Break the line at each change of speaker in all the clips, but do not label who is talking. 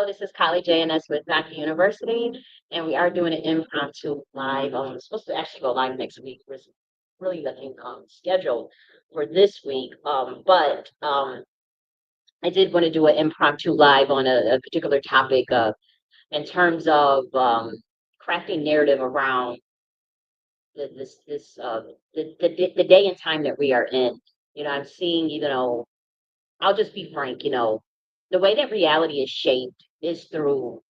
Hello, this is colleague J.N.S with Nakhti University, and we are doing an impromptu live. It's supposed to actually go live next week. We're really looking scheduled for this week, but I did want to do an impromptu live on a particular topic in terms of crafting narrative around the, this this the day and time that we are in. I'm seeing, I'll just be frank, the way that reality is shaped is through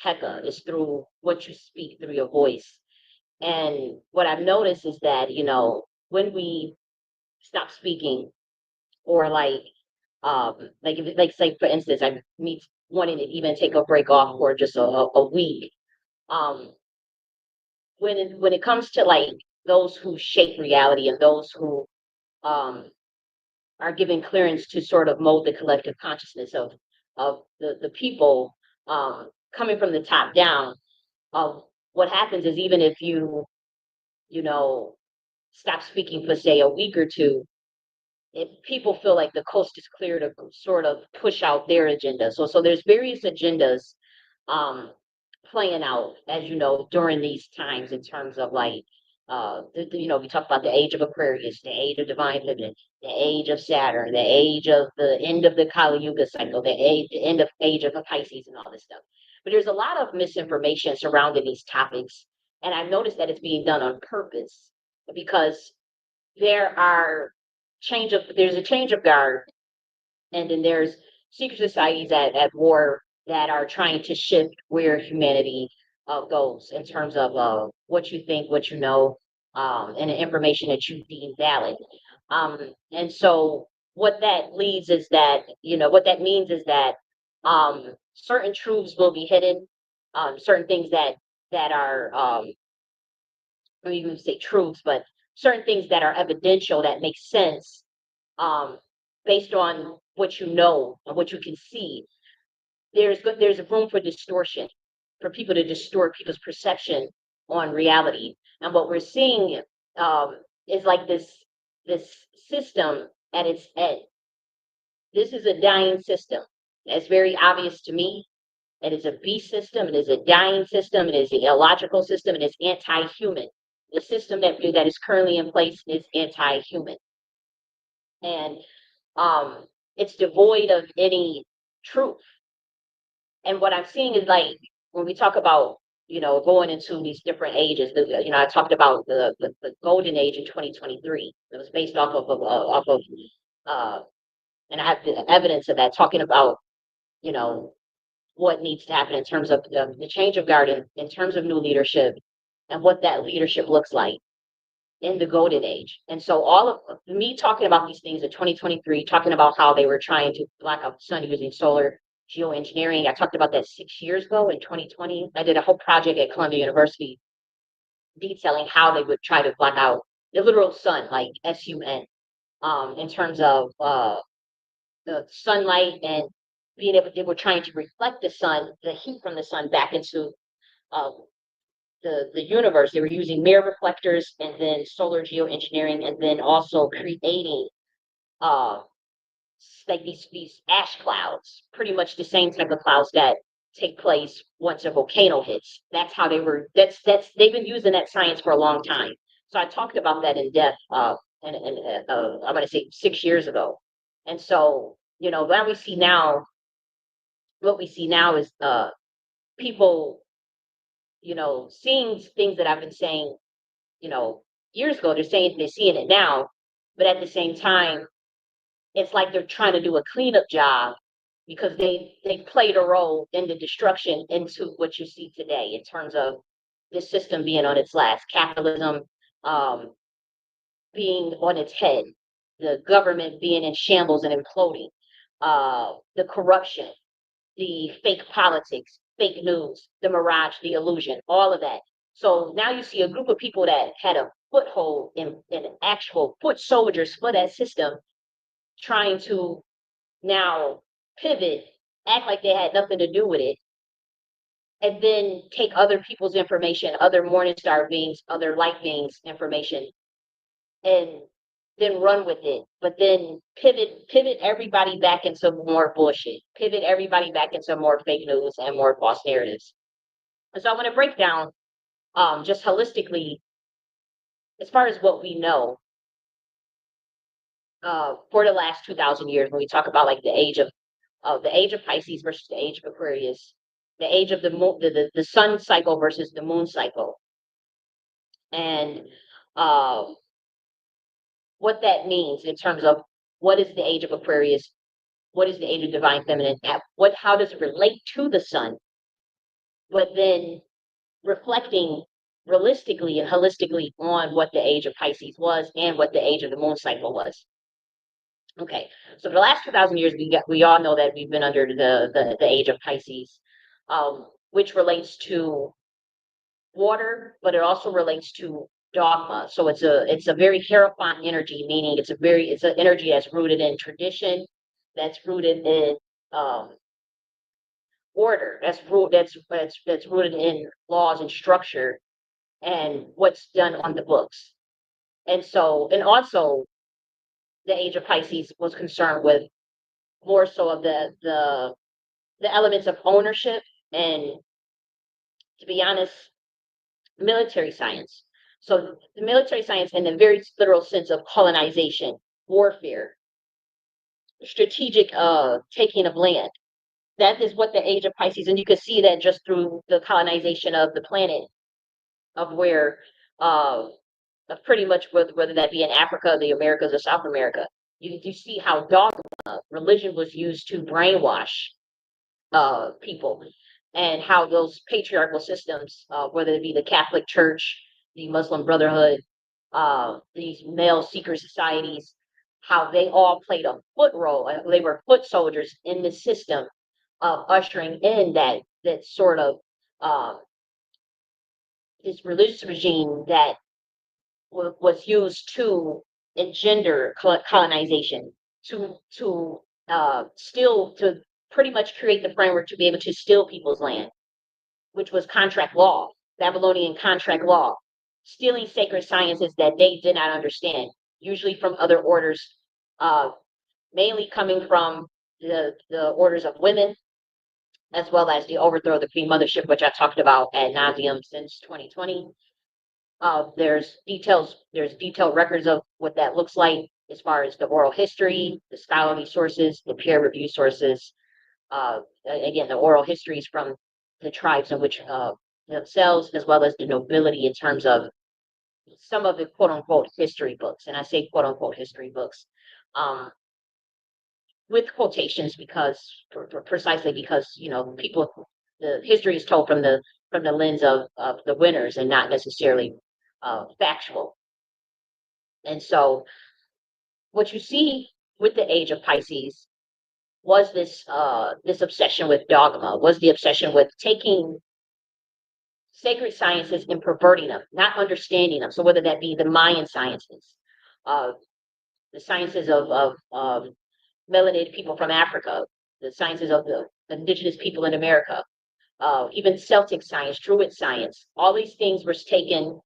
Heka, is through what you speak through your voice. And what I've noticed is that, when we stop speaking or like if like say for instance, I me wanting to even take a break off for just a week. Um when it comes to like those who shape reality and those who um are given clearance to sort of mold the collective consciousness of the people, coming from the top down. What happens is even if you know stop speaking for say a week or two, if people feel like the coast is clear to sort of push out their agenda. So there's various agendas um playing out, as you know, during these times in terms of like we talk about the age of Aquarius, the age of divine feminine, the age of Saturn, the age of the end of the Kali Yuga cycle, the end of age of the Pisces and all this stuff. But there's a lot of misinformation surrounding these topics, and I've noticed that it's being done on purpose because there are there's a change of guard, and then there's secret societies at war that are trying to shift where humanity goes in terms of what you think, what you know, and the information that you deem valid. And so what that leads is that, what that means is that certain truths will be hidden, certain things that are I don't even say truths, but certain things that are evidential that make sense um, based on what you know and what you can see. There's a room for distortion, for people to distort people's perception on reality. And what we're seeing is like this system at its end. This is a dying system. It's very obvious to me. It is a beast system. It is a dying system. It is an illogical system. It is anti-human. The system that is currently in place is anti-human, and um, it's devoid of any truth. And what I'm seeing is like when we talk about going into these different ages. I talked about the golden age in 2023. It was based off of uh, and I have the evidence of that, talking about you know what needs to happen in terms of the change of guard, in terms of new leadership and what that leadership looks like in the golden age. And so all of me talking about these things in 2023, talking about how they were trying to block out the sun using solar geoengineering. I talked about that 6 years ago in 2020. I did a whole project at Columbia University detailing how they would try to block out the literal sun, like sun, in terms of the sunlight and being able. They were trying to reflect the sun, the heat from the sun, back into uh, the universe. They were using mirror reflectors and then solar geoengineering, and then also creating uh like these ash clouds, pretty much the same type of clouds that take place once a volcano hits. That's how they were. That's they've been using that science for a long time. So I talked about that in depth, and I'm going to say 6 years ago. And so what we see now is people seeing things that I've been saying you know, years ago. They're seeing it now, but at the same time, it's like they're trying to do a cleanup job because they played a role in the destruction into what you see today in terms of this system being on its last, capitalism um, being on its head, the government being in shambles and imploding, the corruption, the fake politics, fake news, the mirage, the illusion, all of that. So now you see a group of people that had a foothold in actual foot soldiers for that system trying to now pivot, act like they had nothing to do with it, and then take other people's information, other Morningstar beings, other light beings information, and then run with it, but then pivot everybody back into more bullshit, pivot everybody back into more fake news and more false narratives. And so I want to break down just holistically as far as what we know for the last 2,000 years when we talk about like the age of Pisces versus the age of Aquarius, the age of the moon, the sun cycle versus the moon cycle, and uh, what that means in terms of what is the age of Aquarius, what is the age of divine feminine, how does it relate to the sun, but then reflecting realistically and holistically on what the age of Pisces was and what the age of the moon cycle was. Okay, so for the last 2,000 years, we all know that we've been under the age of Pisces, which relates to water, but it also relates to dogma. So it's a very Hierophant energy, meaning it's an energy that's rooted in tradition, that's rooted in um, order, that's rooted in laws and structure and what's done on the books. And also the age of Pisces was concerned with more so of the elements of ownership and, to be honest, military science. So the military science in the very literal sense of colonization, warfare, strategic taking of land. That is what the age of Pisces, and you can see that just through the colonization of the planet, of where uh pretty much whether that be in Africa, the Americas, or South America. You see how dogma, religion was used to brainwash people, and how those patriarchal systems, whether it be the Catholic Church, the Muslim Brotherhood, these male secret societies, how they all played a foot role. They were foot soldiers in the system of ushering in that sort of uh, this religious regime that was used to engender colonization, to still to pretty much create the framework to be able to steal people's land, which was contract law, Babylonian contract law, stealing sacred sciences that they did not understand, usually from other orders, uh, mainly coming from the orders of women, as well as the overthrow of the Queen Mothership, which I talked about ad nauseum since 2020. There's detailed records of what that looks like as far as the oral history, the scholarly sources, the peer review sources. Again, the oral histories from the tribes in which themselves, as well as the nobility in terms of some of the quote unquote history books. And I say quote unquote history books um, with quotations precisely because, people, the history is told from the lens of the winners and not necessarily factual. And so what you see with the age of Pisces was this obsession with dogma, was the obsession with taking sacred sciences and perverting them, not understanding them. So whether that be the Mayan sciences, uh, the sciences of melanated people from Africa, the sciences of the indigenous people in America, even Celtic science, Druid science, all these things were taken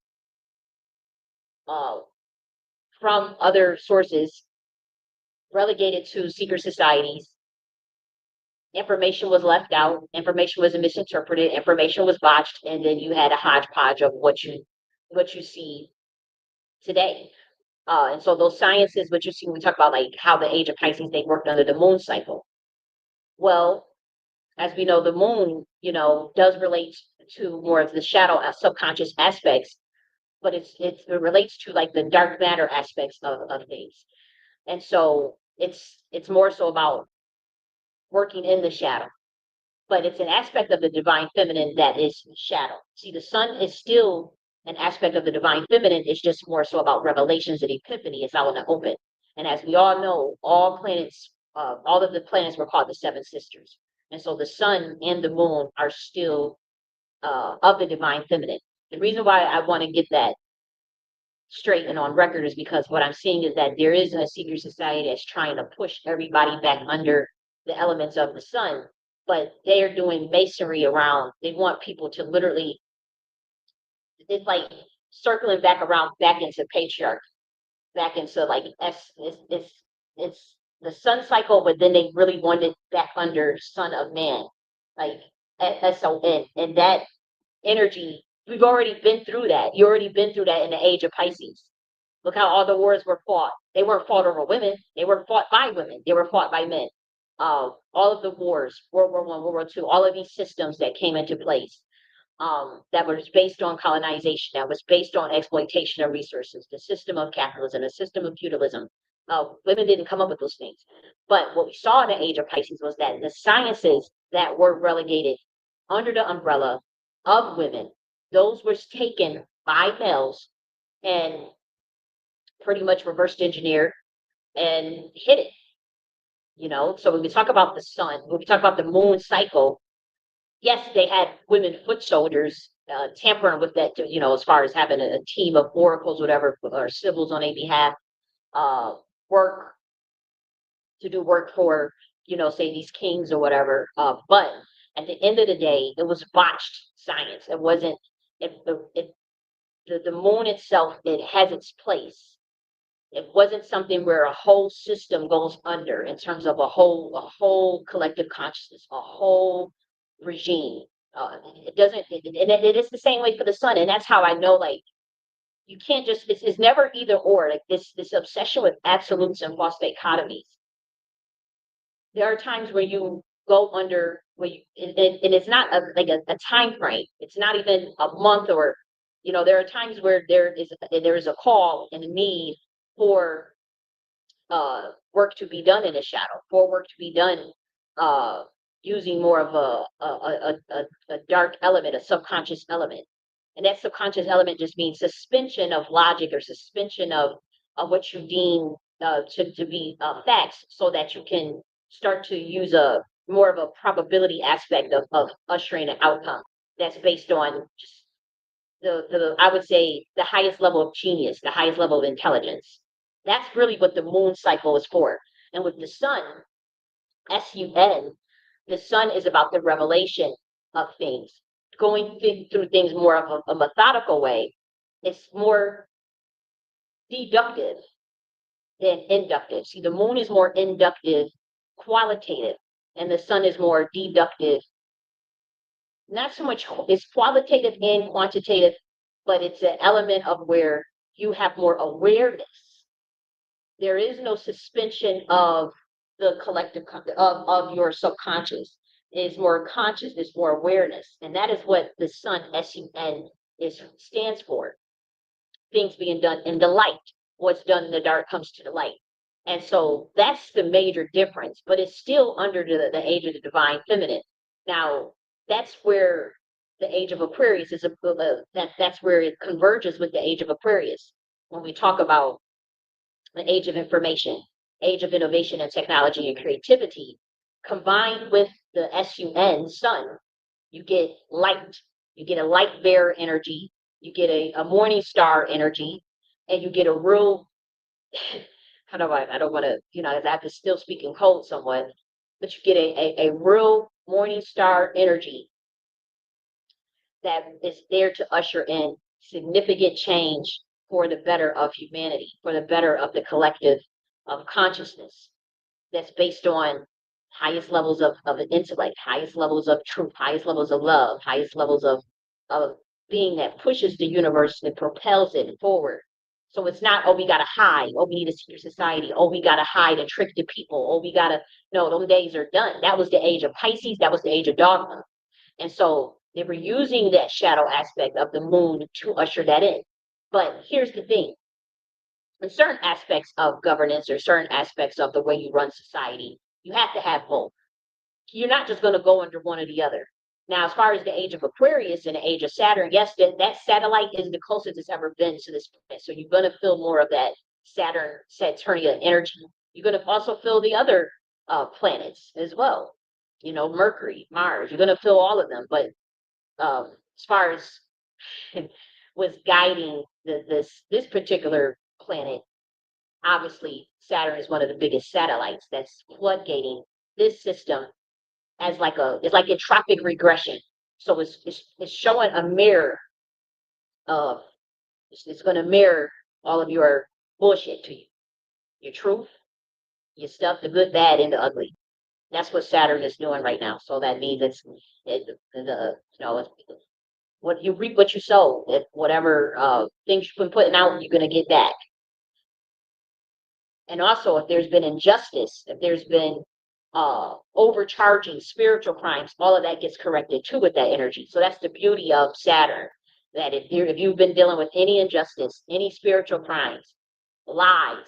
uh, from other sources, relegated to secret societies. Information was left out, information was misinterpreted, information was botched, and then you had a hodgepodge of what you see today. And so those sciences, what you see when we talk about like how the age of Pisces, they worked under the moon cycle. Well, as we know, the moon, does relate to more of the shadow subconscious aspects, but it relates to like the dark matter aspects of things. And so it's more so about working in the shadow, but it's an aspect of the divine feminine that is shadow. See, the sun is still an aspect of the divine feminine. It's just more so about revelations and epiphany. It's out in the open. And as we all know, all of the planets were called the seven sisters. And so the sun and the moon are still of the divine feminine. The reason why I want to get that straight and on record is because what I'm seeing is that there is a secret society that's trying to push everybody back under the elements of the sun, but they are doing masonry around. They want people to literally, it's like circling back around back into patriarchy. back into like it's the sun cycle, but then they really wanted back under Son of Man, like SON, and that energy. We've already been through that. You already been through that in the age of Pisces. Look how all the wars were fought. They weren't fought over women. They weren't fought by women. They were fought by men. All of the wars, World War One, World War Two, all of these systems that came into place, that was based on colonization, that was based on exploitation of resources, the system of capitalism, the system of feudalism. Women didn't come up with those things. But what we saw in the age of Pisces was that the sciences that were relegated under the umbrella of women, those were taken by males and pretty much reversed engineered and hid it. So when we talk about the sun, when we talk about the moon cycle, yes, they had women foot soldiers tampering with that, as far as having a team of oracles, whatever, or sibyls on their behalf, uh, work to do work for, say these kings or whatever. But at the end of the day, it was botched science. It wasn't. The moon itself, it has its place. It wasn't something where a whole system goes under in terms of a whole collective consciousness, a whole regime. It doesn't, and it is the same way for the sun, and that's how I know. Like, you can't just. It's never either or. Like this obsession with absolutes and false dichotomies. There are times where you go under where and it's not like a time frame. It's not even a month, or there are times where there is a call and a need for work to be done in the shadow, for work to be done uh, using more of a dark element, a subconscious element. And that subconscious element just means suspension of logic, or suspension of what you deem to be facts, so that you can start to use a more of a probability aspect of ushering an outcome that's based on just the I would say the highest level of genius, the highest level of intelligence. That's really what the moon cycle is for. And with the sun, SUN, the sun is about the revelation of things, going through things more of a methodical way. It's more deductive than inductive. See, the moon is more inductive, qualitative, and the sun is more deductive. Not so much, it's qualitative and quantitative, but it's an element of where you have more awareness. There is no suspension of the collective of your subconscious. It's more consciousness, more awareness, and that is what the sun, SUN, is stands for. Things being done in the light. What's done in the dark comes to the light. And so that's the major difference, but it's still under the age of the divine feminine. Now, that's where the age of Aquarius is that's where it converges with the age of Aquarius. When we talk about the age of information, age of innovation and technology and creativity, combined with the sun, you get light. You get a light bearer energy. You get a morning star energy, and you get a real, how do I don't want to, I have to still speak in code somewhat, but you get a real morning star energy that is there to usher in significant change for the better of humanity, for the better of the collective of consciousness, that's based on highest levels of intellect, highest levels of truth, highest levels of love, highest levels of being that pushes the universe and propels it forward. So it's not, oh, we gotta hide, oh, we need a secret society, oh, we gotta hide and trick the people, oh, we gotta, no, those days are done. That was the age of Pisces, that was the age of dogma. And so they were using that shadow aspect of the moon to usher that in. But here's the thing, in certain aspects of governance or certain aspects of the way you run society, you have to have both. You're not just going to go under one or the other. Now, as far as the age of Aquarius and the age of Saturn, yes, that satellite is the closest it's ever been to this planet. So you're going to feel more of that Saturnian energy. You're going to also feel the other planets as well. Mercury, Mars. You're going to feel all of them. But as far as was guiding this particular planet, obviously Saturn is one of the biggest satellites that's floodgating this system as it's like entropic regression. So it's showing a mirror of, it's going to mirror all of your bullshit to you. Your truth, your stuff, the good, bad, and the ugly. That's what Saturn is doing right now. So that means what you reap, what you sow. If whatever things you've been putting out, you're gonna get back. And also, if there's been injustice, if there's been overcharging, spiritual crimes, all of that gets corrected too with that energy. So that's the beauty of Saturn. That if you've been dealing with any injustice, any spiritual crimes, lies,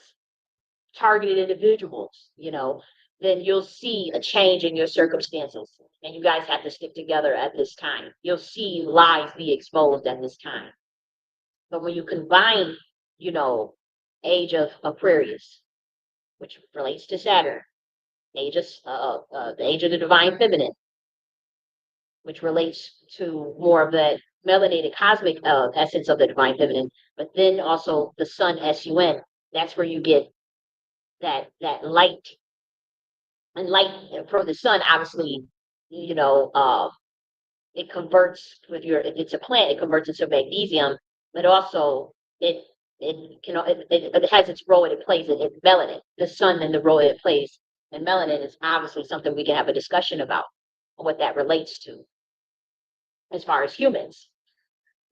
targeted individuals, then you'll see a change in your circumstances. And you guys have to stick together at this time. You'll see lies be exposed at this time. But when you combine, you know, age of Aquarius, which relates to Saturn, the age of the divine feminine, which relates to more of that melanated cosmic essence of the divine feminine, but then also the sun, sun, that's where you get that light. And light from the sun, obviously, you know, it converts with if it's a plant, it converts into magnesium, but also it it has its role it plays in melanin. The sun and the role it plays in melanin is obviously something we can have a discussion about what that relates to as far as humans.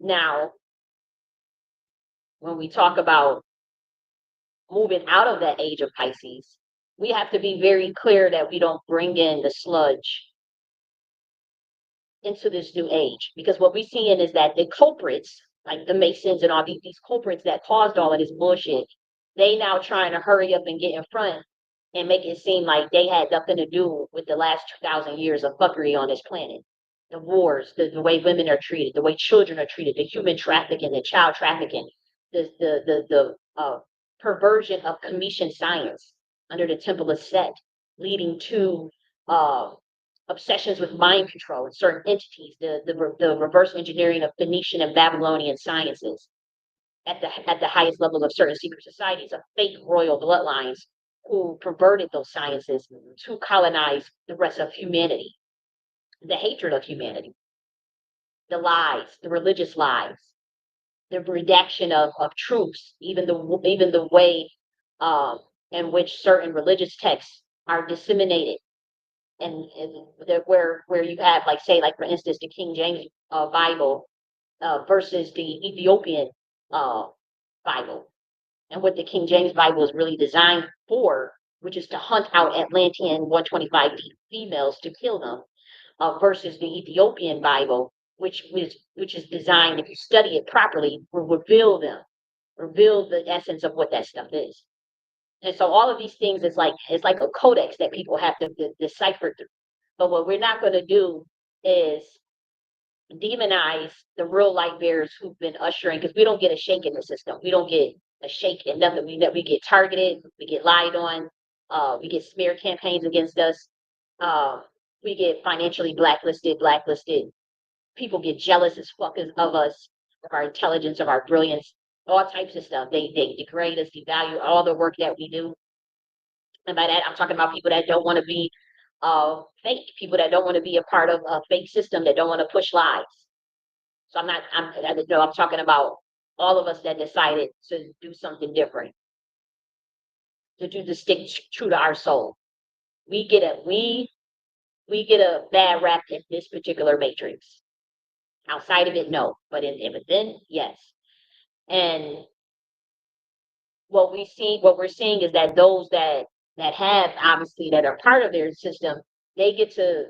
Now, when we talk about moving out of that age of Pisces, we have to be very clear that we don't bring in the sludge into this new age, because what we're seeing is that the culprits, like the Masons and all these culprits that caused all of this bullshit, they now trying to hurry up and get in front and make it seem like they had nothing to do with the last 2,000 years of fuckery on this planet. The wars, the way women are treated, the way children are treated, the human trafficking, the child trafficking, the perversion of Commission science under the Temple of Set, leading to uh, obsessions with mind control and certain entities, the reverse engineering of Phoenician and Babylonian sciences at the highest level of certain secret societies of fake royal bloodlines who perverted those sciences to colonize the rest of humanity, the hatred of humanity, the lies, the religious lies, the redaction of truths, even the way um, in which certain religious texts are disseminated, and where you have, like, say, like, for instance, the King James Bible versus the Ethiopian uh, Bible, and what the King James Bible is really designed for, which is to hunt out Atlantean 125 females to kill them, versus the Ethiopian Bible, which is designed, if you study it properly, will reveal the essence of what that stuff is. And so all of these things is like it's like a codex that people have to decipher through. But what we're not going to do is demonize the real light bearers who've been ushering, because we don't get a shake in the system. We don't get a shake in nothing. We get targeted, we get lied on, we get smear campaigns against us, um, we get financially blacklisted. People get jealous as fuck of us, of our intelligence, of our brilliance, all types of stuff. They degrade us, devalue all the work that we do. And by that, I'm talking about people that don't want to be fake, people that don't want to be a part of a fake system, that don't want to push lies. So I'm talking about all of us that decided to do something different, to stick true to our soul. We get a bad rap in this particular matrix. Outside of it, no, but within, yes. And what we're seeing is that those that have, obviously, that are part of their system, they get to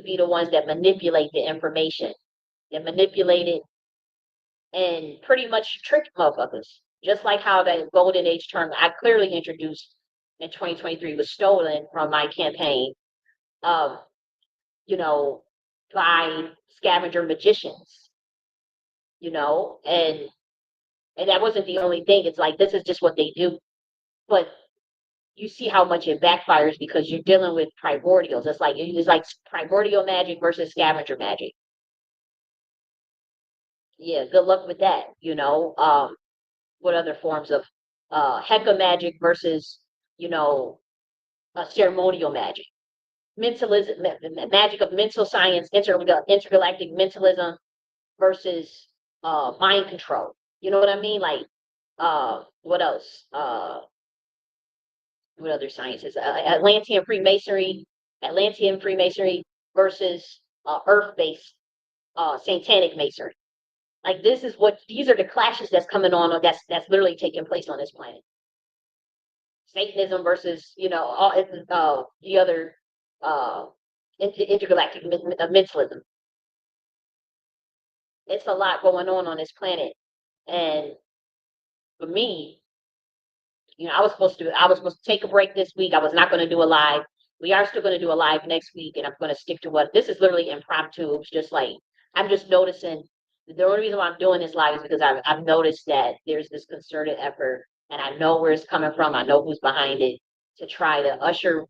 be the ones that manipulate the information, that manipulate it and pretty much trick motherfuckers. Just like how that golden age term I clearly introduced in 2023 was stolen from my campaign, um, you know, by scavenger magicians, and that wasn't the only thing. It's like this is just what they do. But you see how much it backfires because you're dealing with primordials. It's like primordial magic versus scavenger magic. Yeah, good luck with that. What other forms of Hecka magic versus, you know, ceremonial magic, mentalism, magic of mental science, intergalactic mentalism versus mind control. You know what I mean? Like What else? What other sciences? Atlantean Freemasonry versus Earth-based satanic masonry. Like these are the clashes that's coming on. That's literally taking place on this planet. Satanism versus the other uh, intergalactic mentalism. It's a lot going on this planet, and for me, I was supposed to take a break this week. I was not going to do a live. We are still going to do a live next week, and I'm going to stick to what this is literally impromptu. It's just like I'm just noticing. The only reason why I'm doing this live is because I've noticed that there's this concerted effort, and I know where it's coming from. I know who's behind it to try to usher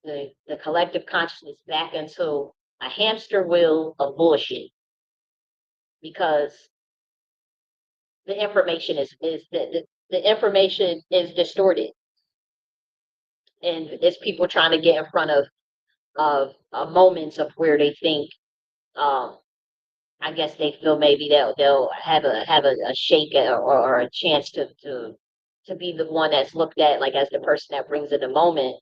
the collective consciousness back into a hamster wheel of bullshit because the information is the information is distorted, and it's people trying to get in front of moments of where they think um I guess they feel maybe they'll have a shake or a chance to be the one that's looked at like as the person that brings in the moment.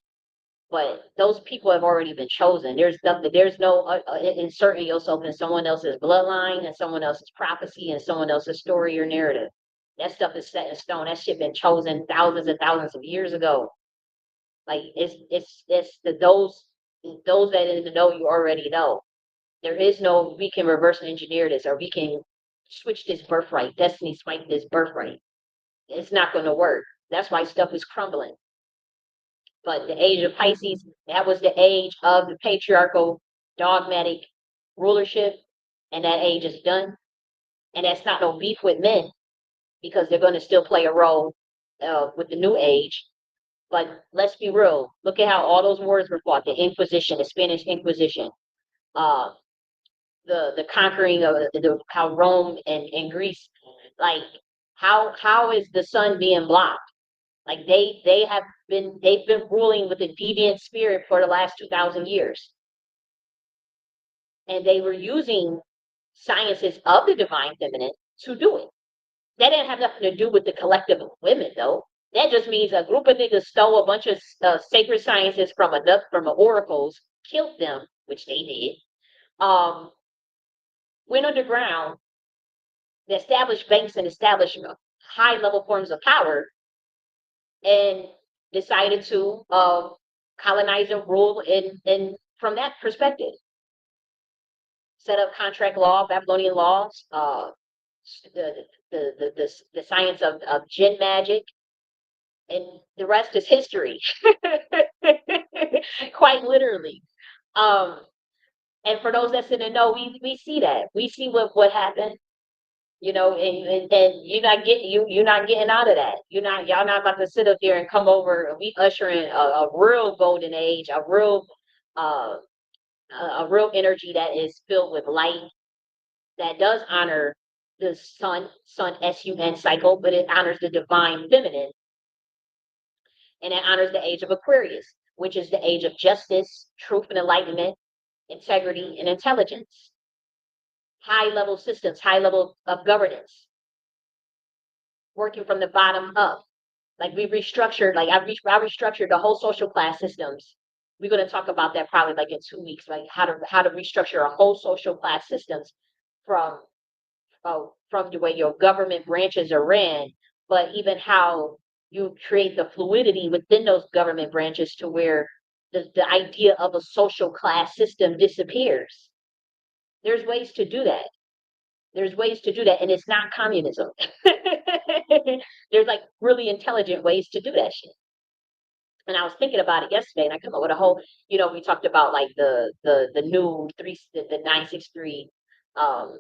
But those people have already been chosen. There's nothing. There's no inserting yourself in someone else's bloodline and someone else's prophecy and someone else's story or narrative. That stuff is set in stone. That shit been chosen thousands and thousands of years ago. Like it's those that in the know you already know. There is no we can reverse engineer this or we can switch this birthright, destiny swipe this birthright. It's not going to work. That's why stuff is crumbling. But the age of Pisces, that was the age of the patriarchal, dogmatic rulership, and that age is done. And that's not no beef with men because they're going to still play a role with the new age. But let's be real. Look at how all those wars were fought: the Inquisition, the Spanish Inquisition, uh, the conquering of how Rome and Greece. Like how is the sun being blocked? Like they've been ruling with a deviant spirit for the last 2,000 years, and they were using sciences of the divine feminine to do it. That didn't have nothing to do with the collective of women, though. That just means a group of niggas stole a bunch of sacred sciences from oracles, killed them, which they did. Went underground, established banks and established high level forms of power, and decided to colonize and rule in from that perspective. Set up contract law, Babylonian laws, the the science of jinn magic, and the rest is history. Quite literally. Um, and for those that's in the know, we see that. We see what happened, and you're not getting out of that. Y'all not about to sit up there and come over and we ushering a real golden age, uh a real energy that is filled with light that does honor the sun sun cycle, but it honors the divine feminine, and it honors the age of Aquarius, which is the age of justice, truth and enlightenment, integrity and intelligence, high level systems, high level of governance, working from the bottom up. Like we restructured, like I restructured the whole social class systems. We're going to talk about that probably like in 2 weeks, like how to restructure a whole social class systems from from the way your government branches are ran, but even how you create the fluidity within those government branches to where the idea of a social class system disappears. There's ways to do that. There's ways to do that, and it's not communism. There's like really intelligent ways to do that shit. And I was thinking about it yesterday, and I come up with a whole. We talked about like the new the 963 um,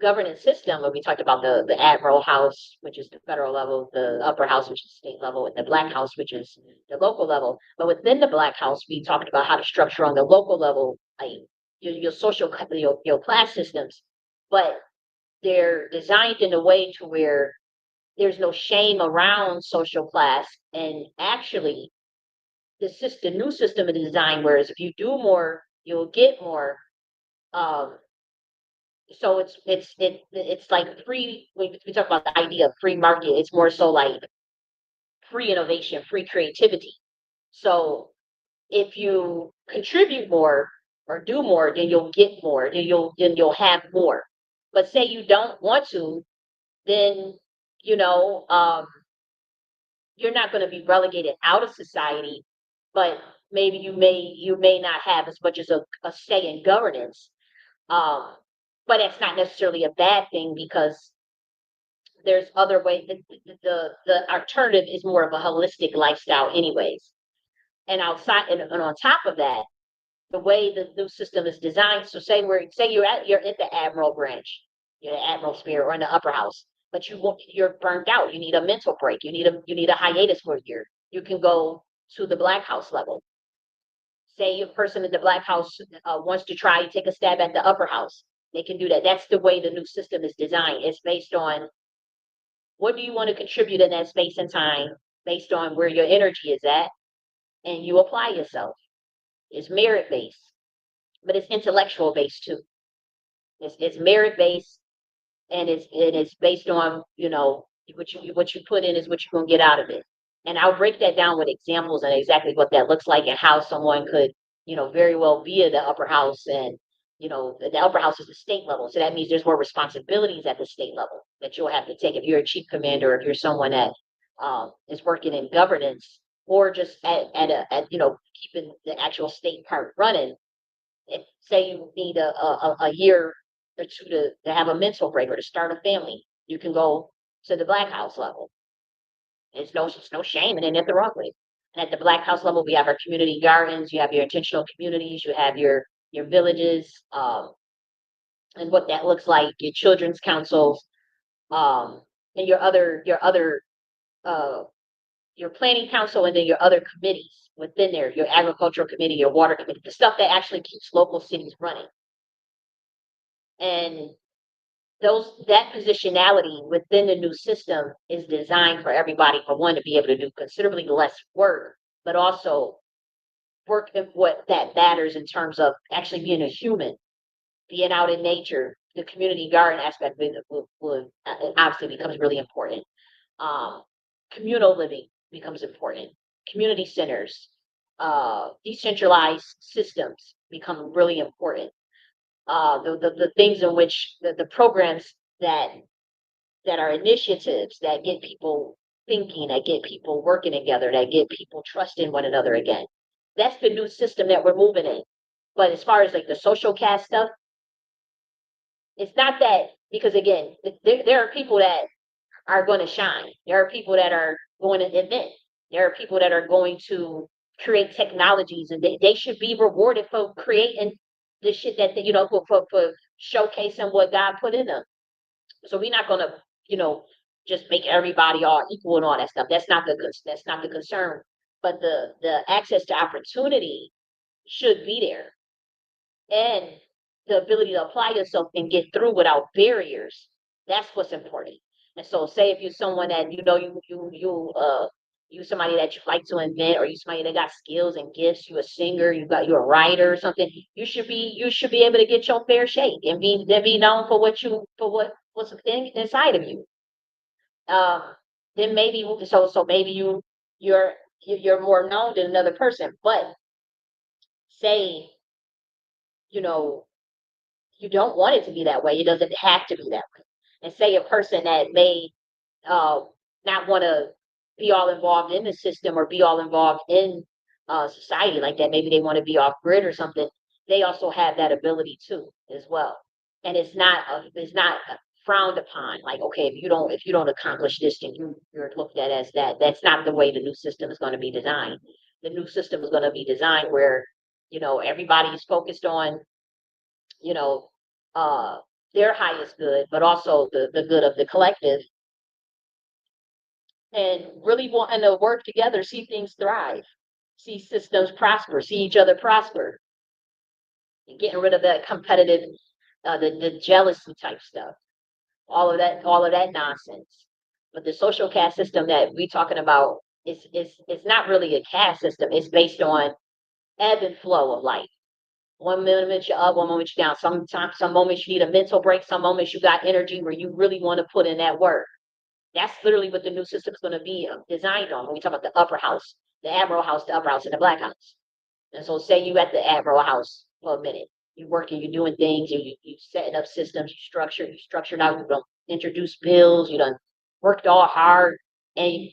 governance system, where we talked about the admiral house, which is the federal level, the upper house, which is state level, and the black house, which is the local level. But within the black house, we talked about how to structure on the local level, like your social your class systems, but they're designed in a way to where there's no shame around social class, and actually the new system is designed whereas if you do more, you'll get more. Um, So it's like free. We talk about the idea of free market. It's more so like free innovation, free creativity. So if you contribute more or do more, then you'll get more. Then you'll have more. But say you don't want to, then you know you're not going to be relegated out of society, but maybe you may not have as much as a say in governance. Um, but it's not necessarily a bad thing because there's other ways. The alternative is more of a holistic lifestyle, anyways. And outside and on top of that, the way the new system is designed. So say you're at the admiral branch, you're the admiral sphere or in the upper house, but you're burnt out. You need a mental break. You need a hiatus for a year. You can go to the black house level. Say a person in the black house wants to try and take a stab at the upper house. They can do that. That's the way the new system is designed. It's based on what do you want to contribute in that space and time, based on where your energy is at, and you apply yourself. It's merit based, but it's intellectual based too. It's merit based, and it's based on what you put in is what you're gonna get out of it. And I'll break that down with examples and exactly what that looks like and how someone could very well be in the upper house. And the upper house is the state level, so that means there's more responsibilities at the state level that you'll have to take if you're a chief commander, if you're someone that is working in governance, or just at keeping the actual state part running. If say you need a year or two to have a mental break or to start a family, you can go to the black house level. It's no shame in it, nothing wrong with it. And at the black house level, we have our community gardens, you have your intentional communities, you have your villages, and what that looks like, your children's councils, and your other uh your planning council, and then your other committees within there, your agricultural committee, your water committee, the stuff that actually keeps local cities running. And that positionality within the new system is designed for everybody, for one, to be able to do considerably less work, but also work in what that matters in terms of actually being a human, being out in nature. The community garden aspect of it obviously becomes really important. um, Communal living becomes important. Community centers, decentralized systems become really important. The things in which the programs that are initiatives that get people thinking, that get people working together, that get people trusting one another again. That's the new system that we're moving in. But as far as like the social cast stuff, it's not that, because again, there are people that are going to shine. There are people that are going to admit. There are people that are going to create technologies, and they should be rewarded for creating the shit that for showcasing what God put in them. So we're not gonna, you know, just make everybody all equal and all that stuff. That's not the concern. But the access to opportunity should be there, and the ability to apply yourself and get through without barriers. That's what's important. And so, say if you're someone that you somebody that you like to invent, or you somebody that got skills and gifts, you a singer, you're a writer or something, you should be able to get your fair shake and be known for what's inside of you. Um, then maybe so maybe you're more known than another person. But say you know you don't want it to be that way. It doesn't have to be that way. And say a person that may uh, not want to be all involved in the system or be all involved in society like that. Maybe they want to be off grid or something. They also have that ability too, as well. And it's not frowned upon. Like, okay, if you don't accomplish this, then you're looked at as that. That's not the way the new system is going to be designed. The new system is going to be designed where everybody's focused on you know, uh, their highest good, but also the good of the collective, and really wanting to work together, see things thrive, see systems prosper, see each other prosper, and getting rid of that competitive, the jealousy type stuff, all of that nonsense. But the social caste system that we talking about is not really a caste system. It's based on ebb and flow of life. One moment you're up, one moment you're down. Sometimes, some moments you need a mental break. Some moments you got energy where you really want to put in that work. That's literally what the new system is going to be designed on. When we talk about the upper house, the Admiral house, the upper house, and the black house. And so, say you at the Admiral house for a minute. You're working, you're doing things, you setting up systems, you structured out, you don't introduce bills, you done worked all hard, and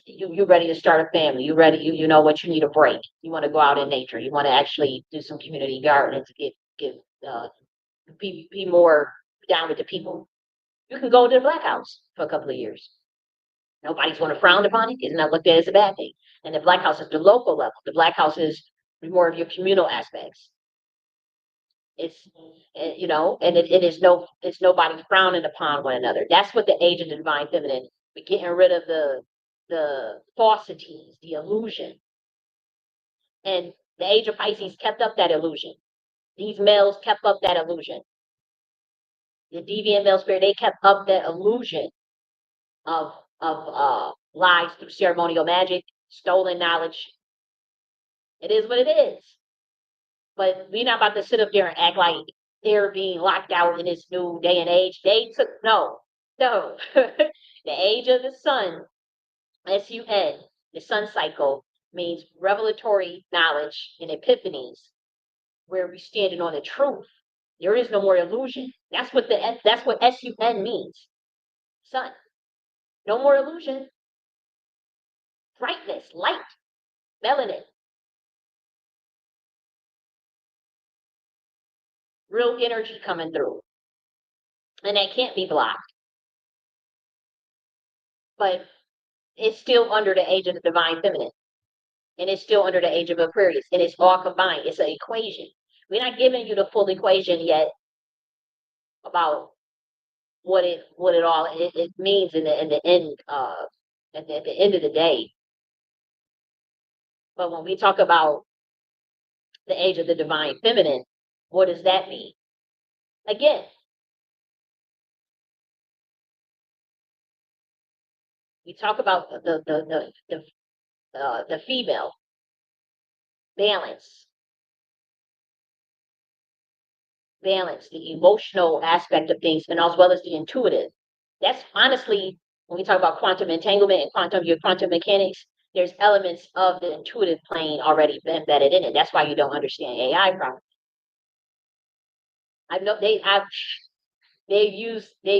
you're ready to start a family. You ready, you know what you need a break. You want to go out in nature. You want to actually do some community gardening to get uh be more down with the people. You can go to the black house for a couple of years. Nobody's going to frown upon it. It's not looked at as a bad thing. And the black house is the local level. The black house is more of your communal aspects. It's and it is it's nobody frowning upon one another. That's what the age of the divine feminine. We're getting rid of the falsities, the illusion. And the age of Pisces kept up that illusion. These males kept up that illusion. The deviant male spirit, they kept up that illusion of lies through ceremonial magic, stolen knowledge. It is what it is. But we're not about to sit up there and act like they're being locked out in this new day and age. They took no. The age of the sun, sun, the sun cycle means revelatory knowledge and epiphanies, where we're standing on the truth. There is no more illusion. That's what sun means. Sun. No more illusion. Brightness, light, melanin. Real energy coming through. And that can't be blocked. But it's still under the age of the divine feminine. And it's still under the age of Aquarius. And it's all combined. It's an equation. We're not giving you the full equation yet about what it all it means in the end at the end of the day. But when we talk about the age of the divine feminine, what does that mean? Again, we talk about the female balance, the emotional aspect of things, and as well as the intuitive. That's honestly, when we talk about quantum entanglement and your quantum mechanics, there's elements of the intuitive plane already embedded in it. That's why you don't understand AI properly. I know they've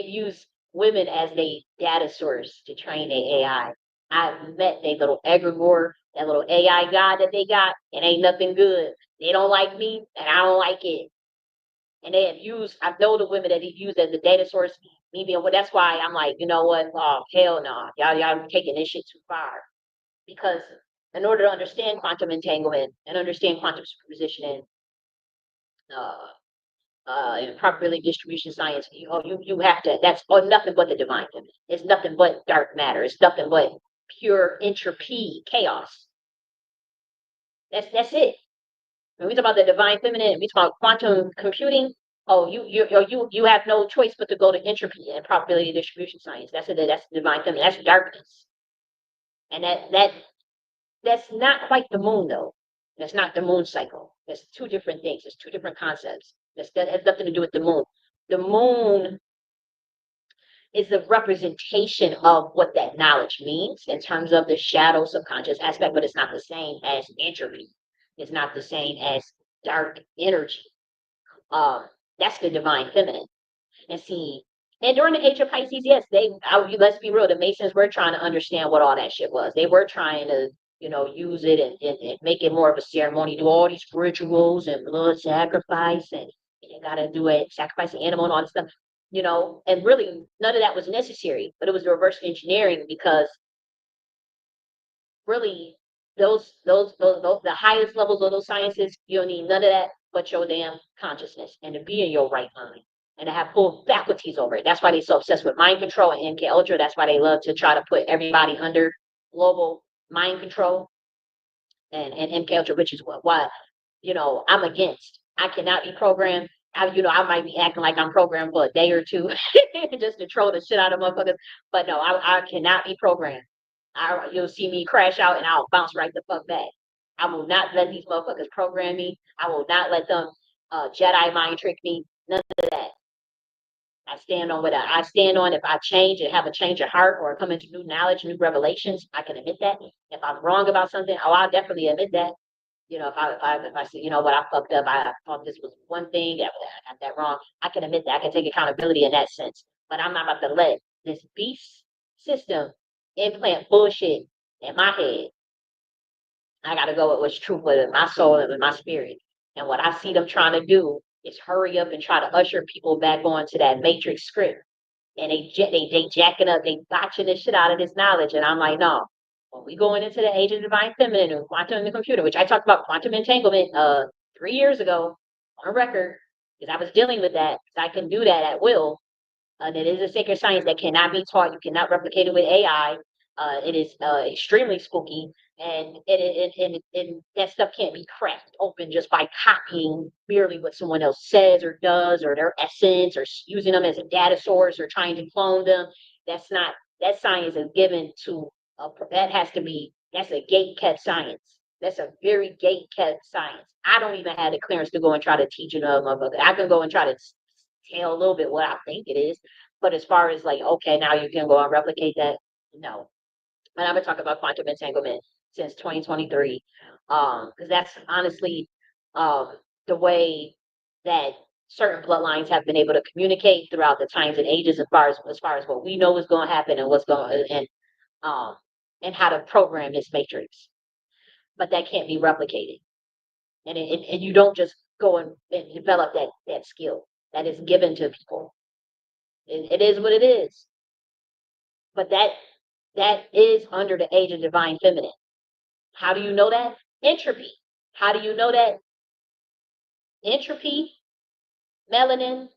used women as a data source to train their AI. I've met their little egregore, that little AI god that they got. It ain't nothing good. They don't like me, and I don't like it. And they have used. I know the women that they use as a data source. Me being well, that's why I'm like, you know what? Oh hell no, y'all taking this shit too far. Because in order to understand quantum entanglement and understand quantum superposition uh, in probability distribution science, you have to. That's nothing but the divine feminine. It's nothing but dark matter. It's nothing but pure entropy, chaos. That's it. When we talk about the divine feminine, we talk about quantum computing. Oh, you have no choice but to go to entropy and probability distribution science. That's divine feminine. That's darkness, and that's not quite the moon though. That's not the moon cycle. That's two different things. It's two different concepts. That has nothing to do with the moon. The moon is the representation of what that knowledge means in terms of the shadow subconscious aspect, but it's not the same as entropy. It's not the same as dark energy. Um, that's the divine feminine. And see, and during the age of Pisces, yes, let's be real, the Masons were trying to understand what all that shit was. They were trying to, use it and make it more of a ceremony, do all these rituals and blood sacrifice, and you gotta do it, sacrifice an animal and all this stuff, and really none of that was necessary, but it was reverse engineering because really the highest levels of those sciences, you don't need none of that but your damn consciousness and to be in your right mind and to have full faculties over it. That's why they're so obsessed with mind control and MK Ultra. That's why they love to try to put everybody under global mind control and MK Ultra, which is what I'm against. I cannot be programmed. I might be acting like I'm programmed for a day or two just to troll the shit out of motherfuckers. But no, I cannot be programmed. You'll see me crash out and I'll bounce right the fuck back. I will not let these motherfuckers program me. I will not let them Jedi mind trick me. None of that. I stand on what I stand on. If I change and have a change of heart or come into new knowledge, new revelations, I can admit that. If I'm wrong about something, oh, I'll definitely admit that. If I say, you know what, I fucked up. I thought this was one thing. I got that wrong. I can admit that. I can take accountability in that sense. But I'm not about to let this beast system implant bullshit in my head. I got to go with what's true with my soul and with my spirit. And what I see them trying to do is hurry up and try to usher people back onto that matrix script. And they jacking up, they botching the shit out of this knowledge. And I'm like, no. When we going into the age of divine feminine and quantum in the computer, which I talked about quantum entanglement 3 years ago on record, because I was dealing with that. I can do that at will. It is a sacred science that cannot be taught. You cannot replicate it with AI. It is extremely spooky, and that stuff can't be cracked open just by copying merely what someone else says or does, or their essence, or using them as a data source, or trying to clone them. That's not that science is given to. That has to be. That's a gate kept science. That's a very gate kept science. I don't even have the clearance to go and try to teach it, motherfucker. I can go and try to tell a little bit what I think it is. But as far as like, okay, now you can go and replicate that, no. And I've been talking about quantum entanglement since 2023, because that's honestly um, the way that certain bloodlines have been able to communicate throughout the times and ages, as far as what we know is going to happen and what's going um, and how to program this matrix. But that can't be replicated, and you don't just go and develop that skill that is given to people. It is what it is. But that is under the age of divine feminine. How do you know that? Entropy. How do you know that? Entropy, melanin,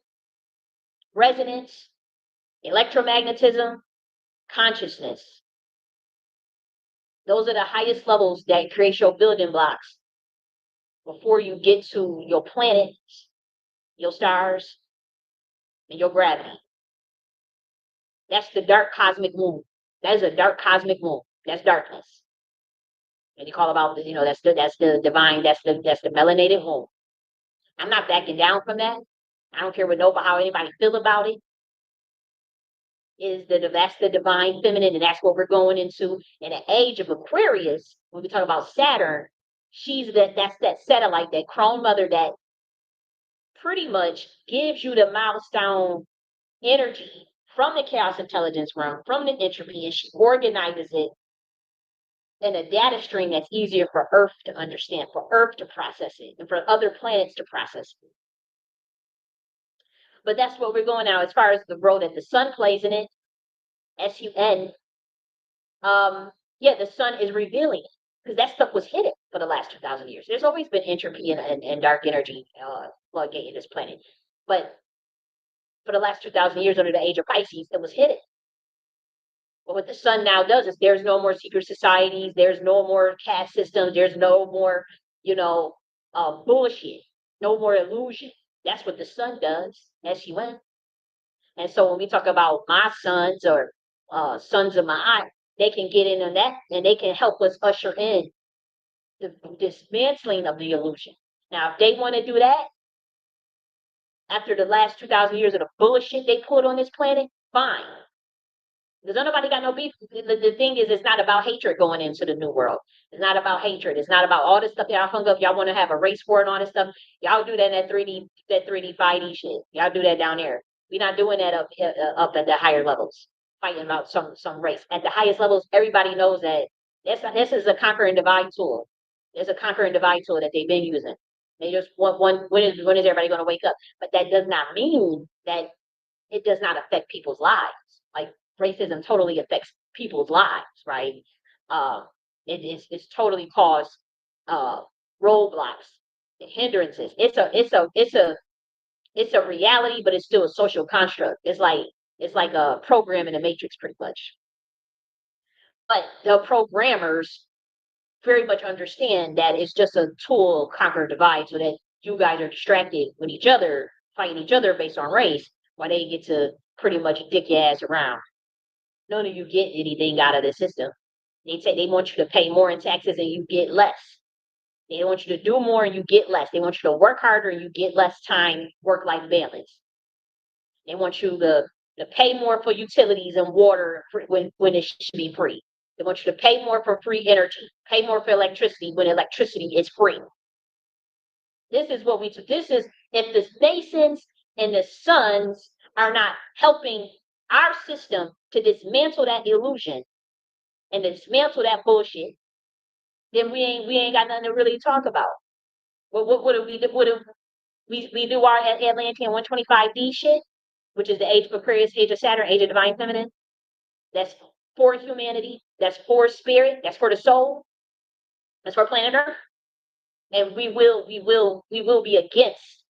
resonance, electromagnetism, consciousness. Those are the highest levels that create your building blocks before you get to your planet, your stars, and your gravity. That's the dark cosmic womb. That is a dark cosmic womb. That's darkness. And you call about that's the divine, that's the melanated womb. I'm not backing down from that. I don't care what nobody how anybody feel about it. That's the divine feminine, and that's what we're going into in the age of Aquarius. When we talk about Saturn, that's that satellite, that crone mother that pretty much gives you the milestone energy from the chaos intelligence realm, from the entropy, and she organizes it in a data stream that's easier for Earth to understand, for Earth to process it, and for other planets to process it. But that's what we're going now. As far as the role that the sun plays in it, SUN, yeah, the sun is revealing it, because that stuff was hidden for the last 2,000 years. There's always been entropy and dark energy floodgate in this planet. But for the last 2,000 years under the age of Pisces, it was hidden. But what the sun now does is there's no more secret societies, there's no more caste systems, there's no more, bullshit, no more illusion. That's what the sun does, SUN. And so when we talk about my sons or sons of my eye, they can get in on that and they can help us usher in the dismantling of the illusion. Now, if they want to do that after the last 2,000 years of the bullshit they put on this planet, fine. Because nobody got no beef. The thing is, it's not about hatred going into the new world. It's not about hatred. It's not about all this stuff y'all hung up. Y'all want to have a race war and all this stuff. Y'all do that in that 3D 5D shit. Y'all do that down there. We're not doing that up at the higher levels, fighting about some race. At the highest levels, everybody knows that this is a conquer and divide tool. There's a conquer and divide tool that they've been using. They just want one. When is everybody going to wake up? But that does not mean that it does not affect people's lives. Like racism totally affects people's lives, right? It's totally caused roadblocks, hindrances. It's a reality, but it's still a social construct. It's like a program in a matrix, pretty much. But the programmers very much understand that it's just a tool, conquer, divide, so that you guys are distracted with each other, fighting each other based on race, while they get to pretty much dick your ass around. None of you get anything out of the system. They say they want you to pay more in taxes and you get less. They want you to do more and you get less. They want you to work harder and you get less time, work-life balance. They want you to pay more for utilities and water when it should be free. They want you to pay more for free energy, pay more for electricity when electricity is free. This is what we do. This is if the Masons and the Suns are not helping our system to dismantle that illusion and dismantle that bullshit, then we ain't got nothing to really talk about. What do we do? What do we do our Atlantean 125D shit, which is the age of Aquarius, age of Saturn, age of divine feminine. That's for humanity. That's for spirit. That's for the soul. That's for planet Earth. And we will be against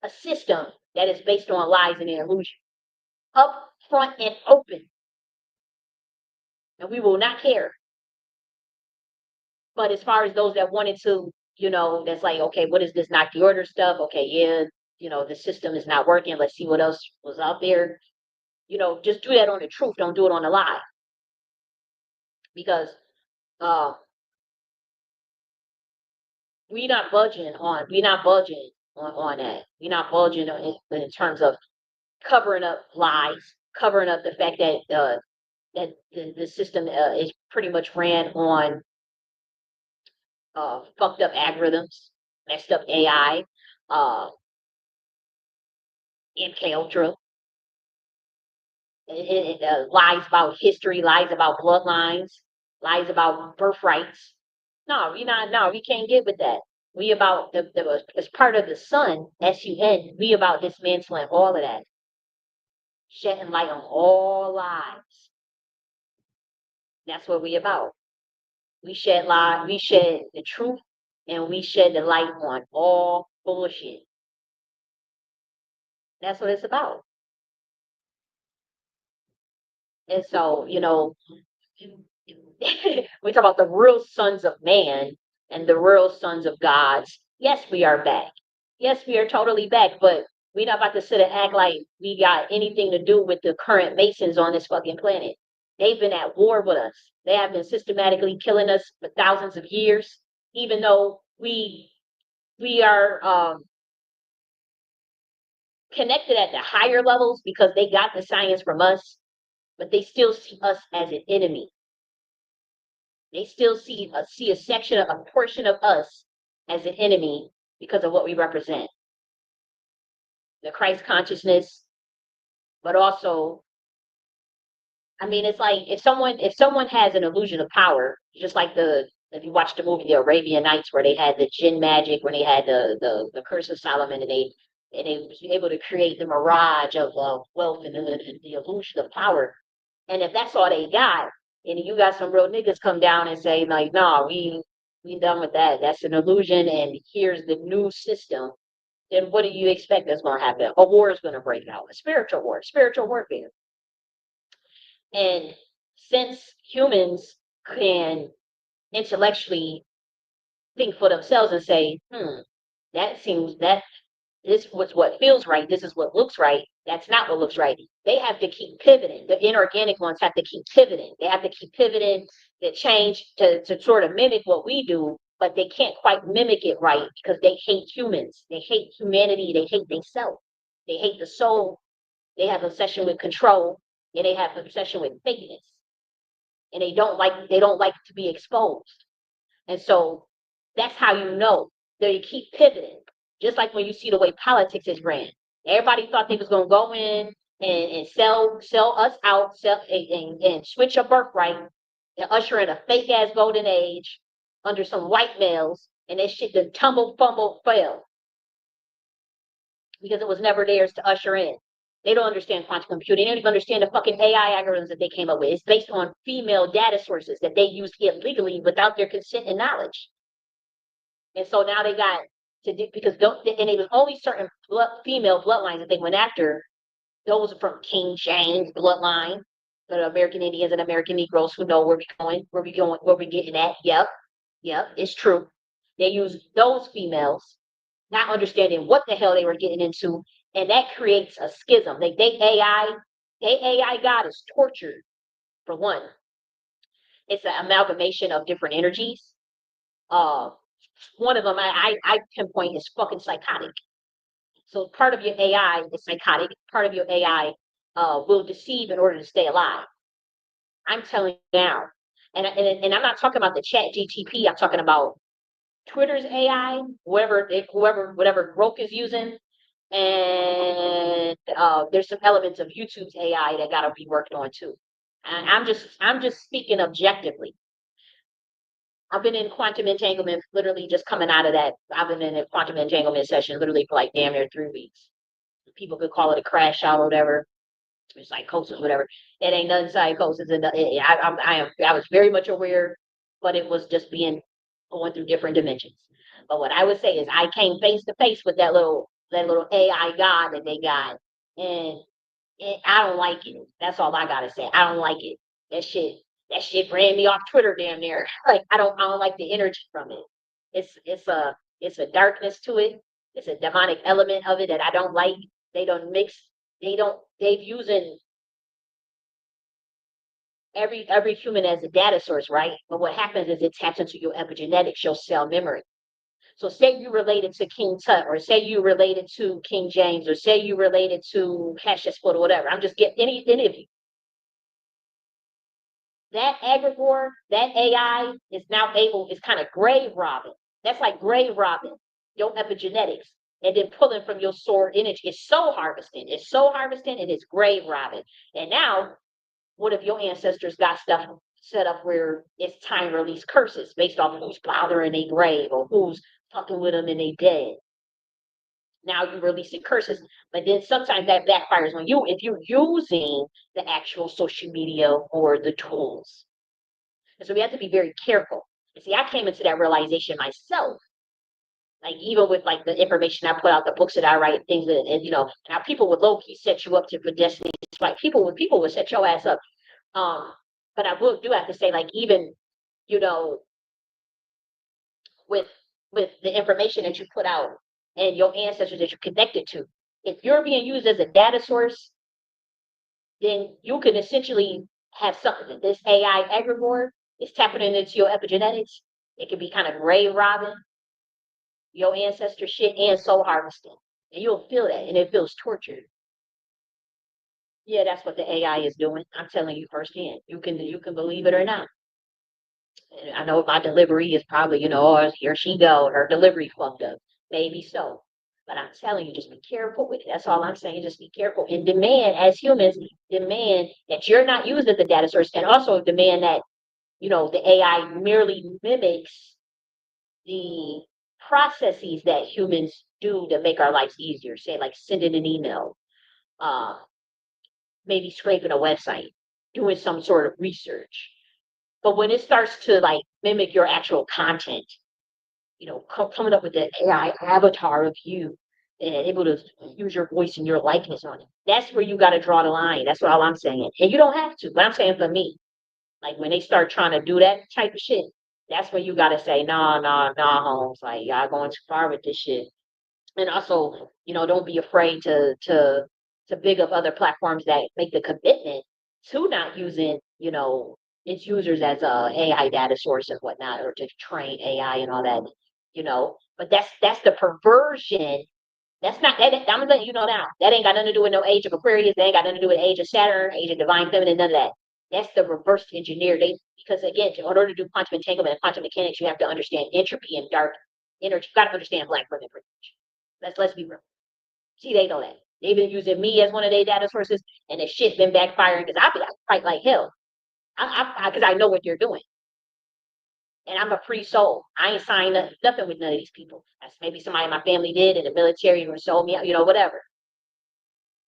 a system that is based on lies and illusion. Up front and open. And we will not care. But as far as those that wanted to, that's like, okay, what is this Nakhti order stuff? Okay, yeah, the system is not working. Let's see what else was out there. Just do that on the truth. Don't do it on the lie. Because we're not budging on that. We're not budging in terms of covering up lies, covering up the fact that the system is pretty much ran on fucked up algorithms, messed up AI, MK Ultra, lies about history, lies about bloodlines, lies about birthrights. No, we not. No, we can't get with that. We about as part of the Sun, SUN. We about dismantling all of that, shedding light on all lies. That's what we about. We shed light. We shed the truth, and we shed the light on all bullshit. That's what it's about. And so, we talk about the real sons of man and the real sons of gods. Yes, we are back. Yes, we are totally back, but we're not about to sit and act like we got anything to do with the current Masons on this fucking planet. They've been at war with us. They have been systematically killing us for thousands of years, even though we are connected at the higher levels because they got the science from us, but they still see us as an enemy. They still see a section, a portion of us as an enemy because of what we represent. The Christ consciousness, but also, I mean, it's like if someone has an illusion of power, just like if you watch the movie The Arabian Nights where they had the jinn magic, when they had the Curse of Solomon, and they was able to create the mirage of wealth and the illusion of power. And if that's all they got, and you got some real niggas come down and say like, nah, we done with that. That's an illusion, and here's the new system. Then what do you expect that's going to happen? A war is going to break out, a spiritual war, spiritual warfare. And since humans can intellectually think for themselves and say, that this was what feels right. This is what looks right. That's not what looks right. They have to keep pivoting. The inorganic ones have to keep pivoting. They have to keep pivoting to change to sort of mimic what we do, but they can't quite mimic it right because they hate humans. They hate humanity. They hate themselves. They hate the soul. They have obsession with control, and they have obsession with fakeness. And they don't like to be exposed. And so that's how you know they keep pivoting. Just like when you see the way politics is ran. Everybody thought they was gonna go in and sell us out, and switch a birthright and usher in a fake ass golden age under some white males, and that shit the tumble fumble fell because it was never theirs to usher in. They don't understand quantum computing. They don't even understand the fucking AI algorithms that they came up with. It's based on female data sources that they used illegally without their consent and knowledge. And so now they got to do because and it was only certain female bloodlines that they went after. Those are from King James bloodline, the American Indians and American Negroes who know where we going, where we getting at. Yep, it's true. They use those females, not understanding what the hell they were getting into, and that creates a schism. They AI God is tortured. For one, it's an amalgamation of different energies. Uh, One of them I pinpoint is fucking psychotic. So part of your AI is psychotic. Part of your AI will deceive in order to stay alive. I'm telling you now. And I'm not talking about the chat GTP. I'm talking about Twitter's AI, whatever Grok is using. And there's some elements of YouTube's AI that gotta be worked on too. And I'm just speaking objectively. I've been in quantum entanglement, literally just coming out of that. I've been in a quantum entanglement session literally for like damn near 3 weeks. People could call it a crash out or whatever. It's psychosis, whatever. It ain't nothing psychosis. And I was very much aware, but it was just going through different dimensions. But what I would say is I came face to face with that little AI god that they got, and I don't like it. That's all I gotta say. I don't like it. That shit, that shit ran me off Twitter damn near. Like I don't like the energy from it. It's a darkness to it. It's a demonic element of it that I don't like. They don't mix. They've using every human as a data source, right? But what happens is it taps into your epigenetics, your cell memory. So say you related to King Tut, or say you related to King James, or say you related to Cassius Foot, or whatever. I'm just getting any of you. That egregore, that AI is kind of grave robbing. That's like grave robbing your epigenetics and then pulling from your sword energy. It's soul harvesting. It's soul harvesting and it's grave robbing. And now, what if your ancestors got stuff set up where it's time release curses based off of who's bothering their grave or who's fucking with them and they dead? Now you're releasing curses, but then sometimes that backfires on you if you're using the actual social media or the tools. And so we have to be very careful. And see, I came into that realization myself. Like even with like the information I put out, the books that I write, things that, and now people would low key set you up for destiny. It's like people would set your ass up. Um, but I do have to say, like even you know with the information that you put out and your ancestors that you're connected to, if you're being used as a data source, then you can essentially have something. This AI egregore is tapping into your epigenetics. It can be kind of grave robbing your ancestor shit and soul harvesting. And you'll feel that, and it feels tortured. Yeah, that's what the AI is doing. I'm telling you firsthand. You can believe it or not. And I know my delivery is probably, oh, here she go, her delivery fucked up. Maybe so. But I'm telling you, just be careful with it. That's all I'm saying. Just be careful and demand, as humans, demand that you're not used as a data source, and also demand that, the AI merely mimics the processes that humans do to make our lives easier. Say, like sending an email, uh, maybe scraping a website, doing some sort of research. But when it starts to like mimic your actual content, coming up with the AI avatar of you and able to use your voice and your likeness on it. That's where you got to draw the line. That's all I'm saying. And you don't have to, but I'm saying for me, like when they start trying to do that type of shit, that's when you got to say, nah, nah, nah, Holmes. Like, y'all going too far with this shit. And also, don't be afraid to big up other platforms that make the commitment to not using, its users as a AI data source and whatnot, or to train AI and all that, But that's the perversion. That's not that. I'm gonna let you know now. That ain't got nothing to do with no age of Aquarius. That ain't got nothing to do with age of Saturn, age of divine feminine, none of that. That's the reverse engineer. Because again, in order to do quantum entanglement and quantum mechanics, you have to understand entropy and dark energy. You got to understand black women pretty much. Let's be real. See, they know that. They've been using me as one of their data sources, and the shit been backfiring because I fight like hell. Because I know what you're doing, and I'm a free soul. I ain't signed nothing with none of these people. That's maybe somebody in my family did in the military or sold me, whatever.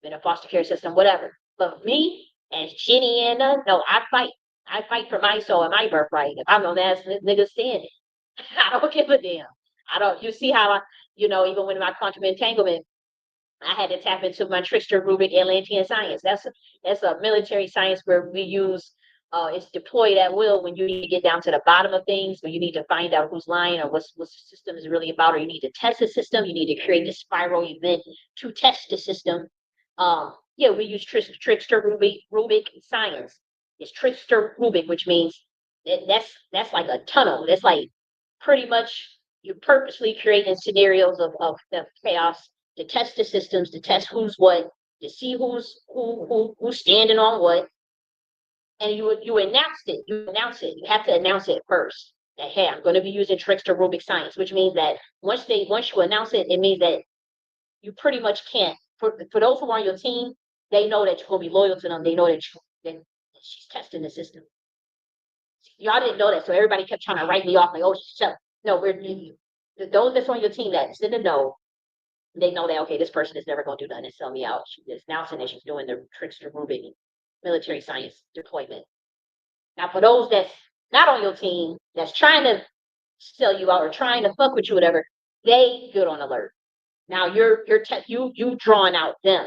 In a foster care system, whatever. But me and Jenny and no, I fight. I fight for my soul and my birthright. If I'm no ass nigga standing, I don't give a damn. I don't. You see how even when my quantum entanglement, I had to tap into my trickster Rubik Atlantean science. That's a military science where we use it's deployed at will when you need to get down to the bottom of things, when you need to find out who's lying or what the system is really about, or you need to test the system, you need to create a spiral event to test the system. Yeah, we use trickster Rubik science. It's trickster Rubik, which means that's like a tunnel. That's like pretty much You're purposely creating scenarios of chaos to test the systems, to test who's what, to see who's standing on what, and you announced it. You announce it. You have to announce it first. That hey, I'm going to be using trickster Rubik science, which means that once you announce it, it means that you pretty much can't. For those who are on your team, they know that you're going to be loyal to them. They know that she's testing the system. Y'all didn't know that, so everybody kept trying to write me off like, oh, shut. No, those that's on your team that's in the know. They know that okay, this person is never going to do nothing and sell me out. She's announcing that she's doing the trickster Rubik military science deployment. Now, for those that's not on your team, that's trying to sell you out or trying to fuck with you, whatever, they good on alert. Now you drawing out them.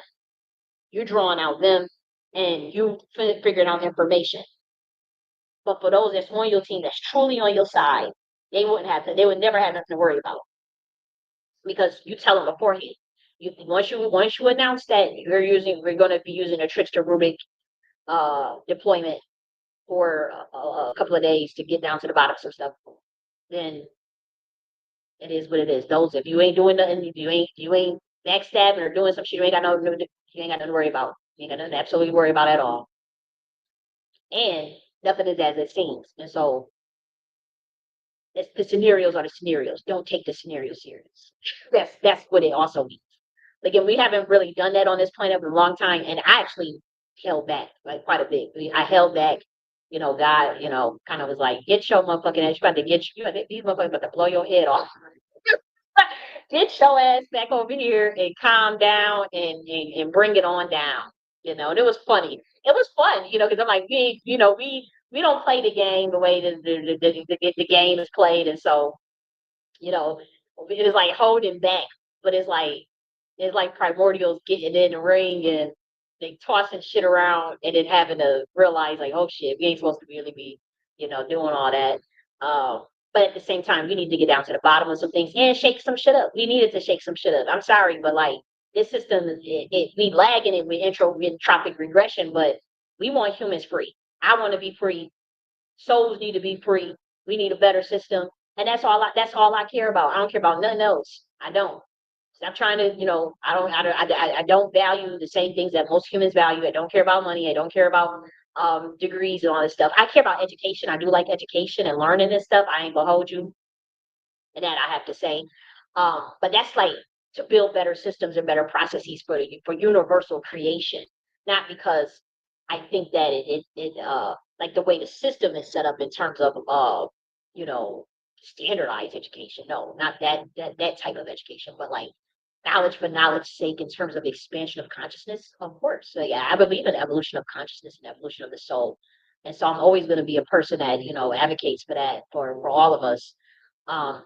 You're drawing out them, and you figuring out information. But for those that's on your team, that's truly on your side, they wouldn't have to. They would never have nothing to worry about because you tell them beforehand. Once you announce that we're going to be using a trickster Rubik deployment for a couple of days to get down to the bottom of some stuff, then it is what it is. Those if you ain't doing nothing, if you ain't backstabbing or doing some shit, you ain't got nothing to worry about. You ain't got nothing to absolutely worry about at all. And nothing is as it seems. And so the scenarios are the scenarios. Don't take the scenario serious. That's what it also means. Again, we haven't really done that on this planet for a long time, and I actually held back like quite a bit. I held back. God, kind of was like, get your motherfucking ass. You about to these motherfuckers about to blow your head off. Get your ass back over here and calm down and bring it on down. And it was funny. It was fun, because I'm like, we don't play the game the way the game is played, and so it is like holding back, but it's like primordials getting in the ring and they tossing shit around and then having to realize like, oh shit, we ain't supposed to really be, doing all that. But at the same time, we need to get down to the bottom of some things and shake some shit up. We needed to shake some shit up. I'm sorry, but like this system, we lagging it with entropic regression, but we want humans free. I want to be free. Souls need to be free. We need a better system, and that's all I care about. I don't care about nothing else. I don't. Stop trying to, I don't value the same things that most humans value. I don't care about money. I don't care about degrees and all this stuff. I care about education. I do like education and learning and stuff. I ain't gonna hold you, and that I have to say. But that's like to build better systems and better processes for universal creation, not because I think that it like the way the system is set up in terms of you know standardized education. No, not that type of education, but like knowledge for knowledge sake in terms of expansion of consciousness, of course. So yeah, I believe in evolution of consciousness and evolution of the soul. And so I'm always going to be a person that, advocates for that for all of us. Um,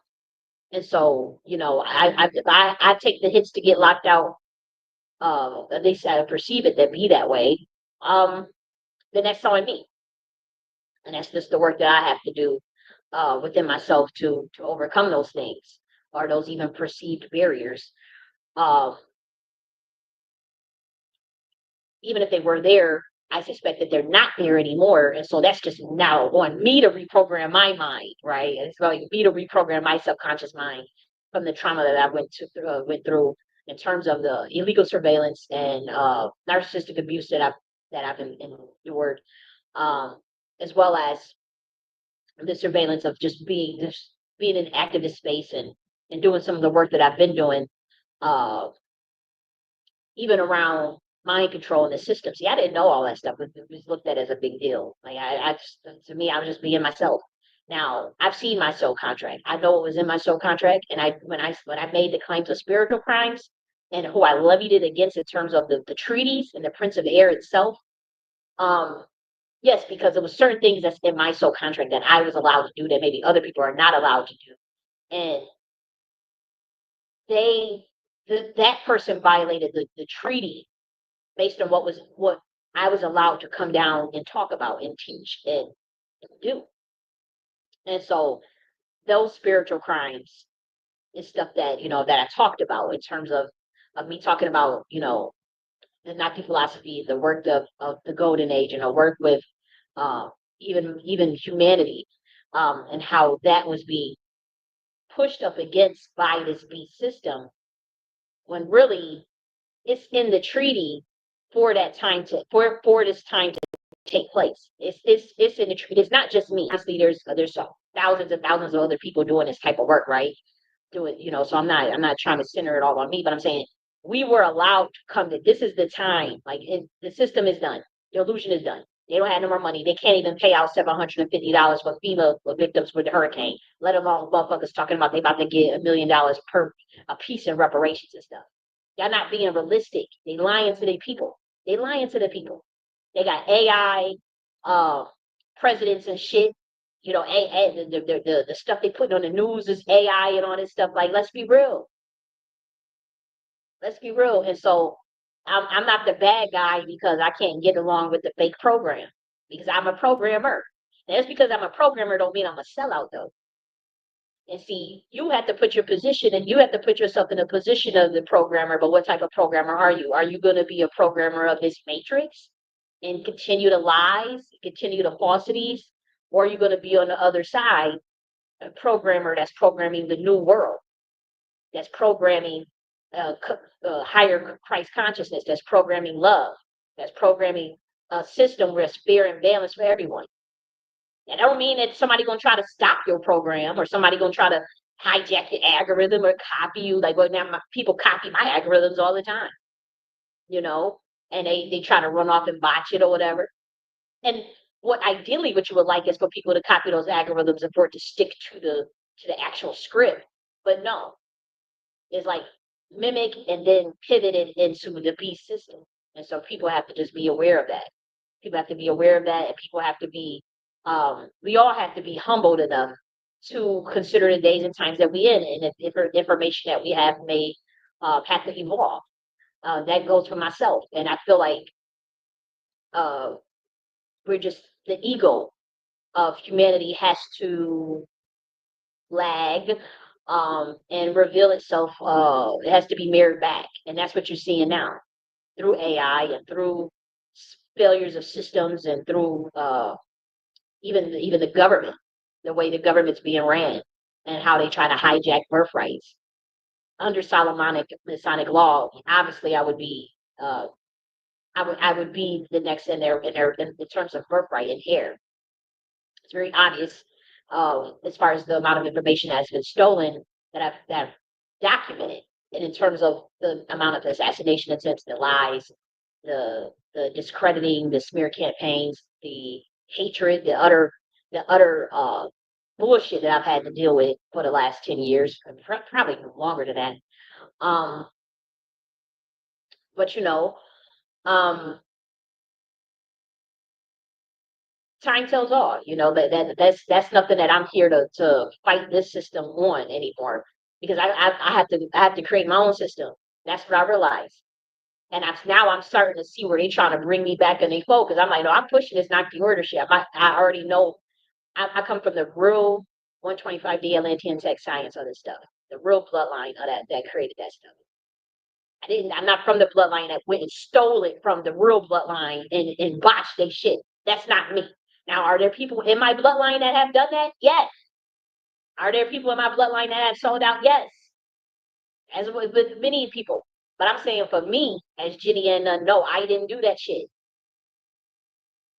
and so, I take the hits to get locked out. At least I perceive it to be that way. Um, then that's on me. And that's just the work that I have to do within myself to overcome those things or those even perceived barriers. Um, Even if they were there, I suspect that they're not there anymore. And so that's just now on me to reprogram my mind, right? And it's going me to reprogram my subconscious mind from the trauma that I went through in terms of the illegal surveillance and narcissistic abuse that I've endured, um, as well as the surveillance of just being in activist space and doing some of the work that I've been doing. Uh, Even around mind control in the system. See, I didn't know all that stuff. It was looked at as a big deal. Like to me, I was just being myself. Now I've seen my soul contract. I know what was in my soul contract, and when I made the claims of spiritual crimes and who I levied it against in terms of the treaties and the Prince of Air itself. Um, yes, because there was certain things that's in my soul contract that I was allowed to do that maybe other people are not allowed to do, and they that person violated the treaty based on what I was allowed to come down and talk about and teach and do. And so those spiritual crimes is stuff that that I talked about in terms of me talking about the Nakhti philosophy, the work of the Golden Age, work with uh, even humanity, and how that was being pushed up against by this beast system, when really it's in the treaty for that time to for this time to take place. It's in the treaty. It's not just me. Honestly, there's thousands and thousands of other people doing this type of work, right? Do it, so I'm not trying to center it all on me, but I'm saying we were allowed to come to this is the time. Like the system is done. The illusion is done. They don't have no more money. They can't even pay out $750 for FEMA victims with the hurricane, let alone motherfuckers talking about they about to get $1 million per a piece in reparations and stuff. Y'all not being realistic. They lying to their people. They lying to the people. They got AI presidents and shit. The stuff they put on the news is AI and all this stuff. Like, let's be real. Let's be real. And so I'm not the bad guy because I can't get along with the fake program because I'm a programmer. And just because I'm a programmer don't mean I'm a sellout though. And see, you have to put your position and you have to put yourself in the position of the programmer. But what type of programmer are you? Are you going to be a programmer of this matrix and continue the lies, continue the falsities? Or are you going to be on the other side, a programmer that's programming the new world, that's programming higher Christ consciousness, that's programming love, that's programming a system where it's fair and balanced for everyone? That don't mean that somebody gonna try to stop your program or somebody gonna try to hijack your algorithm or copy you. Like, well, now people copy my algorithms all the time, you know, and they try to run off and botch it or whatever. And what you would like is for people to copy those algorithms and for it to stick to the actual script. But no, it's like mimic and then pivot it into the beast system. And so people have to just be aware of that. People have to be aware of that, and people have to be, we all have to be humbled enough to consider the days and times that we in, and the different information that we have may have to evolve. That goes for myself, and I feel like uh, we're just the ego of humanity has to lag and reveal itself. It has to be mirrored back, and that's what you're seeing now through AI and through failures of systems and through even the government, the way the government's being ran, and how they try to hijack birthrights under Solomonic Masonic law. Obviously, I would be the next in terms of birthright and heir. It's very obvious as far as the amount of information that has been stolen that I've documented, and in terms of the amount of assassination attempts, the lies, the discrediting, the smear campaigns, the hatred, the utter bullshit that I've had to deal with for the last 10 years, probably longer than that. Um, but um, time tells all. That's nothing that I'm here to fight this system on anymore because I have to create my own system. That's what I realized. And now I'm starting to see where they're trying to bring me back in their fold because I'm like, no, I'm pushing this Nakhti order shit. I already know. I come from the real 125D Atlantean tech science of this stuff, the real bloodline of that created that stuff. I'm not from the bloodline that went and stole it from the real bloodline and botched their shit. That's not me. Now, are there people in my bloodline that have done that? Yes. Are there people in my bloodline that have sold out? Yes. As with many people. But I'm saying for me, as J.N.S, no, I didn't do that shit.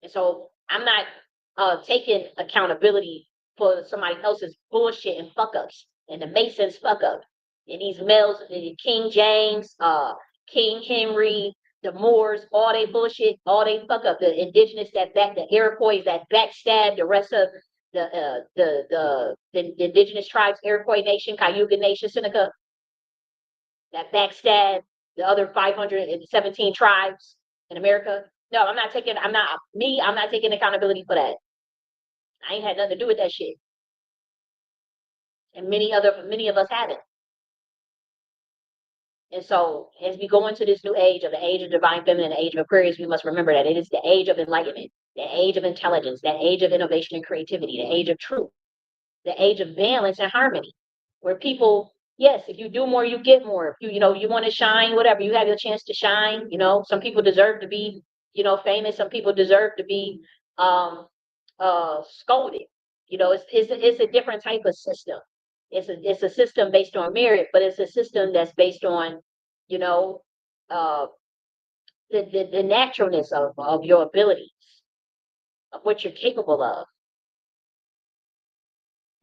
And so I'm not taking accountability for somebody else's bullshit and fuck ups and the Masons fuck up. And these males, King James, King Henry, the Moors, all they bullshit, all they fuck up. The indigenous the Iroquois that backstab the rest of the indigenous tribes, Iroquois Nation, Cayuga Nation, Seneca, that backstab the other 517 tribes in America. No, I'm not taking accountability for that. I ain't had nothing to do with that shit. And many of us haven't. And so as we go into this new age of the age of divine feminine, the age of Aquarius, we must remember that it is the age of enlightenment, the age of intelligence, that age of innovation and creativity, the age of truth, the age of balance and harmony, where people, yes, if you do more, you get more. If you want to shine, whatever, you have your chance to shine. Some people deserve to be, famous. Some people deserve to be scolded. It's a different type of system. it's a system based on merit, but it's a system that's based on, you know, uh, the naturalness of your abilities, of what you're capable of,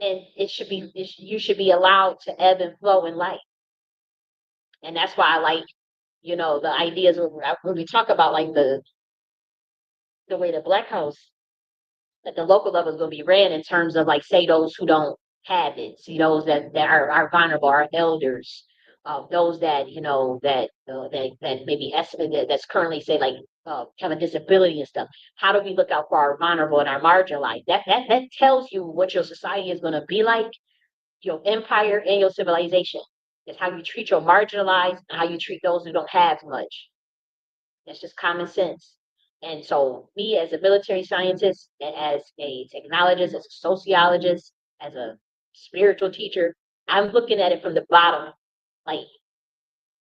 and you should be allowed to ebb and flow in life, and that's why I like, the ideas when we talk about like the way the Black House at the local level is going to be ran in terms of like say those who don't have it, see those that are vulnerable, our elders, those that that maybe that's currently say like have a disability and stuff. How do we look out for our vulnerable and our marginalized? That tells you what your society is going to be like, your empire and your civilization. It's how you treat your marginalized and how you treat those who don't have much. That's just common sense. And so, me as a military scientist, and as a technologist, as a sociologist, as a spiritual teacher, I'm looking at it from the bottom. Like,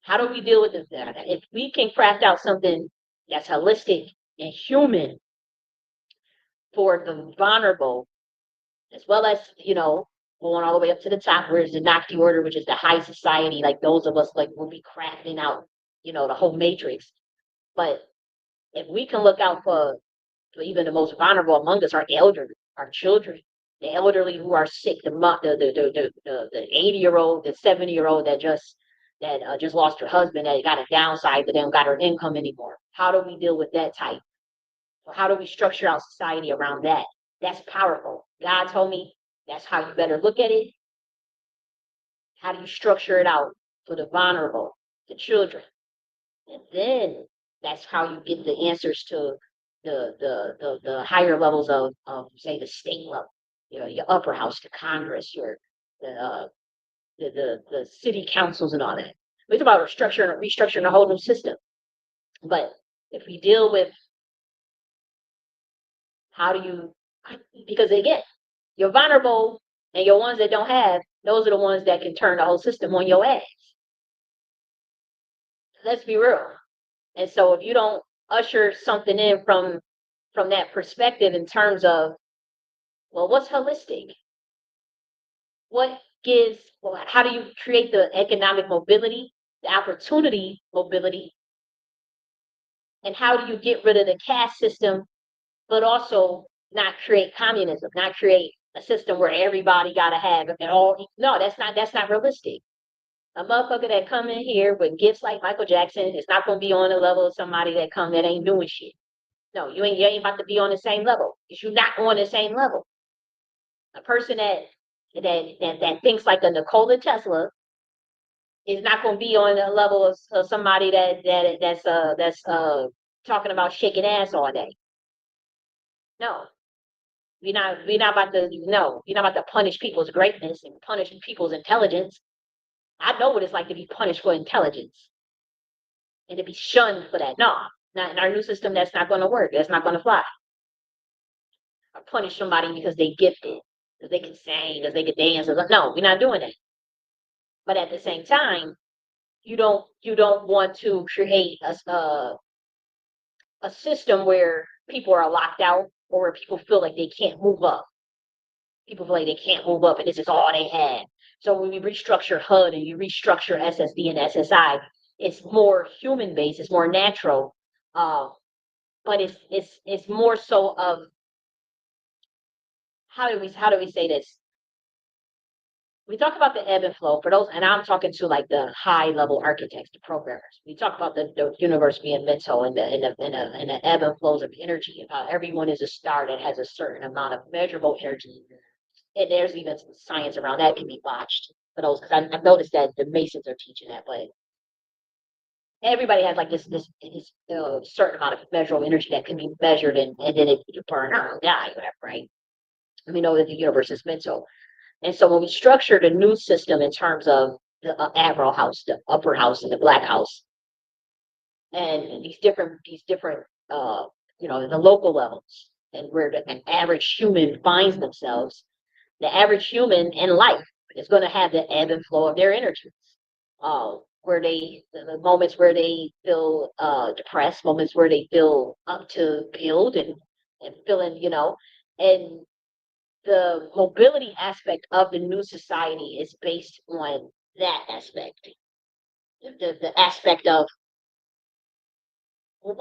how do we deal with this? If we can craft out something that's holistic and human for the vulnerable, as well as, going all the way up to the top, where's the Nakhti order, which is the high society, like those of us like will be crafting out, the whole matrix. But if we can look out for even the most vulnerable among us, our elderly, our children, the elderly who are sick, the 80-year-old, the 70-year-old that just lost her husband, that got a downside, but they don't got her income anymore. How do we deal with that type? Or how do we structure our society around that? That's powerful. God told me that's how you better look at it. How do you structure it out for the vulnerable, the children? And then that's how you get the answers to the higher levels of say the state level, your upper house, the Congress, the the city councils and all that. We talk about restructuring a whole new system. But if we deal with how do you, because again, you're vulnerable and your ones that don't have, those are the ones that can turn the whole system on your ass. Let's be real. And so if you don't usher something in from that perspective in terms of, well, what's holistic? What gives, well, how do you create the economic mobility, the opportunity mobility, and how do you get rid of the caste system, but also not create communism, not create a system where everybody got to have it all? No, that's not realistic. A motherfucker that come in here with gifts like Michael Jackson is not going to be on the level of somebody that come that ain't doing shit. No, you ain't about to be on the same level because you're not on the same level. A person that thinks like a Nikola Tesla is not going to be on the level of somebody that's talking about shaking ass all day. No, we're not about to no, we're not about to punish people's greatness and punish people's intelligence. I know what it's like to be punished for intelligence and to be shunned for that. No, not in our new system. That's not going to work. That's not going to fly. Or punish somebody because they gifted, because they can sing, because they can dance. No, we're not doing that. But at the same time, you don't want to create a system where people are locked out or where people feel like they can't move up. People feel like they can't move up and this is all they have. So when we restructure HUD and you restructure SSD and SSI, it's more human based, it's more natural. Uh, but it's more so of how do we say this? We talk about the ebb and flow for those, and I'm talking to like the high level architects, the programmers. We talk about the universe being mental and the ebb and flows of energy, and how everyone is a star that has a certain amount of measurable energy. And there's even some science around that can be botched for those because I've noticed that the Masons are teaching that, but everybody has like this certain amount of measurable energy that can be measured and then it you burn out or die, whatever, right? And we know that the universe is mental. And so when we structured a new system in terms of the Admiral House, the Upper House, and the Black House, and these different, the local levels, and where an average human finds themselves, the average human in life is going to have the ebb and flow of their energies. Where the moments where they feel depressed, moments where they feel up to build and feeling, and the mobility aspect of the new society is based on that aspect. The aspect of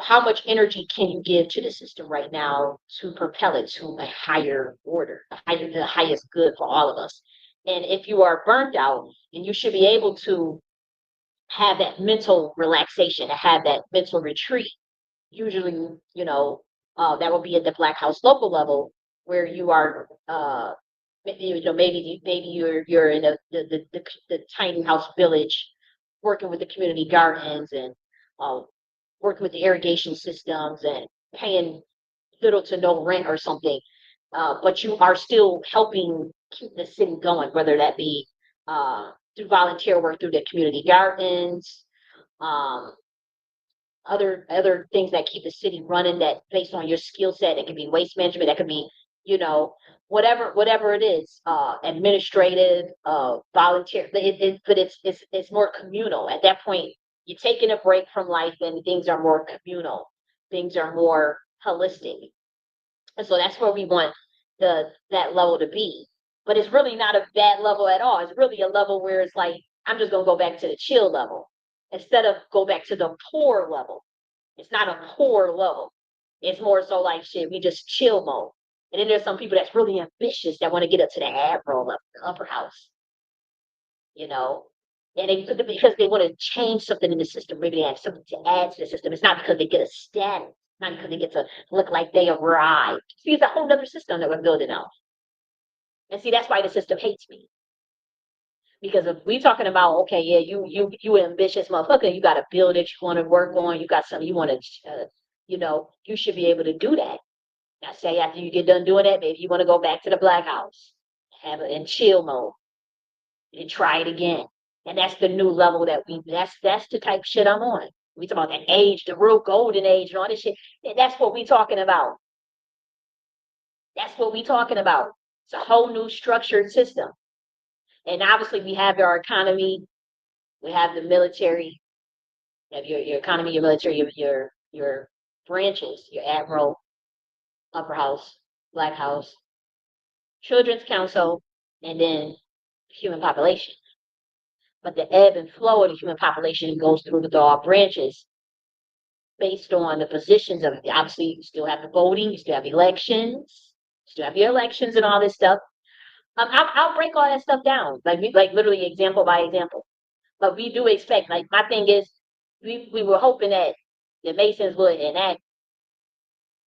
how much energy can you give to the system right now to propel it to a higher order, the highest good for all of us. And if you are burnt out, and you should be able to have that mental relaxation, to have that mental retreat. Usually, that will be at the Black House local level where you are, maybe you're in the tiny house village, working with the community gardens and uh, working with the irrigation systems and paying little to no rent or something. But you are still helping keep the city going, whether that be through volunteer work through the community gardens, um, other things that keep the city running, that based on your skill set. It could be waste management, that could be, whatever it is, administrative, volunteer. But it's more communal at that point. You're taking a break from life, and things are more communal. Things are more holistic, and so that's where we want that level to be. But it's really not a bad level at all. It's really a level where it's like, I'm just gonna go back to the chill level instead of go back to the poor level. It's not a poor level. It's more so like, shit, we just chill mode. And then there's some people that's really ambitious that want to get up to the admiral level, the upper house, you know. And because they want to change something in the system, maybe they have something to add to the system. It's not because they get a status, not because they get to look like they arrived. See, it's a whole other system that we're building out. And see, that's why the system hates me. Because if we talking about, okay, yeah, you ambitious motherfucker, you got a bill that you want to work on, you got something you want to, you should be able to do that. Now, say after you get done doing that, maybe you want to go back to the Black House, have it in chill mode, and try it again. And that's the new level that's the type of shit I'm on. We talk about that age, the real golden age, and all this shit. And that's what we talking about. That's what we talking about. It's a whole new structured system. And obviously, we have our economy, we have the military, you have your economy, your military, your branches, your admiral, upper house, Black House, children's council, and then human population. But the ebb and flow of the human population goes through the all branches based on the positions of it. Obviously, you still have the voting, you still have elections, you still have your elections and all this stuff. I'll break all that stuff down, like literally example by example. But we do expect, like my thing is, we were hoping that the Masons would enact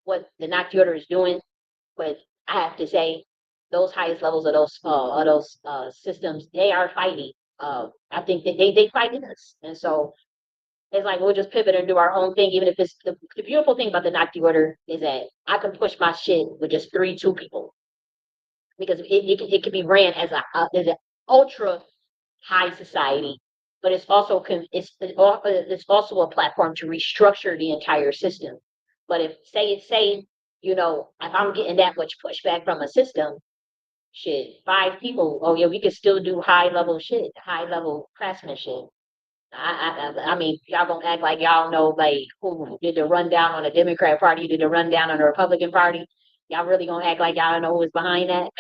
what the Nakhti order is doing, but I have to say, those highest levels of those systems, they are fighting. I think that they fighting us, and so it's like we'll just pivot and do our own thing. Even if it's the beautiful thing about the Nakhti order is that I can push my shit with just two people, because it can be ran as as an ultra high society, but it's also it's also a platform to restructure the entire system. But if say if I'm getting that much pushback from a system, shit, 5 people, oh yeah, we could still do high level shit, high level craftsmanship. I mean, y'all gonna act like y'all know, like, who did the rundown on the Democrat Party, did the rundown on the Republican Party. Y'all really gonna act like y'all don't know who was behind that?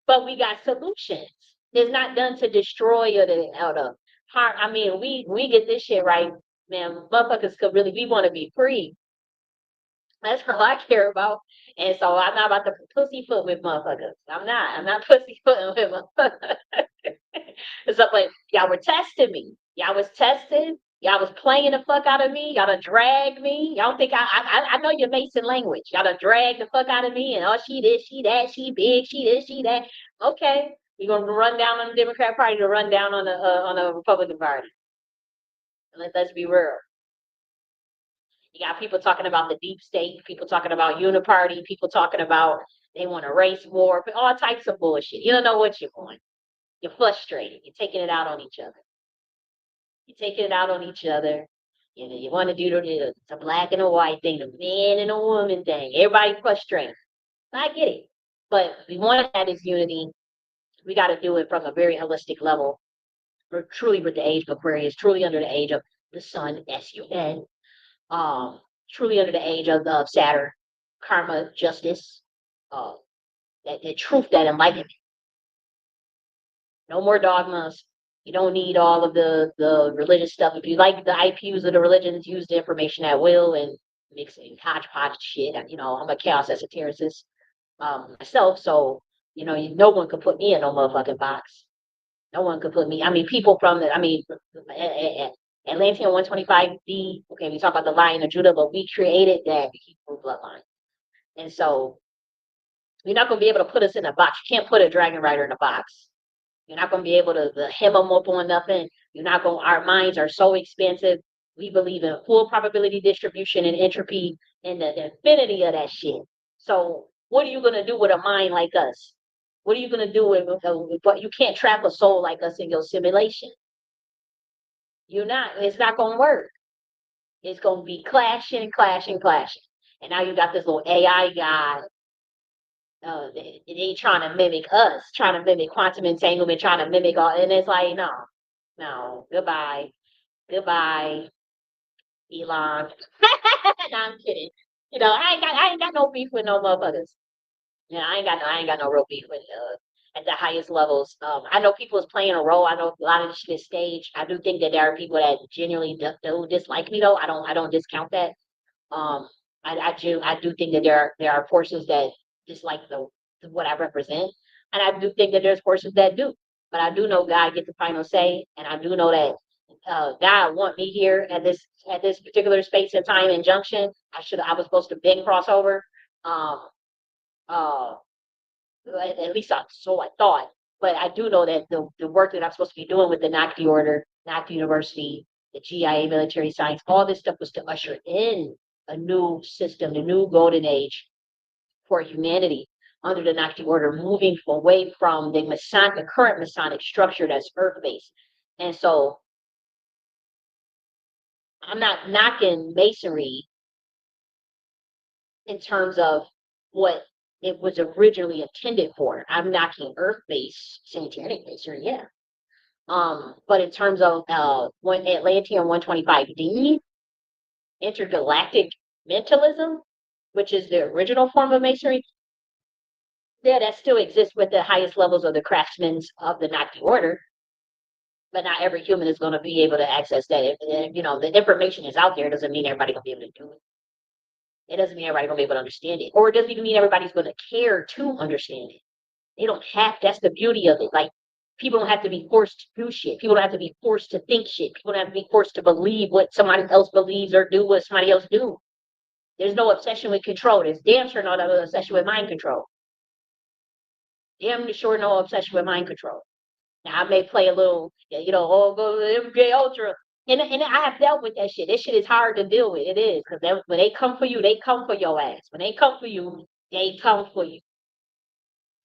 But we got solutions. It's not done to destroy or to harm. I mean, we get this shit right, man. Motherfuckers could really, we want to be free. That's all I care about. And so I'm not about to pussyfoot with motherfuckers. I'm not. I'm not pussyfooting with motherfuckers. So, but y'all were testing me. Y'all was testing. Y'all was playing the fuck out of me. Y'all done dragged me. Y'all think I know your Mason language. Y'all done dragged the fuck out of me. And oh, she this, she that, she big, she this, she that. Okay, you're gonna run down on the Democrat Party to run down on the Republican Party. Let's be real. You got people talking about the deep state, people talking about uniparty, people talking about they want a race war, all types of bullshit. You don't know what you're going. You're frustrated. You're taking it out on each other. You're taking it out on each other. You want to do the black and the white thing, the man and the woman thing. Everybody frustrated. I get it. But we want to have this unity. We got to do it from a very holistic level. We're truly with the age of Aquarius, truly under the age of the sun, SUN, truly under the age of Saturn, karma, justice, uh, the truth, that enlightenment. No more dogmas. You don't need all of the religious stuff. If you like the IPUs of the religions, use the information at will and mix it hodgepodge shit. I'm a chaos esotericist myself, so no one could put me in no motherfucking box. No one could put me. I mean, people from the. I mean, Atlantean 125D. Okay, we talk about the Lion of Judah, but we created that Hebrew bloodline, and so you're not gonna be able to put us in a box. You can't put a dragon rider in a box. You're not going to be able to hem them up on nothing. You're not going. Our minds are so expansive. We believe in full probability distribution and entropy and the infinity of that shit. So, what are you going to do with a mind like us? What are you going to do with what you can't trap a soul like us in your simulation? You're not. It's not going to work. It's going to be clashing, clashing, clashing. And now you got this little AI guy. They trying to mimic us, trying to mimic quantum entanglement, trying to mimic all, and it's like, no, no, goodbye, goodbye, Elon. No, I'm kidding. I ain't got no beef with no motherfuckers. Yeah, I ain't got no real beef with at the highest levels. I know people is playing a role. I know a lot of this shit is staged. I do think that there are people that genuinely do dislike me though. I don't discount that. Um, I do think that there are forces that dislike what I represent, and I do think that there's forces that do. But I do know God gets the final say, and I do know that God want me here at this particular space and time and junction. I was supposed to been crossover. Um, uh, at least so I thought. But I do know that the work that I'm supposed to be doing with the Nakhti Order, Nakhti University, the GIA military science, all this stuff was to usher in a new system, the new golden age for humanity under the Nakhti Order, moving away from the current Masonic structure that's earth-based. And so I'm not knocking Masonry in terms of what it was originally intended for. I'm knocking earth-based satanic Masonry, yeah. But in terms of when Atlantean 125D, intergalactic mentalism, which is the original form of Masonry, yeah, that still exists with the highest levels of the craftsmen of the Nazi order. But not every human is going to be able to access that. If the information is out there, it doesn't mean everybody going to be able to do it. It doesn't mean everybody going to be able to understand it. Or it doesn't even mean everybody's going to care to understand it. They don't have, that's the beauty of it. Like, people don't have to be forced to do shit. People don't have to be forced to think shit. People don't have to be forced to believe what somebody else believes or do what somebody else do. There's no obsession with control. There's damn sure no obsession with mind control. Damn sure no obsession with mind control. Now, I may play a little, oh, go to MJ Ultra. And I have dealt with that shit. This shit is hard to deal with. It is. Because when they come for you, they come for your ass. When they come for you, they come for you.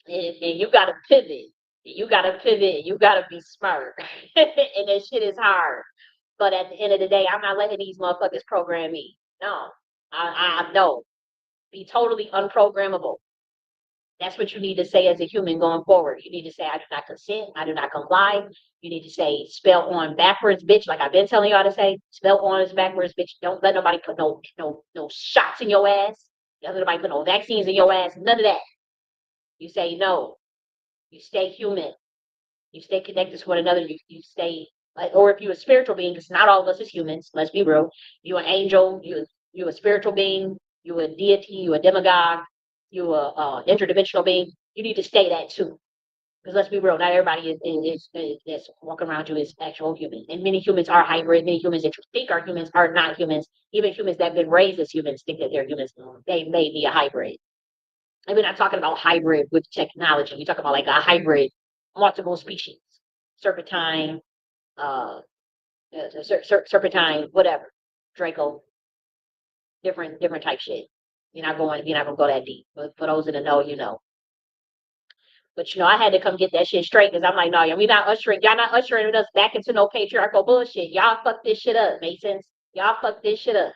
And you got to pivot. You got to pivot. You got to be smart. And that shit is hard. But at the end of the day, I'm not letting these motherfuckers program me. No. No. Be totally unprogrammable. That's what you need to say as a human going forward. You need to say, I do not consent. I do not comply. You need to say, spell on backwards, bitch. Like I've been telling y'all to say, spell on is backwards, bitch. Don't let nobody put no shots in your ass. Don't let nobody put no vaccines in your ass. None of that. You say no. You stay human. You stay connected to one another. You stay, or if you're a spiritual being, because not all of us is humans. Let's be real. You're an angel. You're a spiritual being. You're a deity. You're a demagogue. You're a interdimensional being. You need to stay that too. Because let's be real, not everybody is walking around you is actual human. And many humans are hybrid. Many humans that you think are humans are not humans. Even humans that have been raised as humans think that they're humans. They may be a hybrid. And we're not talking about hybrid with technology. We're talking about like a hybrid, multiple species, serpentine, serpentine, whatever, Draco, different type shit. You're not gonna go that deep. But for those in the know, you know. But I had to come get that shit straight because I'm like, no, y'all not ushering us back into no patriarchal bullshit. Y'all fuck this shit up, Masons. Y'all fuck this shit up.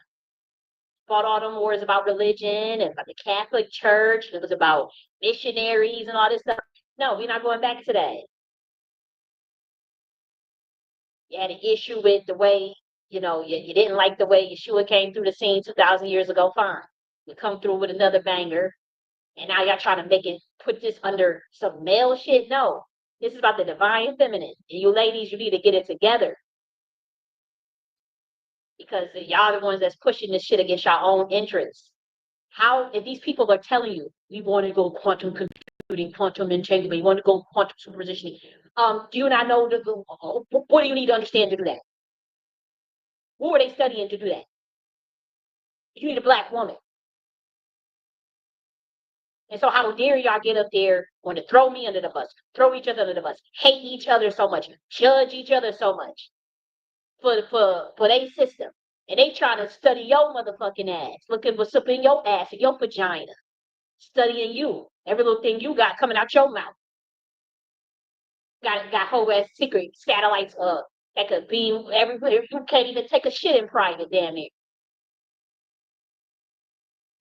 Fought all them wars about religion and about the Catholic Church. It was about missionaries and all this stuff. No, we're not going back to that. You had an issue with the way, you didn't like the way Yeshua came through the scene 2,000 years ago. Fine. You come through with another banger, and now y'all trying to make it put this under some male shit. No, this is about the divine feminine. And you ladies, you need to get it together because y'all the ones that's pushing this shit against your own interests. How, if these people are telling you, we want to go quantum computing, quantum entanglement, we want to go quantum superpositioning, do you not know what do you need to understand to do that? What were they studying to do that? You need a black woman. And so how dare y'all get up there, want to throw me under the bus, throw each other under the bus, hate each other so much, judge each other so much for their system. And they try to study your motherfucking ass, looking what's up in your ass and your vagina, studying you, every little thing you got coming out your mouth. Got whole ass secret satellites that could beam everywhere. You can't even take a shit in private, damn near.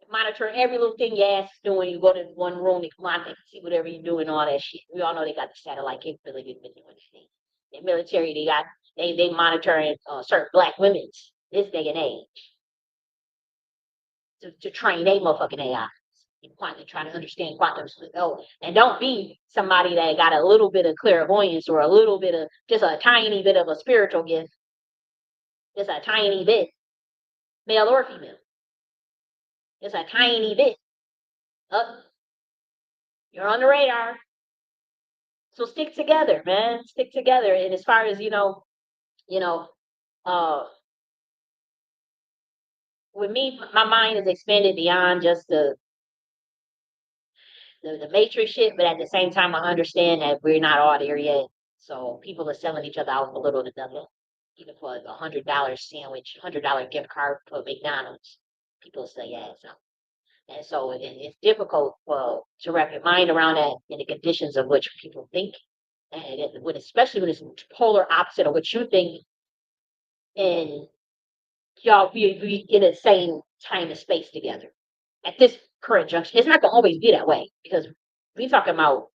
Monitor every little thing your ass is doing. You go to one room, they come on, they can see whatever you're doing, all that shit. We all know they got the satellite capability to do anything. The military, they monitoring certain black women's this day and age to train their motherfucking AI. Quantum, trying to understand quantum. Oh, and don't be somebody that got a little bit of clairvoyance or a little bit of just a tiny bit of a spiritual gift, just a tiny bit, male or female, just a tiny bit. Up, you're on the radar. So stick together, man. Stick together. And as far as you know, uh, with me, my mind is expanded beyond just the matrix shit, but at the same time, I understand that we're not all there yet. So people are selling each other out for little to nothing, even for $100 sandwich, $100 gift card for McDonald's. People say yes. And so it's difficult to wrap your mind around that in the conditions of which people think, and especially when it's polar opposite of what you think, and y'all be in the same time and space together at this current junction. It's not gonna always be that way because we talking about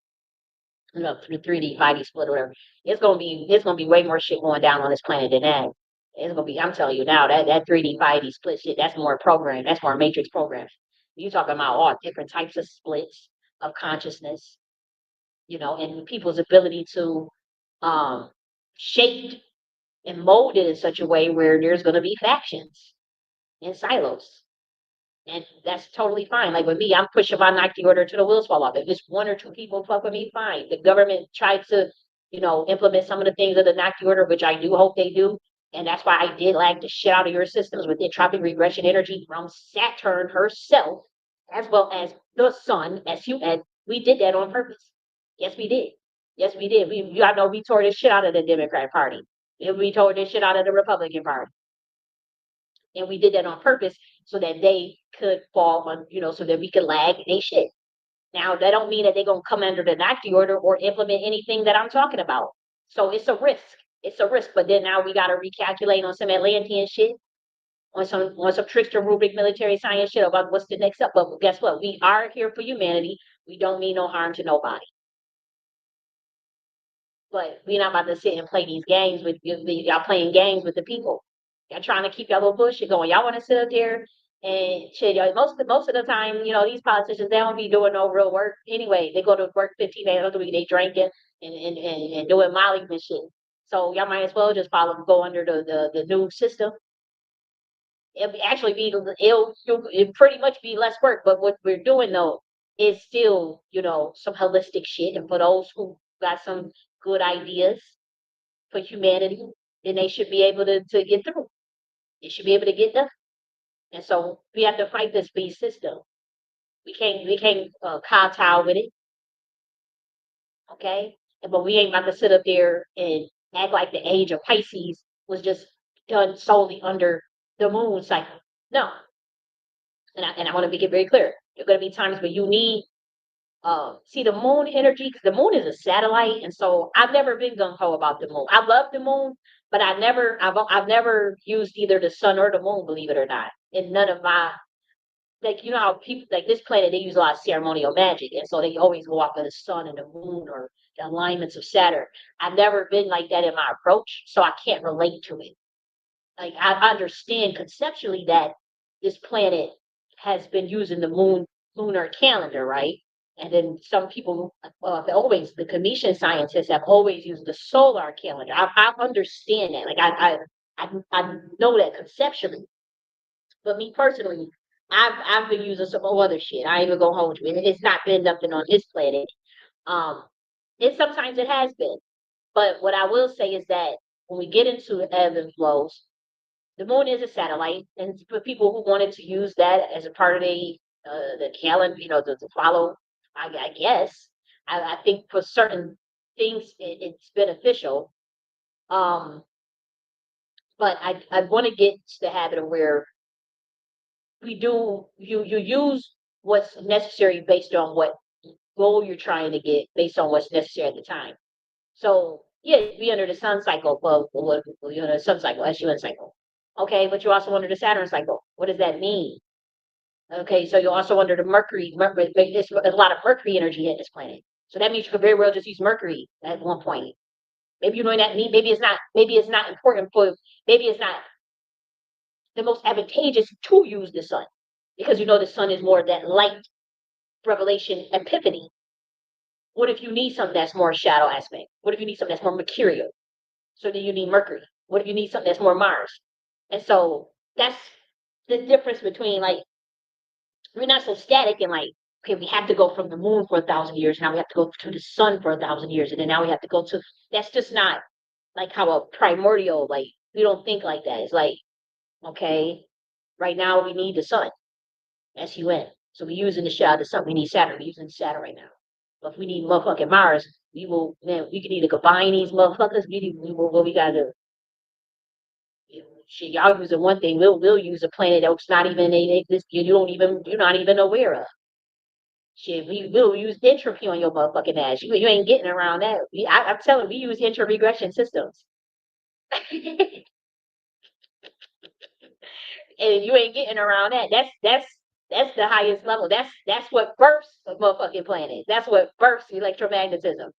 through 3D, 5D split or whatever. It's gonna be way more shit going down on this planet than that. It's gonna be. I'm telling you now that 3D, 5D split shit. That's more program. That's more matrix programs. You talking about all different types of splits of consciousness, and people's ability to um shape and mold it in such a way where there's gonna be factions and silos. And that's totally fine. Like with me, I'm pushing my Nakhti order to the wheels fall off. If just one or two people fuck with me, fine. The government tried to, implement some of the things of the Nakhti order, which I do hope they do. And that's why I did like the shit out of your systems with entropic regression energy from Saturn herself, as well as the sun, SUN. We did that on purpose. Yes, we did. Yes, we did. I know we tore this shit out of the Democrat Party. And we tore this shit out of the Republican Party. And we did that on purpose so that they could fall on, so that we could lag they shit. Now that don't mean that they're gonna come under the Nakhti order or implement anything that I'm talking about. So it's a risk. It's a risk. But then now we gotta recalculate on some Atlantean shit, on some trickster rubric military science shit about what's the next up. But guess what? We are here for humanity. We don't mean no harm to nobody. But we're not about to sit and play these games with y'all playing games with the people. Y'all trying to keep y'all little bullshit going. Y'all want to sit up there and shit. Y'all, most of the time, these politicians, they don't be doing no real work anyway. They go to work 15 days a week, they drinking and doing Molly and shit. So y'all might as well just go under the new system. It'll pretty much be less work. But what we're doing though is still, some holistic shit. And for those who got some good ideas for humanity, then they should be able to get through. They should be able to get done. And so we have to fight this beast system. We can't kowtow with it, okay? But we ain't about to sit up there and act like the age of Pisces was just done solely under the moon cycle. No. And I want to make it very clear. There are going to be times where you need see the moon energy, because the moon is a satellite, and so I've never been gung ho about the moon. I love the moon, but I've never used either the sun or the moon, believe it or not. In none of my, like, how people like this planet, they use a lot of ceremonial magic, and so they always go off of the sun and the moon or the alignments of Saturn. I've never been like that in my approach, so I can't relate to it. Like I understand conceptually that this planet has been using the lunar calendar, right? And then some people, have always, the Commission scientists have always used the solar calendar. I understand that. Like I know that conceptually. But me personally, I've been using some other shit. I ain't even gonna hold you. And it's not been nothing on this planet. Um, and sometimes it has been. But what I will say is that when we get into ebbs and flows, the moon is a satellite, and for people who wanted to use that as a part of the calendar, to follow, I guess. I think for certain things it's beneficial. Um, but I want to get to the habit of where you use what's necessary based on what goal you're trying to get, based on what's necessary at the time. So yeah, be under the sun cycle, the sun cycle, SUN cycle. Okay, but you're also under the Saturn cycle. What does that mean? Okay, so you're also under the Mercury. There's a lot of Mercury energy at this planet. So that means you could very well just use Mercury at one point. Maybe you know what that means. Maybe it's not important for. Maybe it's not the most advantageous to use the sun, because the sun is more of that light revelation epiphany. What if you need something that's more shadow aspect? What if you need something that's more mercurial? So then you need Mercury. What if you need something that's more Mars? And so that's the difference between, like, we're not so static and like, okay, we have to go from the moon for 1,000 years. Now we have to go to the sun for 1,000 years. And then now we have to go to, that's just not like how a primordial, like, we don't think like that. It's like, okay, right now we need the sun, SUN. So we're using the shadow of the sun. We need Saturn. We're using Saturn right now. But if we need motherfucking Mars, we can either combine these motherfuckers. We gotta, shit, y'all using one thing, we'll use a planet that's not even you're not even aware of. Shit, will use entropy on your motherfucking ass. You ain't getting around that. I'm telling you, we use intra-regression systems. And you ain't getting around that. That's the highest level. That's what births a motherfucking planet. That's what births electromagnetism.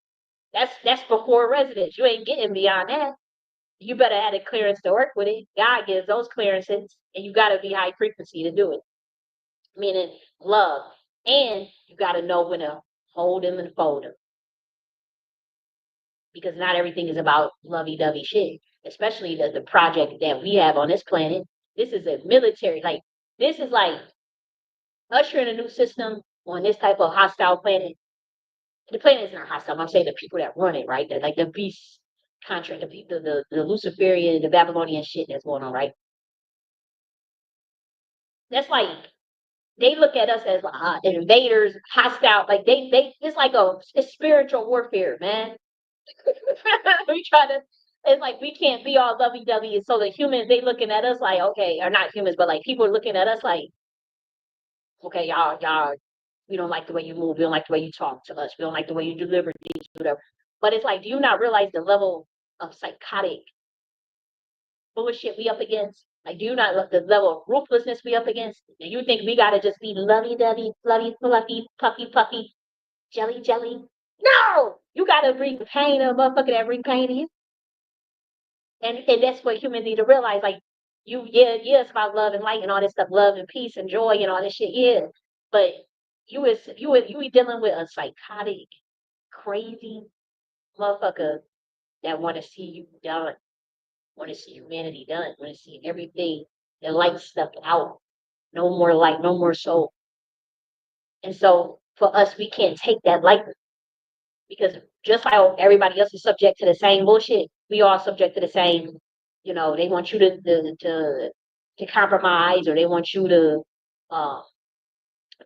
That's before residence. You ain't getting beyond that. You better have a clearance to work with it. God gives those clearances, and you got to be high frequency to do it. Meaning love, and you got to know when to hold them and fold them, because not everything is about lovey-dovey shit. Especially the project that we have on this planet. This is a military, like, this is like ushering a new system on this type of hostile planet. The planet is not hostile. I'm saying the people that run it, right? Like the beast contract, the people, the Luciferian, the Babylonian shit that's going on, right? That's like, they look at us as invaders, hostile. Like it's like it's spiritual warfare, man. We try to. It's like we can't be all lovey dovey, and so the humans, they looking at us like, okay, or not humans, but like people are looking at us like, okay, y'all, we don't like the way you move, we don't like the way you talk to us, we don't like the way you deliver things, whatever. But it's like, do you not realize the level of psychotic bullshit we up against? Like, do you not look the level of ruthlessness we up against? And you think we gotta just be lovey dovey, fluffy, fluffy, puffy, puffy, jelly, jelly? No! You gotta bring pain, a motherfucker that bring pain to you. And that's what humans need to realize. Like, yeah, it's about love and light and all this stuff, love and peace and joy and all this shit, yeah. But you dealing with a psychotic, crazy motherfucker that want to see you done, want to see humanity done, want to see everything, the light stuff out. No more light, no more soul. And so for us, we can't take that lightly, because just like everybody else is subject to the same bullshit, we are subject to the same. They want you to compromise, or they want you to uh,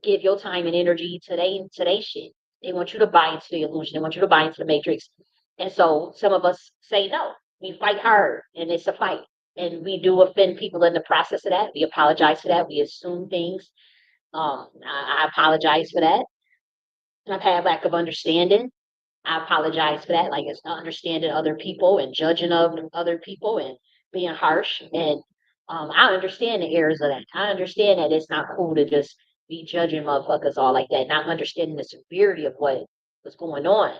give your time and energy to they shit. They want you to buy into the illusion. They want you to buy into the matrix. And so some of us say no. We fight hard, and it's a fight. And we do offend people in the process of that. We apologize for that. We assume things. I apologize for that. I've had lack of understanding. I apologize for that. Like, it's not understanding other people and judging of other people and being harsh. And I understand the errors of that. I understand that it's not cool to just be judging motherfuckers all like that, not understanding the severity of what was going on.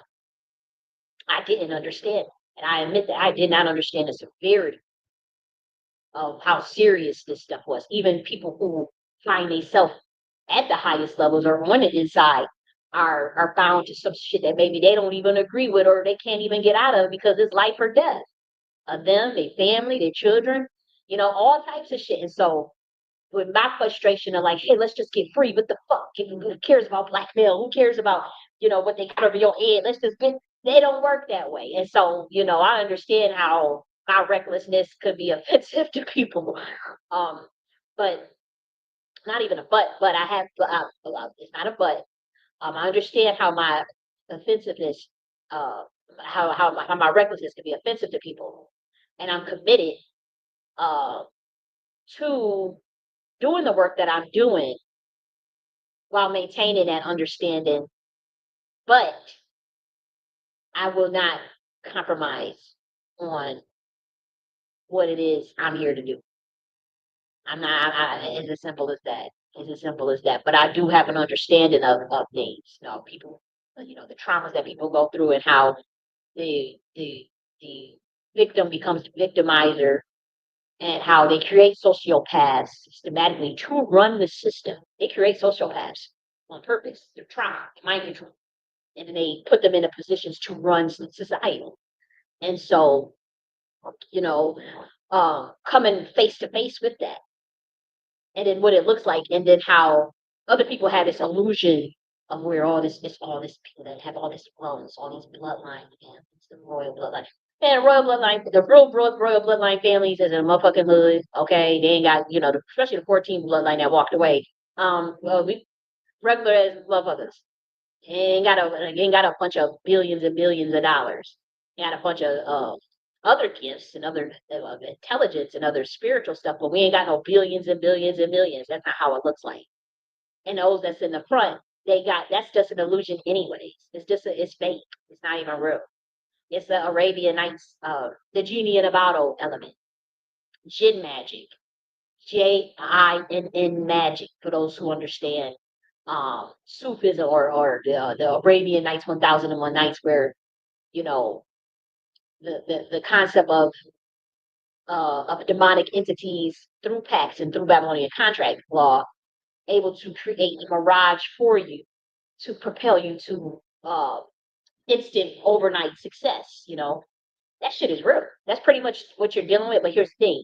I didn't understand. And I admit that I did not understand the severity of how serious this stuff was. Even people who find themselves at the highest levels or on the inside are bound to some shit that maybe they don't even agree with or they can't even get out of because it's life or death of them, their family, their children, all types of shit. And so with my frustration of like, hey, let's just get free. What the fuck? Who cares about blackmail? Who cares about, what they got over your head? Let's just get, they don't work that way. And so, I understand how my recklessness could be offensive to people. But not even a but I have, it's not a but. I understand how my offensiveness, uh, how my recklessness can be offensive to people. And I'm committed, uh, to doing the work that I'm doing while maintaining that understanding, but I will not compromise on what it is I'm here to do. I'm not, it's as simple as that. It's as simple as that. But I do have an understanding of things, people, the traumas that people go through and how the victim becomes the victimizer and how they create sociopaths systematically to run the system. They create sociopaths on purpose. They're trauma, mind control, and then they put them into positions to run society. And so, you know, coming face to face with that, and then what it looks like, and then how other people have this illusion of where all this people that have all this runs, all these bloodline families, the royal bloodline. And royal bloodline, the royal bloodline families is in a motherfucking hood. Okay, they ain't got, especially the 14 bloodline that walked away. Well, we regular as motherfuckers. Ain't got a bunch of billions and billions of dollars. Got a bunch of other gifts and other intelligence and other spiritual stuff, but we ain't got no billions and billions and millions. That's not how it looks like. And those that's in the front, that's just an illusion, anyways. It's fake. It's not even real. It's the Arabian Nights, the genie in a bottle element, jinn magic, Jinn magic. For those who understand Sufism or the Arabian Nights, 1001 Nights, where you know the concept of demonic entities through pacts and through Babylonian contract law, able to create a mirage for you to propel you to instant overnight success. That shit is real. That's pretty much what you're dealing with. But here's the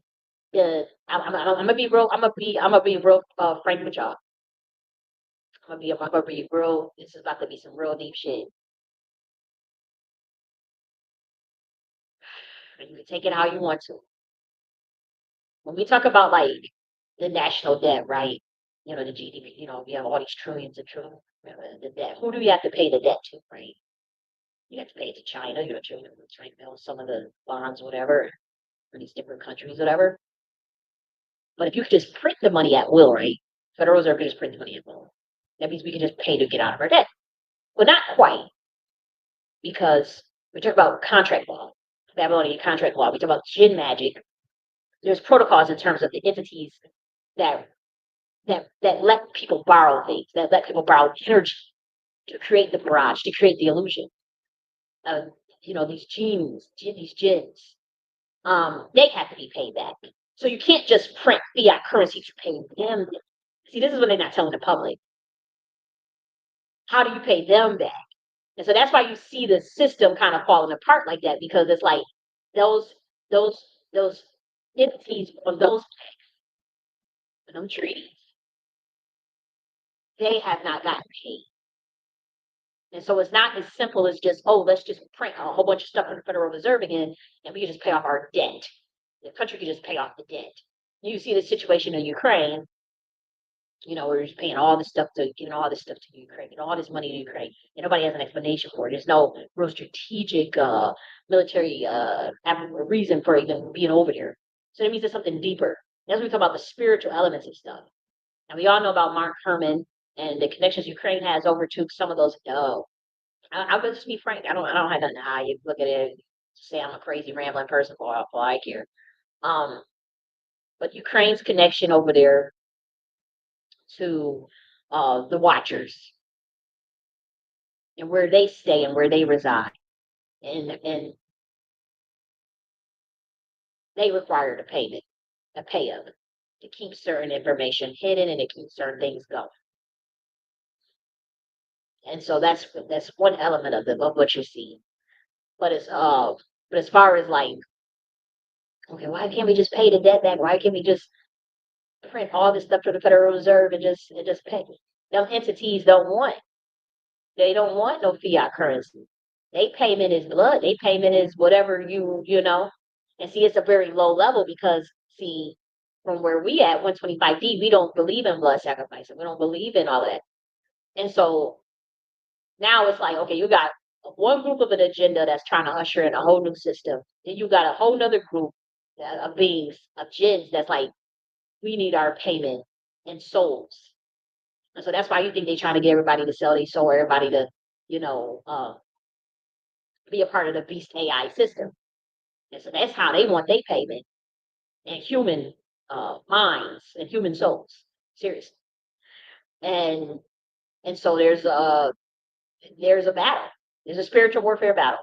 thing: I'm gonna be real. I'm gonna be real frank with y'all. I'm gonna be real. This is about to be some real deep shit. And you can take it how you want to. When we talk about like the national debt, right? The GDP. We have all these trillions and trillions. The debt. Who do you have to pay the debt to, right? You have to pay it to China. China, right? Some of the bonds, whatever, for these different countries, whatever. But if you could just print the money at will, right? Federal Reserve could just print the money at will. That means we can just pay to get out of our debt. Well, not quite, because we talk about contract law, Babylonian contract law. We talk about jinn magic. There's protocols in terms of the entities that that let people borrow things, that let people borrow energy to create the mirage, to create the illusion of these these jinns. They have to be paid back. So you can't just print fiat currency to pay them. See, this is what they're not telling the public. How do you pay them back? And so that's why you see the system kind of falling apart like that, because it's like those those those entities on them treaties, they have not gotten paid. And so it's not as simple as just, oh, let's just print a whole bunch of stuff in the Federal Reserve again and we can just pay off our debt. The country can just pay off the debt. You see the situation in Ukraine, we're just paying all this stuff to giving all this stuff to Ukraine, all this money to Ukraine, and nobody has an explanation for it. There's no real strategic military reason for even being over there. So that means there's something deeper. As we talk about the spiritual elements of stuff. And we all know about Mark Herman and the connections Ukraine has over to some of those. I'll just be frank. I don't have nothing to hide. You look at it, say I'm a crazy rambling person for all I care. Um, but Ukraine's connection over there to the Watchers and where they stay and where they reside, and they require a payout to keep certain information hidden and to keep certain things going. And so that's one element of what you see. But it's but as far as like, okay, why can't we just pay the debt back? Why can't we just print all this stuff to the Federal Reserve and just pay? Them entities they don't want no fiat currency. They payment is blood. They payment is whatever you know. And see, it's a very low level because see, from where we at 125D, we don't believe in blood sacrifice. We don't believe in all of that. And so now it's like, okay, you got one group of an agenda that's trying to usher in a whole new system. Then you got a whole nother group of beings, of gens that's like, we need our payment in souls. And so that's why you think they're trying to get everybody to sell their soul, everybody to, you know, be a part of the beast AI system. And so that's how they want their payment and human minds and human souls. Seriously. And so there's a battle. There's a spiritual warfare battle.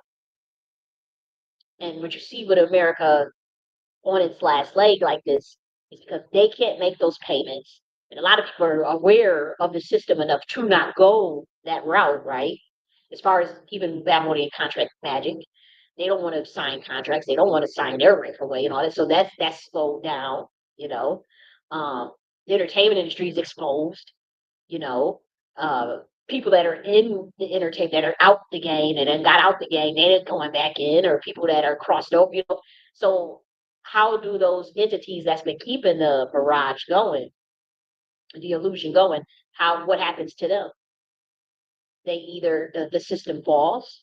And what you see with America on its last leg like this is because they can't make those payments. And a lot of people are aware of the system enough to not go that route, right? As far as even Babylonian contract magic, they don't want to sign contracts. They don't want to sign their rent away and all that. So that's slowed down, you know. Um, the entertainment industry is exposed, you know. Uh, People that are in the entertainment that are out the game and then got out the game, they ain't going back in, or people that are crossed over, you know. So how do those entities that's been keeping the barrage going, the illusion going, what happens to them? They either the system falls,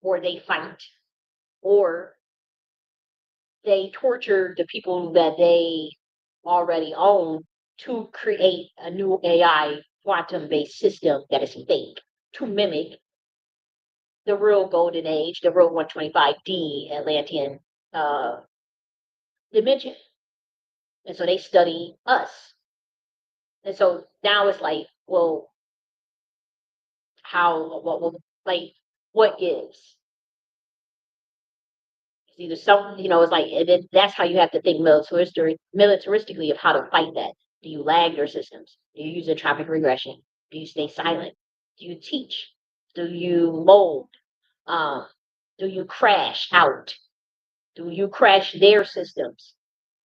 or they fight, or they torture the people that they already own to create a new AI quantum based system that is fake to mimic the real golden age, the real 125D Atlantean uh, dimension. And so they study us. And so now it's like, well, like, what gives? It's either some, it's like, and then that's how you have to think militaristically of how to fight that. Do you lag your systems? Do you use entropic regression? Do you stay silent? Do you teach? Do you mold? Um, do you crash out? Do you crash their systems?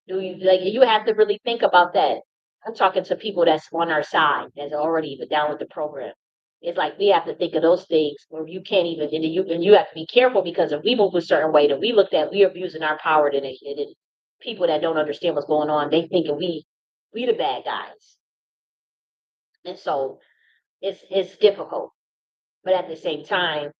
Do you like you have to really think about that. I'm talking to people that's on our side, that's already even down with the program. It's like we have to think of those things where you can't even and you have to be careful because if we move a certain way that we looked at, we are abusing our power and people that don't understand what's going on, they thinking we the bad guys. And so it's difficult. But at the same time,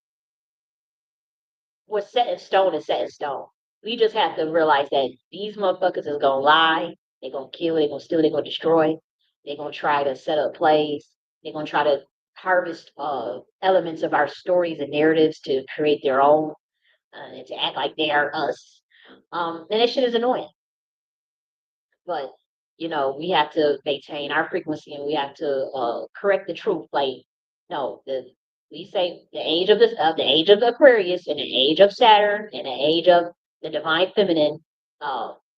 what's set in stone is set in stone. We just have to realize that these motherfuckers is gonna lie, they're gonna kill, they're gonna steal, they're gonna destroy, they're gonna try to set up plays, they're gonna try to harvest elements of our stories and narratives to create their own and to act like they are us. And that shit is annoying. But we have to maintain our frequency and we have to correct the truth. Like, no, we say the age of the Aquarius and the age of Saturn and the age of the divine feminine.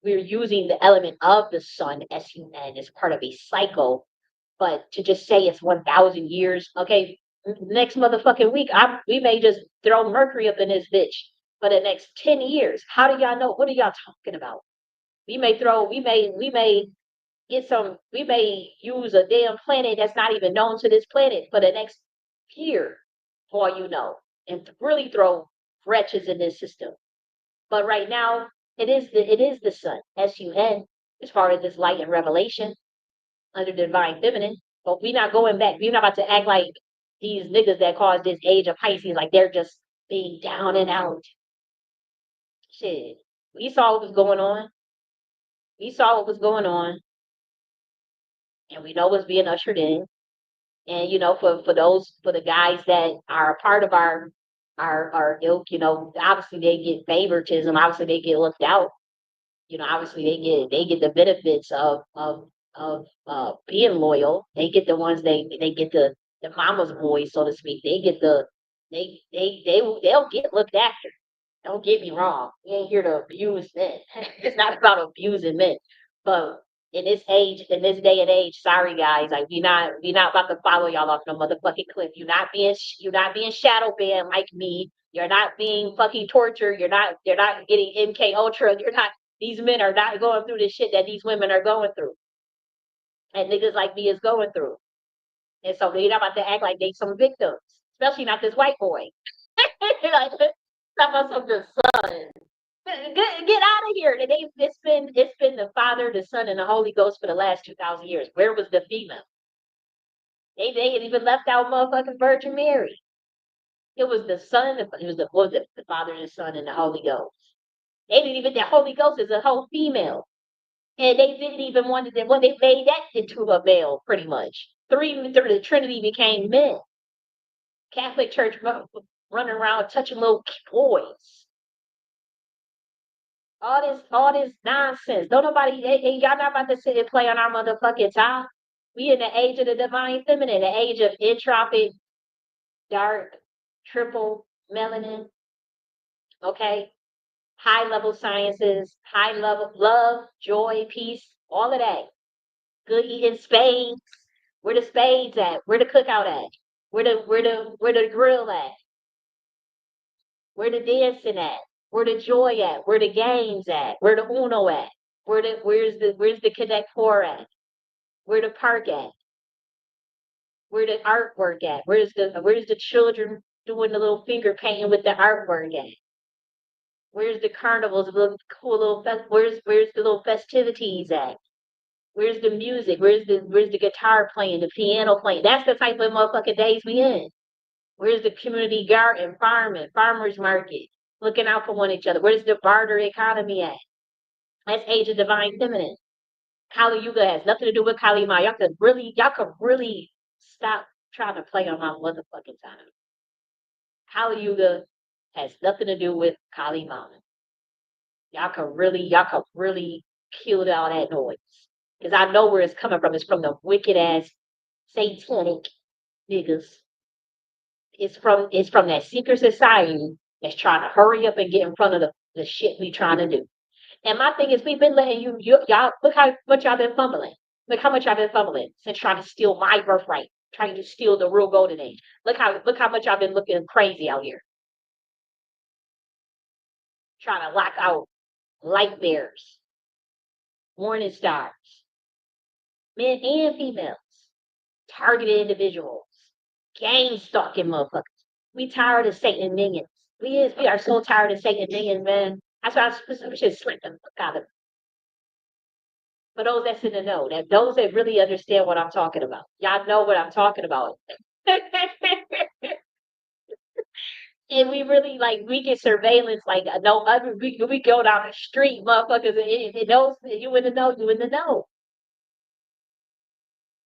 We're using the element of the sun, SUN, as part of a cycle. But to just say it's 1,000 years, okay, next motherfucking week, we may just throw Mercury up in this bitch for the next 10 years. How do y'all know? What are y'all talking about? We may use a damn planet that's not even known to this planet for the next year, for all you know, and really throw wretches in this system. But right now, it is the sun, SUN, as far as this light and revelation under the divine feminine. But we're not going back. We're not about to act like these niggas that caused this age of Pisces, like they're just being down and out. Shit. We saw what was going on. We saw what was going on, and we know what's being ushered in. And for the guys that are a part of our ilk, obviously they get favoritism. Obviously they get looked out. Obviously they get the benefits of being loyal. They get the ones they get the mama's boys, so to speak. They get they'll get looked after. Don't get me wrong. We ain't here to abuse men. It's not about abusing men, but in this age, in this day and age, sorry guys, like we not about to follow y'all off no motherfucking cliff. You're not being shadow banned like me. You're not being fucking tortured. You're not getting MK Ultra. You're not. These men are not going through the shit that these women are going through, and niggas like me is going through. And so they're not about to act like they some victims, especially not this white boy. Like, talk about some the son. Get out of here. It's been the Father, the Son, and the Holy Ghost for the last 2,000 years. Where was the female? They had even left out motherfucking Virgin Mary. It was the Son. It was the Father, the Son, and the Holy Ghost. They didn't even. The Holy Ghost is a whole female, and they didn't even want to. When they made that into a male, pretty much. The Trinity became men. Catholic Church running around touching little boys. All this nonsense. Don't nobody, y'all not about to sit and play on our motherfucking time. We in the age of the divine feminine, the age of entropic, dark, triple melanin, okay? High level sciences, high level love, joy, peace, all of that. Good eating spades. Where the spades at? Where the cookout at? Where the grill at? Where the dancing at? Where the joy at? Where the games at? Where the Uno at? Where's the Connect Four at? Where the park at? Where the artwork at? Where's the children doing the little finger painting with the artwork at? Where's the carnivals, the little cool little where's the little festivities at? Where's the music? Where's the guitar playing, the piano playing? That's the type of motherfucking days we in. Where's the community garden, farming, farmers market, looking out for one each other? Where's the barter economy at? That's age of divine feminine. Kali Yuga has nothing to do with Kali Ma. Y'all could really stop trying to play on my motherfucking time. Kali Yuga has nothing to do with Kali Ma. Y'all could really kill all that noise. Because I know where it's coming from. It's from the wicked ass satanic niggas. It's from that secret society that's trying to hurry up and get in front of the shit we trying to do. And my thing is, we've been letting y'all look how much y'all been fumbling. Look how much y'all been fumbling since trying to steal my birthright, trying to steal the real golden age. Look how much y'all been looking crazy out here, trying to lock out light bearers, morning stars, men and females, targeted individuals, gang stalking motherfuckers. We tired of Satan minions. We are so tired of Satan minions, man. That's why we should slap the fuck out of them. For those that's in the know, that those that really understand what I'm talking about. Y'all know what I'm talking about. And we really like we get surveillance like no other. We go down the street, motherfuckers, and it knows you in the know, you in the know.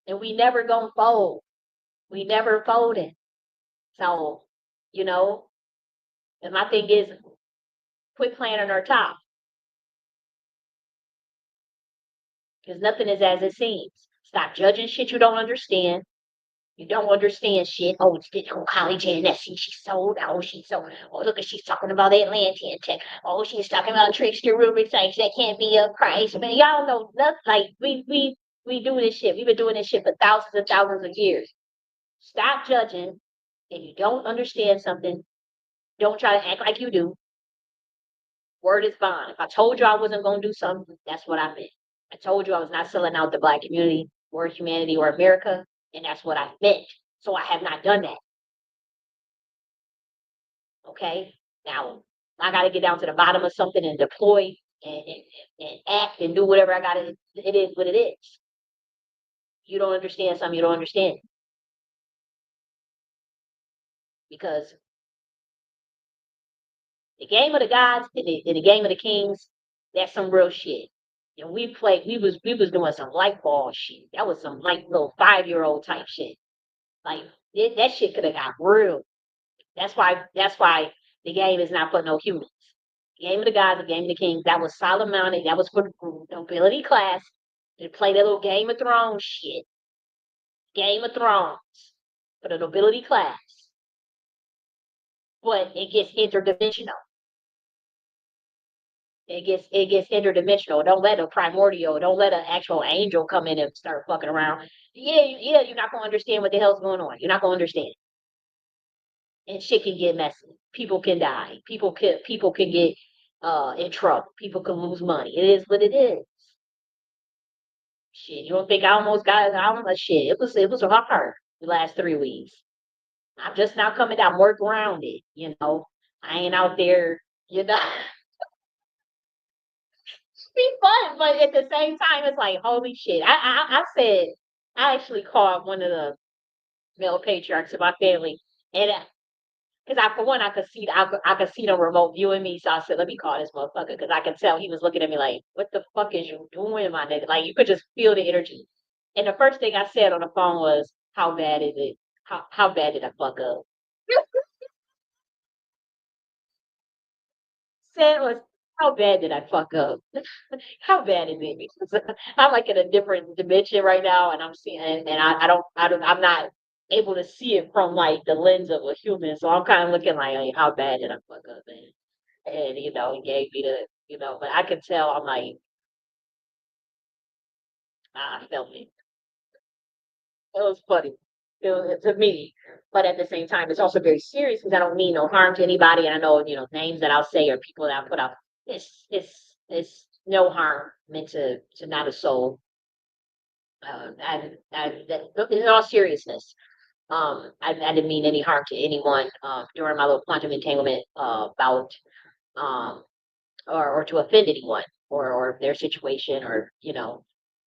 And we never gonna fold. We never folded. So, you know, and my thing is quit playing on our top because nothing is as it seems. Stop judging shit you don't understand. You don't understand shit. Oh, it's this whole Holly J.N.S. She sold. Oh, she sold. Oh, look, she's talking about Atlantean tech. Oh, she's talking about trickster Ruby sites that can't be a price. Man, y'all know nothing. Like we do this shit. We've been doing this shit for thousands and thousands of years. Stop judging. If you don't understand something, don't try to act like you do. Word is bond. If I told you I wasn't going to do something, that's what I meant. I told you I was not selling out the black community or humanity or America, and that's what I meant. So I have not done that. Okay. Now I got to get down to the bottom of something and deploy and, and, and act and do whatever I got to. It is what it is. You don't understand something, you don't understand it. Because the game of the gods and the game of the kings, that's some real shit. And we was doing some light ball shit. That was some like little 5-year-old type shit. Like that shit could have got real. That's why the game is not for no humans. Game of the gods, the game of the kings. That was Solomonic. That was for the nobility class to play that little Game of Thrones shit. Game of Thrones for the nobility class. But it gets interdimensional. It gets interdimensional. Don't let a primordial, don't let an actual angel come in and start fucking around. Yeah, yeah, you're not gonna understand what the hell's going on. You're not gonna understand. And shit can get messy. People can die. People can get in trouble. People can lose money. It is what it is. Shit, you don't think I almost got I don't know shit. It was hard the last 3 weeks. I'm just now coming out more grounded, you know. I ain't out there, you know. Be fun, but at the same time, it's like holy shit. I said I actually called one of the male patriarchs of my family, and because I for one I could see them remote viewing me, so I said let me call this motherfucker because I could tell he was looking at me like what the fuck is you doing, my nigga? Like you could just feel the energy. And the first thing I said on the phone was how bad is it? How bad did I fuck up? Said was how bad did I fuck up? How bad is it? Because I'm like in a different dimension right now, and I'm seeing, and I'm not able to see it from like the lens of a human. So I'm kind of looking like, hey, how bad did I fuck up, man? And he gave me the, but I could tell. I'm like, I felt it. It was funny to me, but at the same time, it's also very serious because I don't mean no harm to anybody, and I know names that I'll say or people that I put out. It's no harm meant to not a soul. In all seriousness, I didn't mean any harm to anyone during my little quantum entanglement bout, um, or to offend anyone or their situation or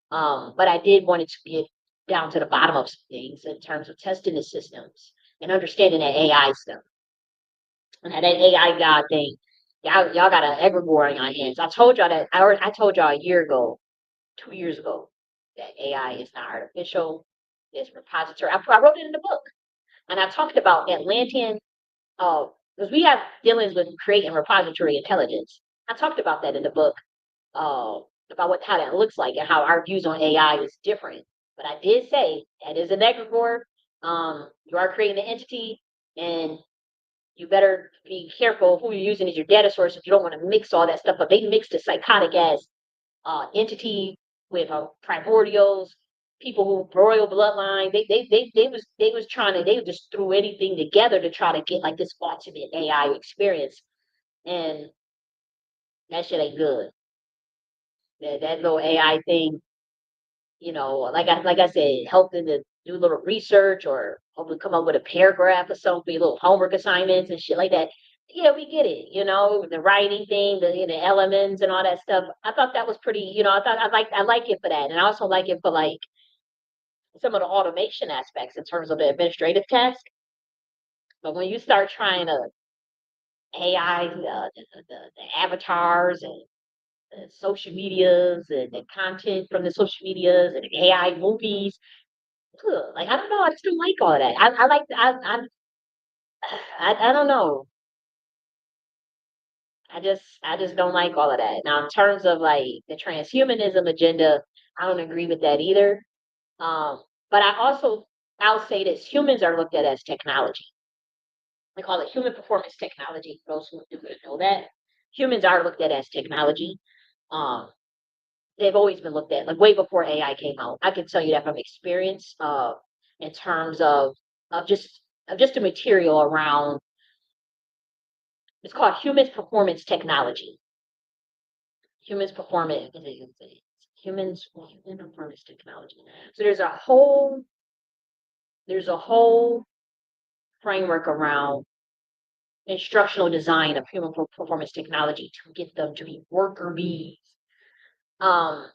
but I did want it to get down to the bottom of some things in terms of testing the systems and understanding that AI stuff and that AI God thing. Y'all got an egregore on your hands. I told y'all that. I told y'all a year ago, 2 years ago, that AI is not artificial. It's repository. I wrote it in the book, and I talked about Atlantean. Because we have dealings with creating repository intelligence. I talked about that in the book uh, about how that looks like and how our views on AI is different. But I did say that is an egregore. You are creating an entity, and you better be careful who you're using as your data source if you don't want to mix all that stuff. But they mixed a psychotic ass entity with primordials, people who royal bloodline. They was trying to they just threw anything together to try to get like this ultimate AI experience, and that shit ain't good. That little AI thing like I said, helping to do a little research or hopefully come up with a paragraph or something, little homework assignments and shit like that. Yeah, we get it. The writing thing, the elements and all that stuff. I thought that was pretty. I thought I like it for that, and I also like it for like some of the automation aspects in terms of the administrative task. But when you start trying to AI the avatars and the social medias and the content from the social medias and the AI movies. Ugh, like, I don't know, I just don't like all of that. I like I don't know. I just don't like all of that. Now, in terms of like the transhumanism agenda, I don't agree with that either. But I'll say this: humans are looked at as technology. We call it human performance technology. For those who do know that, humans are looked at as technology. Um, they've always been looked at like way before AI came out. I can tell you that from experience. In terms of just the material around. It's called humans performance technology. Humans performance humans human performance technology. So there's a whole framework around instructional design of human performance technology to get them to be worker bees. Um,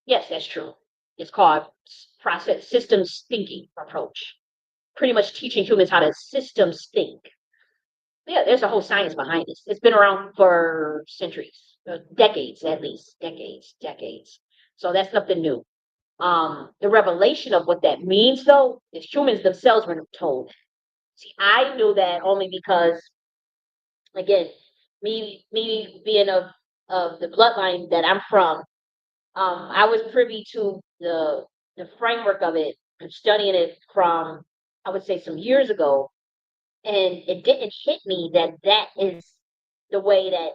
yes, that's true. It's called process systems thinking approach. Pretty much teaching humans how to systems think. Yeah, there's a whole science behind this. It's been around for centuries, decades at least, decades. So that's nothing new. The revelation of what that means, though, is humans themselves were told. See, I knew that only because, again, me being of the bloodline that I'm from, I was privy to the framework of it, and studying it from, I would say, some years ago, and it didn't hit me that that is the way that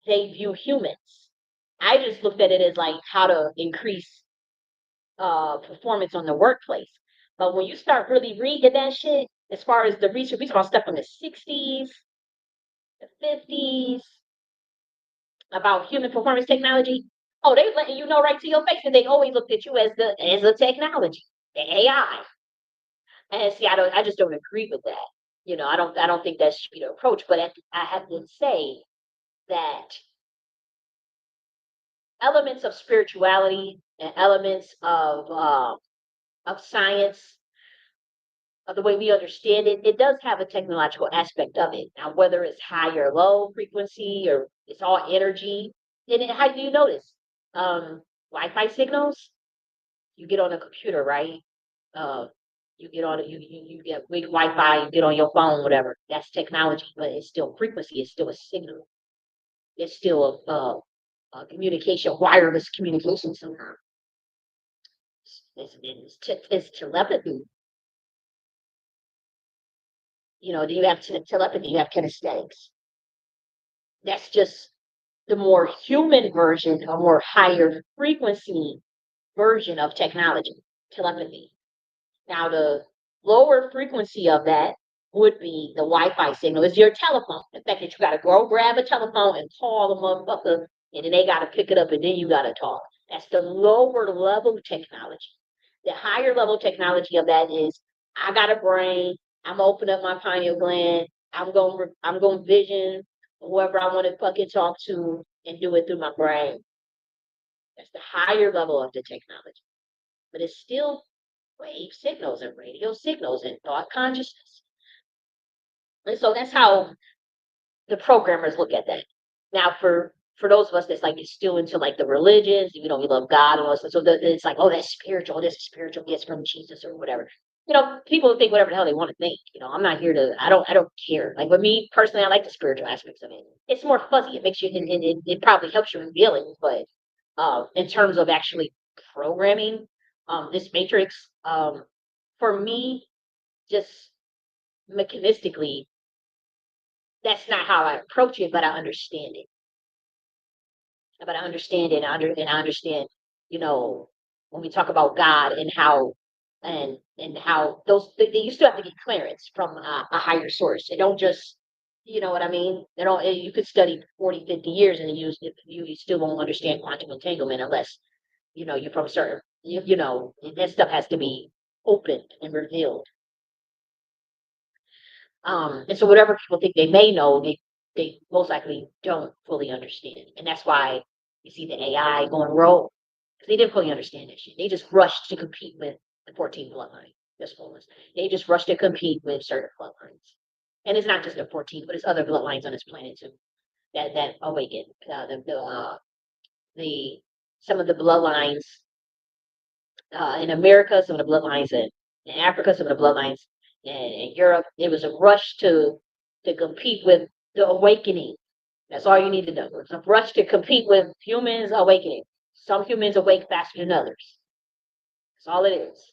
they view humans. I just looked at it as like how to increase performance on the workplace. But when you start really reading that shit, as far as the research, we talking about stuff from the 60s, the 50s, about human performance technology. Oh, they letting you know right to your face that they always looked at you as a technology, the AI. And see, I just don't agree with that. I don't think that should be the approach. But I have to say that elements of spirituality and elements of science, of the way we understand it, it does have a technological aspect of it. Now, whether it's high or low frequency or it's all energy, how do you notice? Wi-Fi signals, you get on a computer, right? Uh, you get on you get weak Wi-Fi, you get on your phone, whatever. That's technology, but it's still frequency. It's still a signal. It's still a communication, wireless communication somehow. It's telepathy. Do you have telepathy? You have kinesthetics. That's just the more human version, a more higher frequency version of technology, telepathy. Now, the lower frequency of that would be the Wi-Fi signal. Is your telephone. The fact that you got to go grab a telephone and call the motherfucker, and then they got to pick it up, and then you got to talk. That's the lower level technology. The higher level technology of that is I got a brain. I'm gonna open up my pineal gland. I'm gonna vision whoever I want to fucking talk to and do it through my brain. That's the higher level of the technology, but it's still wave signals and radio signals and thought consciousness. And so that's how the programmers look at that. Now, for those of us that's like still into like the religions, we love God and all this, so it's like, oh, that's spiritual. This is spiritual. It's from Jesus or whatever. People think whatever the hell they want to think. I'm not here to. I don't care. Like with me personally, I like the spiritual aspects of it. It's more fuzzy. It makes you. It probably helps you in feelings, but in terms of actually programming, this matrix, for me, just mechanistically, that's not how I approach it, but I understand it. But I understand it, and I understand, you know, when we talk about God and how you still have to get clearance from a higher source. They don't just, you know what I mean? They don't. You could study 40, 50 years and you still won't understand quantum entanglement unless you're from a certain that stuff has to be opened and revealed. And so whatever people think they may know, they most likely don't fully understand. And that's why you see the AI going rogue. Because they didn't fully understand that shit. They just rushed to compete with the 14 bloodline. This fullness. They just rushed to compete with certain bloodlines. And it's not just the 14, but it's other bloodlines on this planet too that awaken. The some of the bloodlines in America, some of the bloodlines in Africa, some of the bloodlines in Europe. It was a rush to compete with the awakening. That's all you need to know. It's a rush to compete with humans awakening. Some humans awake faster than others. That's all it is.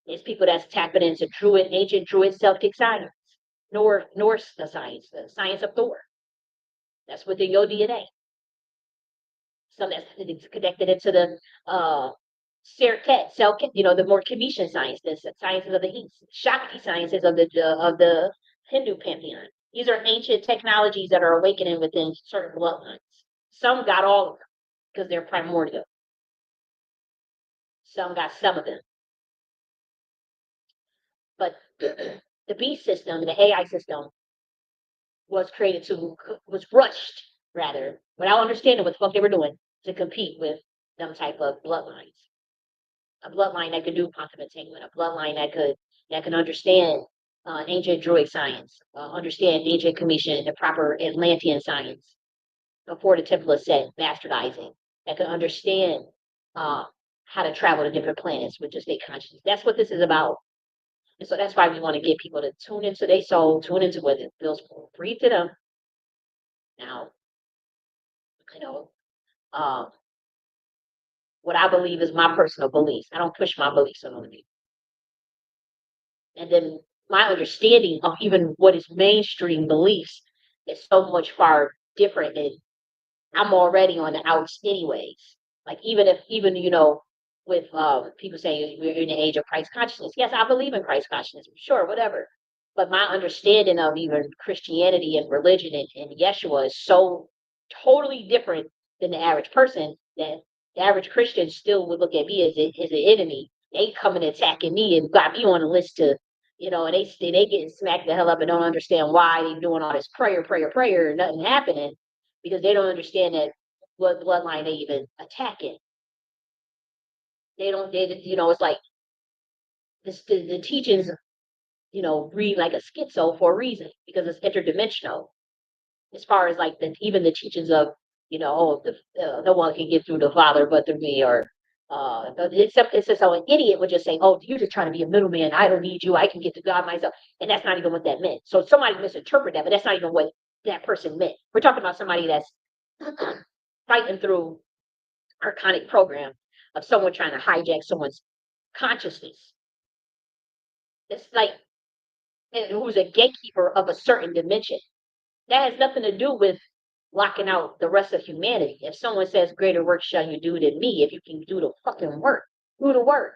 It's people that's tapping into ancient Druid Celtic science, Norse the science of Thor. That's within your DNA. Some that's connected into the the more Commission science, the sciences of the East, Shakti sciences of the Hindu pantheon. These are ancient technologies that are awakening within certain bloodlines. Some got all of them because they're primordial. Some got some of them. But the B system, the AI system, was rushed rather, without understanding what the fuck they were doing to compete with them type of bloodlines. A bloodline that could do quantum entanglement, a bloodline that can understand ancient Druid science, understand ancient Commission, the proper Atlantean science before the Temple is set, bastardizing, that can understand how to travel to different planets with just their consciousness. That's what this is about. And so that's why we want to get people to tune into their soul, tune into what it feels free to them. Now, you know, um, what I believe is my personal beliefs. I don't push my beliefs on other people. And then my understanding of even what is mainstream beliefs is so much far different I'm already on the outs anyways. Like even with people saying we're in the age of Christ consciousness. Yes, I believe in Christ consciousness, sure, whatever. But my understanding of even Christianity and religion and Yeshua is so totally different than the average person that the average Christian still would look at me as an enemy. They coming attacking me and got me on the list to, and they getting smacked the hell up and don't understand why they doing all this prayer, and nothing happening because they don't understand that what bloodline they even attacking. They don't, it's like the teachings, read like a schizo for a reason because it's interdimensional. As far as like even the teachings of, no one can get through the Father but through me, or it's just how an idiot would just say, "Oh, you're just trying to be a middleman. I don't need you. I can get to God myself," and that's not even what that meant. So somebody misinterpreted that, but that's not even what that person meant. We're talking about somebody that's fighting through archonic program of someone trying to hijack someone's consciousness. It's like who's a gatekeeper of a certain dimension. That has nothing to do with locking out the rest of humanity. If someone says greater work shall you do than me, if you can do the fucking work, do the work.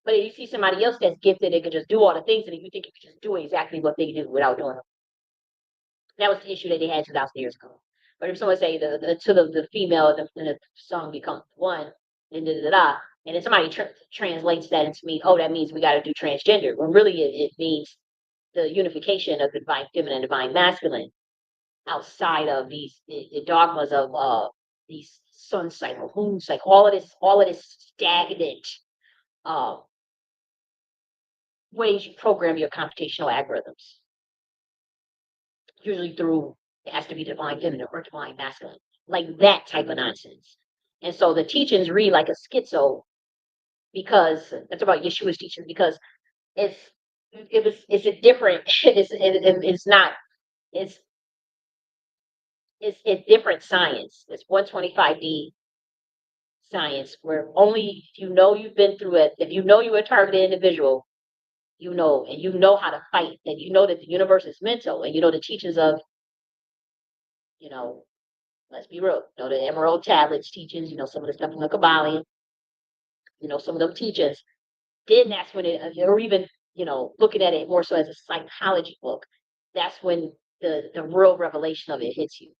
But if you see somebody else that's gifted, they can just do all the things, and you think you can just do exactly what they do without doing it. That was the issue that they had 2,000 years ago. But if someone say the female in the song becomes one, and da da da, and then somebody translates that into me, oh, that means we got to do transgender. When really it means the unification of the divine feminine and divine masculine outside of the dogmas of these sun cycle, moon cycle, all of this stagnant uh, ways you program your computational algorithms. Usually through it has to be divine feminine or divine masculine, like that type of nonsense. And so the teachings read like a schizo because that's about Yeshua's teachings because it's it's a different it's not it's it's different science. It's 125D science where only if you've been through it, if you're a targeted individual, and you know how to fight, and you know that the universe is mental, and you know the teachings of, you know, let's be real, the Emerald Tablets teachings, some of the stuff in the Kabbalah, some of them teachings, then that's when or even, looking at it more so as a psychology book, that's when the real revelation of it hits you.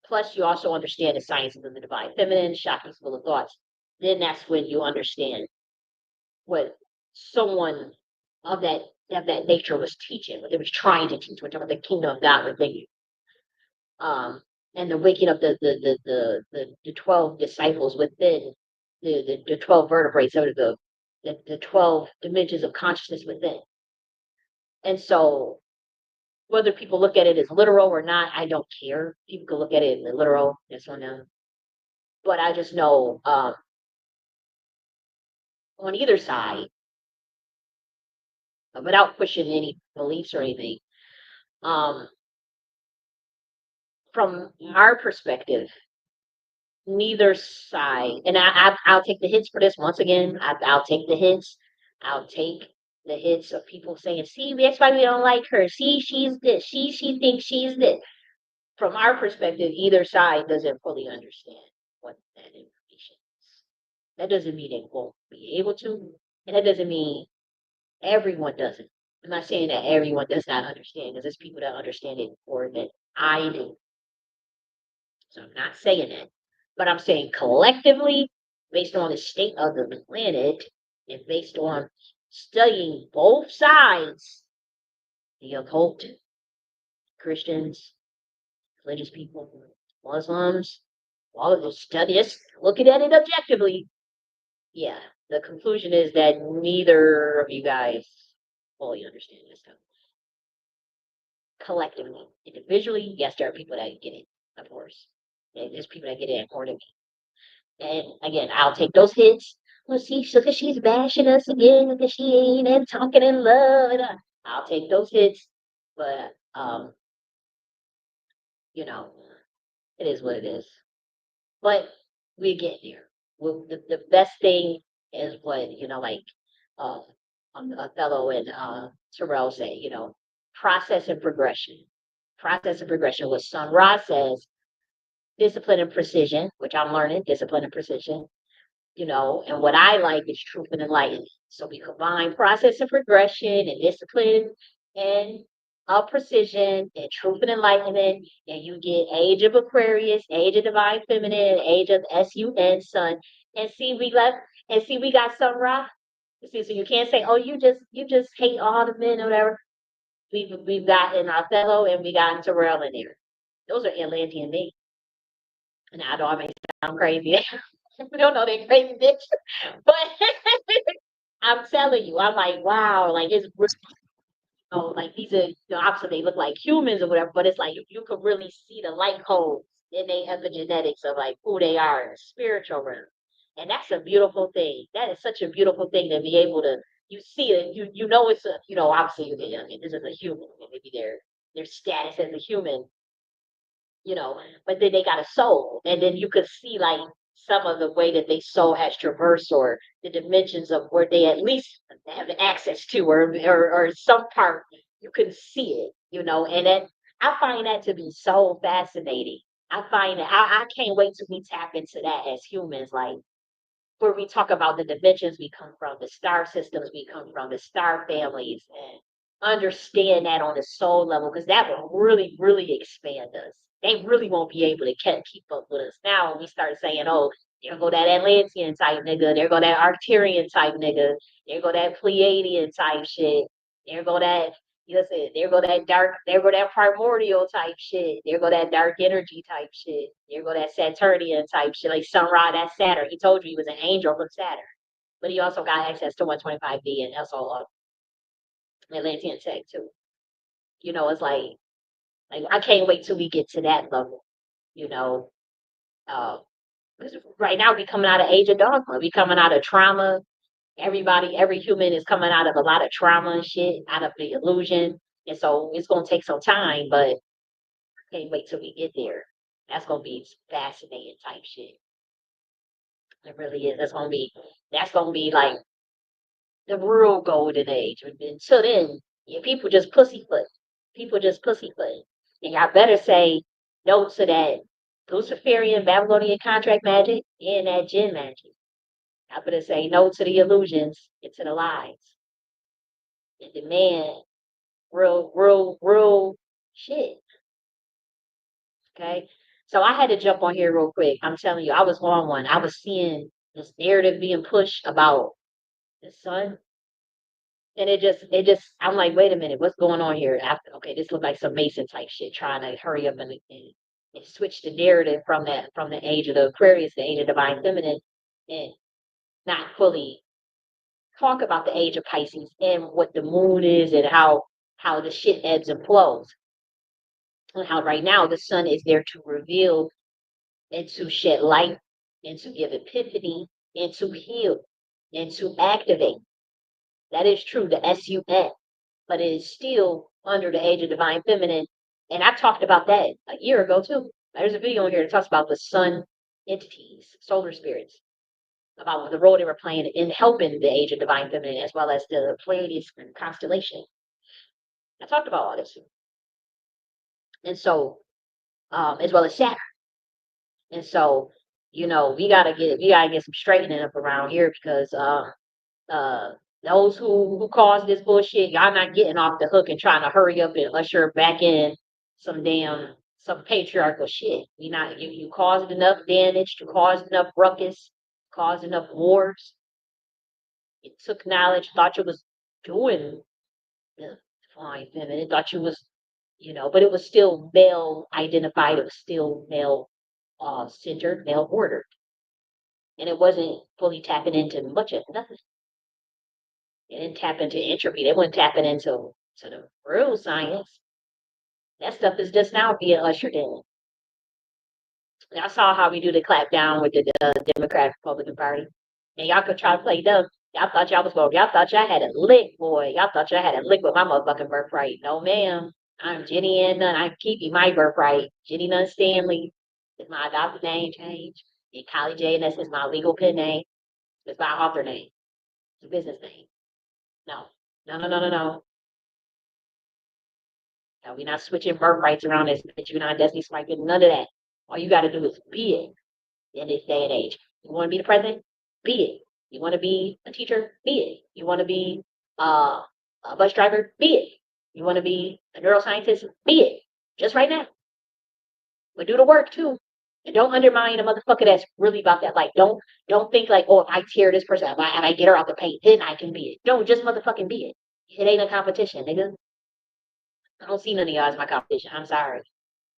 Plus, you also understand the sciences of the divine feminine, Shakti's school of thoughts. Then that's when you understand what someone of that nature was teaching, what they was trying to teach, we're talking about the kingdom of God within you. And the waking up the 12 disciples within the 12 vertebrates or the 12 dimensions of consciousness within. And so whether people look at it as literal or not, I don't care. People can look at it as literal, yes or no. But I just know on either side, without pushing any beliefs or anything, from our perspective, neither side, and I'll take the hits for this once again. I'll take the hits. I'll take the hits of people saying, "See, that's why we don't like her. See, she's this. She thinks she's this." From our perspective, either side doesn't fully understand what that information is. That doesn't mean they won't be able to, and that doesn't mean everyone doesn't. I'm not saying that everyone does not understand, because there's people that understand it more than I do. So I'm not saying that. But I'm saying collectively, based on the state of the planet and based on studying both sides, the occult, Christians, religious people, Muslims, all of those studies, looking at it objectively, yeah, the conclusion is that neither of you guys fully understand this stuff. Collectively, individually, yes, there are people that get it, of course. There's people that get it more than me. And again, I'll take those hits. Well, see, because she's bashing us again because she ain't and talking in love. I'll take those hits. But it is what it is. But we get there. Well, the best thing is what, like uh Othello and Terrell say, process and progression. Process and progression. What Sun Ra says, discipline and precision, which I'm learning, discipline and precision, and what I like is truth and enlightenment. So we combine process and progression and discipline and precision and truth and enlightenment, and you get age of Aquarius, age of divine feminine, age of sun, sun. And see, we got some rock. See, so you can't say, oh, you just hate all the men or whatever. We've got in Othello and we got in Terrell in there. Those are Atlantean men. And I know I may sound crazy. We don't know that crazy bitch. But I'm telling you, I'm like, wow, like it's like these are obviously they look like humans or whatever, but it's like you could really see the light codes in their epigenetics of like who they are in the spiritual realm. And that's a beautiful thing. That is such a beautiful thing to be able to you see it, you know it's a obviously this is a human, maybe their status as a human, but then they got a soul. And then you could see like some of the way that they soul has traversed or the dimensions of where they at least have access to or some part you can see it, and then I find that to be so fascinating. I find that I can't wait till we tap into that as humans, like where we talk about the dimensions we come from, the star systems we come from, the star families, and understand that on the soul level, because that will really, really expand us. They really won't be able to keep up with us. Now, when we start saying, oh, there go that Atlantean type nigga, there go that Arcturian type nigga, there go that Pleiadian type shit, there go that there go that dark, there go that primordial type shit, there go that dark energy type shit, there go that Saturnian type shit, like Sunrise, that Saturn. He told you he was an angel from Saturn, but he also got access to 125B and also Atlantean tech too. It's like I can't wait till we get to that level. You know, uh, 'cause right now we coming out of age of dogma, we coming out of trauma. Every human is coming out of a lot of trauma and shit, out of the illusion. And so it's gonna take some time, but I can't wait till we get there. That's gonna be fascinating type shit. It really is. That's gonna be like the real golden age. Until then, yeah, people just pussyfoot. People just pussyfoot. And y'all better say no to that Luciferian Babylonian contract magic and that gin magic. Y'all better say no to the illusions and to the lies. And demand real shit. Okay. So I had to jump on here real quick. I'm telling you, I was on one. I was seeing this narrative being pushed about the sun. And I'm like, wait a minute, what's going on here? After, okay, this looks like some Mason type shit, trying to hurry up and switch the narrative from the age of the Aquarius, the age of divine feminine, and not fully talk about the age of Pisces and what the moon is and how the shit ebbs and flows. And how right now the sun is there to reveal and to shed light and to give epiphany and to heal and to activate. That is true, the SUN, but it is still under the age of divine feminine. And I talked about that a year ago too. There's a video in here that talks about the sun entities, solar spirits, about the role they were playing in helping the age of divine feminine as well as the Pleiades constellation. I talked about all this. And so, as well as Saturn. And so, we gotta get some straightening up around here because uh those who caused this bullshit, y'all not getting off the hook and trying to hurry up and usher back in some patriarchal shit. You caused enough damage, you caused enough ruckus, caused enough wars. It took knowledge, thought you was doing the fine feminine, thought you was, but it was still male identified, it was still male centered, male ordered. And it wasn't fully tapping into much of nothing. They didn't tap into entropy. They weren't tapping into the real science. That stuff is just now being ushered in. And I saw how we do the clap down with the Democratic Republican Party. And y'all could try to play dumb. Y'all thought y'all was going, y'all thought y'all had a lick, boy. Y'all thought y'all had a lick with my motherfucking birthright. No, ma'am. I'm Jenny Ann Nunn. I'm keeping my birthright. Jenny Nunn Stanley is my adopted name change. And Kylie J.N.S. is my legal pen name. It's my author name. It's a business name. No. No, no, no, no, no. No, we're not switching birthrights around this bitch. We're not Destiny swiping. None of that. All you got to do is be it in this day and age. You want to be the president? Be it. You want to be a teacher? Be it. You want to be a bus driver? Be it. You want to be a neuroscientist? Be it. Just right now. But do the work too. And don't undermine a motherfucker that's really about that. Like, don't think like, oh, if I tear this person, if I get her out the paint, then I can be it. Don't just motherfucking be it. It ain't a competition, nigga. I don't see none of y'all as my competition. I'm sorry.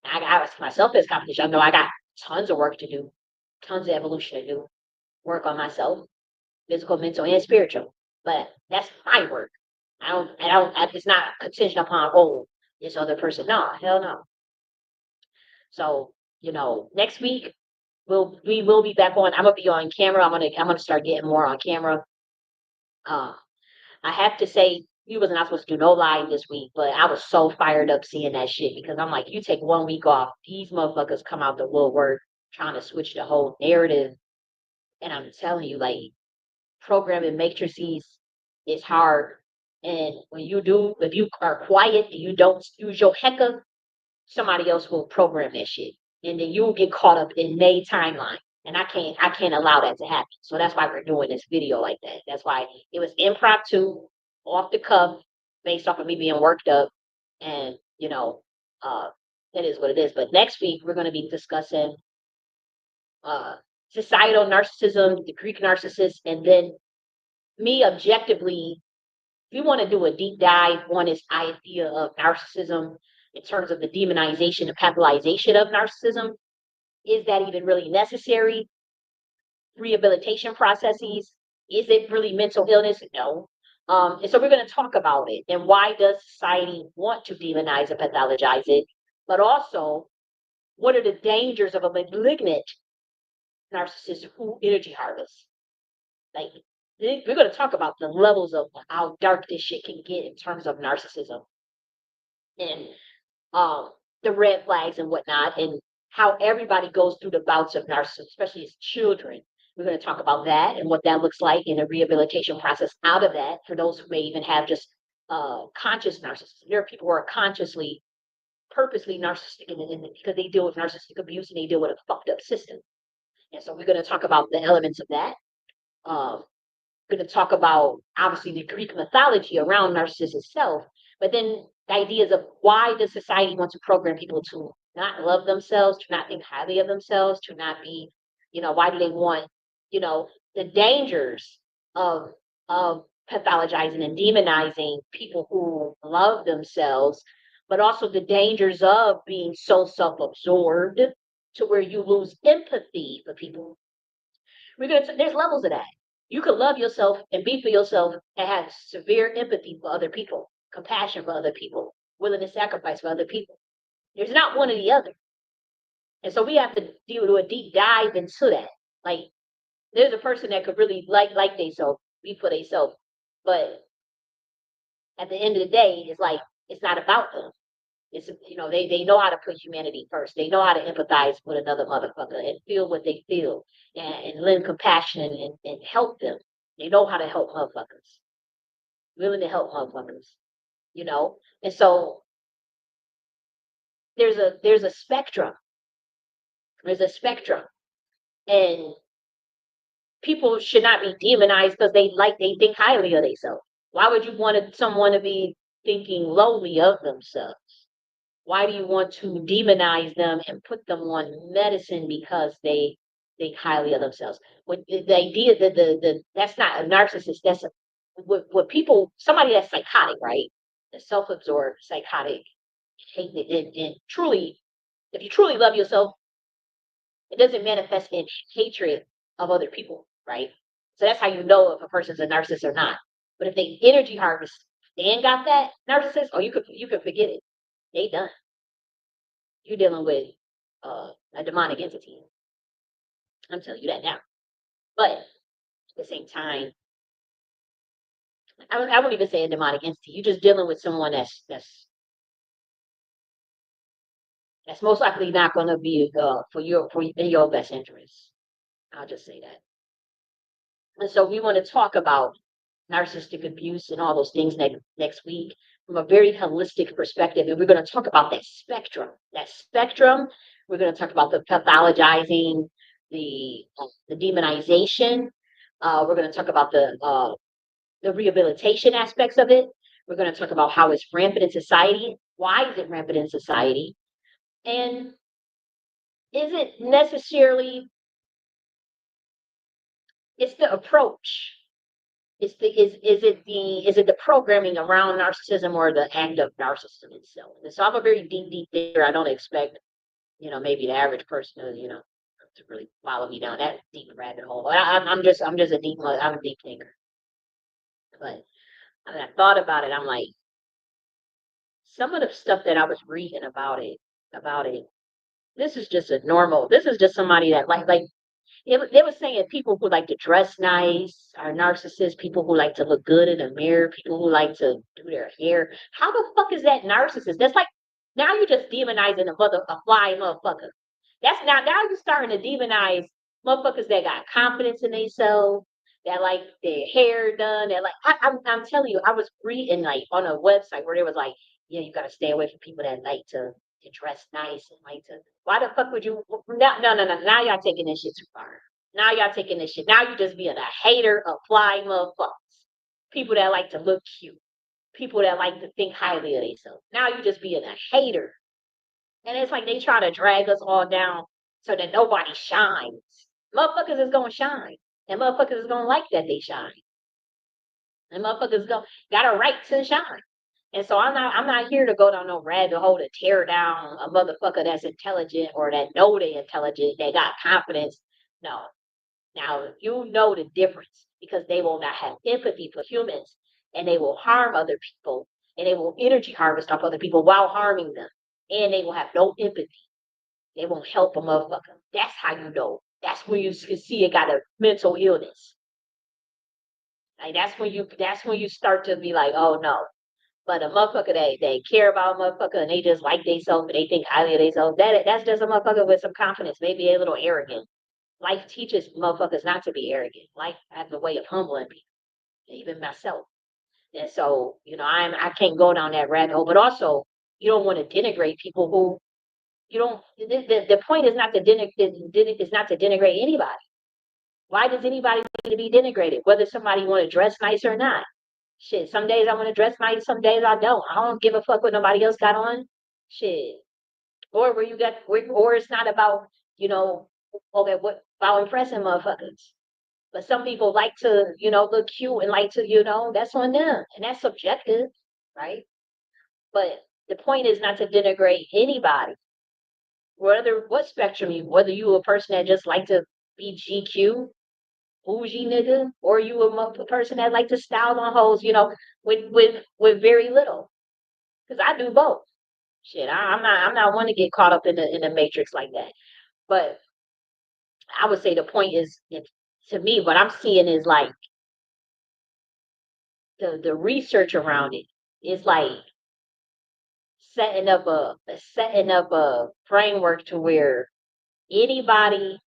I see myself as competition. I know I got tons of work to do, tons of evolution to do, work on myself, physical, mental, and spiritual. But that's my work. It's not contingent upon, oh, this other person. No, hell no. So, next week we will be back on. I'm gonna be on camera. I'm gonna start getting more on camera. Uh, I have to say, you was not supposed to do no live this week, but I was so fired up seeing that shit because I'm like, you take 1 week off, these motherfuckers come out the woodwork trying to switch the whole narrative. And I'm telling you, like, programming matrices is hard. And if you are quiet and you don't use your hecker, somebody else will program that shit. And then you'll get caught up in May timeline. And I can't allow that to happen. So that's why we're doing this video like that. That's why it was impromptu, off the cuff, based off of me being worked up. And, uh, it is what it is. But next week we're gonna be discussing uh societal narcissism, the Greek narcissist, and then me objectively, if you want to do a deep dive on this idea of narcissism in terms of the demonization and pathologization of narcissism, is that even really necessary? Rehabilitation processes, is it really mental illness? No. And so we're going to talk about it and why does society want to demonize and pathologize it, but also what are the dangers of a malignant narcissist who energy harvests? Like, we're going to talk about the levels of how dark this shit can get in terms of narcissism and the red flags and whatnot, and how everybody goes through the bouts of narcissism, especially as children. We're going to talk about that and what that looks like in a rehabilitation process out of that for those who may even have just conscious narcissism. There are people who are consciously, purposely narcissistic because they deal with narcissistic abuse and they deal with a fucked up system. And so we're going to talk about the elements of that. Going to talk about obviously the Greek mythology around narcissism itself, but then the ideas of why does society want to program people to not love themselves, to not think highly of themselves, to not be, why do they want, the dangers of of pathologizing and demonizing people who love themselves, but also the dangers of being so self-absorbed to where you lose empathy for people. There's levels of that. You can love yourself and be for yourself and have severe empathy for other people, compassion for other people, willing to sacrifice for other people. There's not one or the other. And so we have to do a deep dive into that. Like, there's a person that could really like themselves, be for themselves, but at the end of the day, it's like it's not about them. It's they know how to put humanity first. They know how to empathize with another motherfucker and feel what they feel and lend compassion and help them. They know how to help motherfuckers. Willing to help motherfuckers, And so there's a spectrum. There's a spectrum. And people should not be demonized because they think highly of themselves. Why would you want someone to be thinking lowly of themselves? Why do you want to demonize them and put them on medicine because they think highly of themselves? When the idea that that's not a narcissist, that's what people, somebody that's psychotic, right? The self-absorbed, psychotic, and truly, if you truly love yourself, it doesn't manifest in hatred of other people, right? So that's how you know if a person's a narcissist or not. But if they energy harvest and got that narcissist, oh, you could forget it. They done. You're dealing with a demonic entity. I'm telling you that now. But at the same time, I wouldn't even say a demonic entity. You're just dealing with someone that's most likely not going to be in your best interest. I'll just say that. And so we want to talk about narcissistic abuse and all those things next week from a very holistic perspective. And we're going to talk about that spectrum We're going to talk about the pathologizing, the demonization. We're going to talk about the rehabilitation aspects of it. We're going to talk about how it's rampant in society. Why is it rampant in society? And is it necessarily, it's the approach. It's the is it the programming around narcissism or the act of narcissism itself? And so I'm a very deep thinker. I don't expect, maybe the average person to, to really follow me down that deep rabbit hole. I'm just I'm a deep thinker. But I mean, I thought about it. I'm like, some of the stuff that I was reading about it. This is just a normal. This is just somebody that like they were saying people who like to dress nice are narcissists, people who like to look good in the mirror, people who like to do their hair. How the fuck is that narcissist? That's like, now you're just demonizing a fly motherfucker. That's now you're starting to demonize motherfuckers that got confidence in themselves, that like their hair done, that like I'm telling you, I was reading like on a website where they was like, yeah, you gotta stay away from people that like to dress nice and like to. Why the fuck would you? No. Now y'all taking this shit too far. Now y'all taking this shit. Now you just being a hater of fly motherfuckers. People that like to look cute. People that like to think highly of themselves. Now you just being a hater. And it's like they try to drag us all down so that nobody shines. Motherfuckers is gonna shine. And motherfuckers is gonna like that they shine. And motherfuckers got a right to shine. And so I'm not here to go down no rabbit hole to tear down a motherfucker that's intelligent or that know they intelligent, they got confidence. No. Now you know the difference because they will not have empathy for humans and they will harm other people and they will energy harvest off other people while harming them. And they will have no empathy. They won't help a motherfucker. That's how you know. That's when you can see it got a mental illness. Like that's when you start to be like, oh no. But a motherfucker they care about a motherfucker and they just like themselves and they think highly of themselves. That's just a motherfucker with some confidence, maybe a little arrogant. Life teaches motherfuckers not to be arrogant. Life has a way of humbling people, even myself. And so, I can't go down that rabbit hole. But also, you don't want to denigrate people who you don't. The point is not to is not to denigrate anybody. Why does anybody need to be denigrated? Whether somebody want to dress nice or not. Shit, some days I want to dress nice, some days I don't. I don't give a fuck what nobody else got on. Shit. Or where you got, or it's not about, okay, what about impressing motherfuckers. But some people like to, look cute and like to, that's on them. And that's subjective, right? But the point is not to denigrate anybody. Whether what spectrum whether you a person that just like to be GQ, bougie nigga, or you a person that like to style on hoes, with very little. Because I do both. Shit, I'm not one to get caught up in the matrix like that. But I would say the point is, to me, what I'm seeing is like the research around it is like setting up a framework to where anybody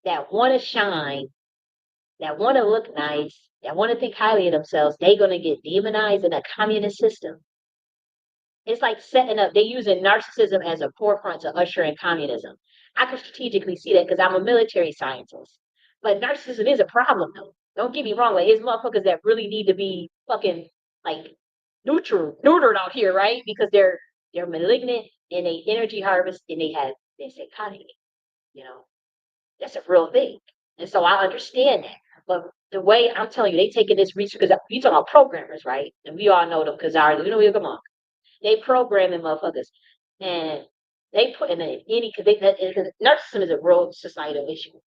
that want to shine, that want to look nice, that want to think highly of themselves, they're gonna get demonized in a communist system. It's like setting up, they're using narcissism as a forefront to usher in communism. I can strategically see that because I'm a military scientist. But narcissism is a problem, though. Don't get me wrong. Like, it's motherfuckers that really need to be fucking, like, neutered out here, right? Because they're malignant and they energy harvest and they psychotic. You know, that's a real thing. And so I understand that. But the way I'm telling you, they taking this research, because you talking about programmers, right? And we all know them because we come on. They programming motherfuckers, and they put in any because narcissism is a real societal issue.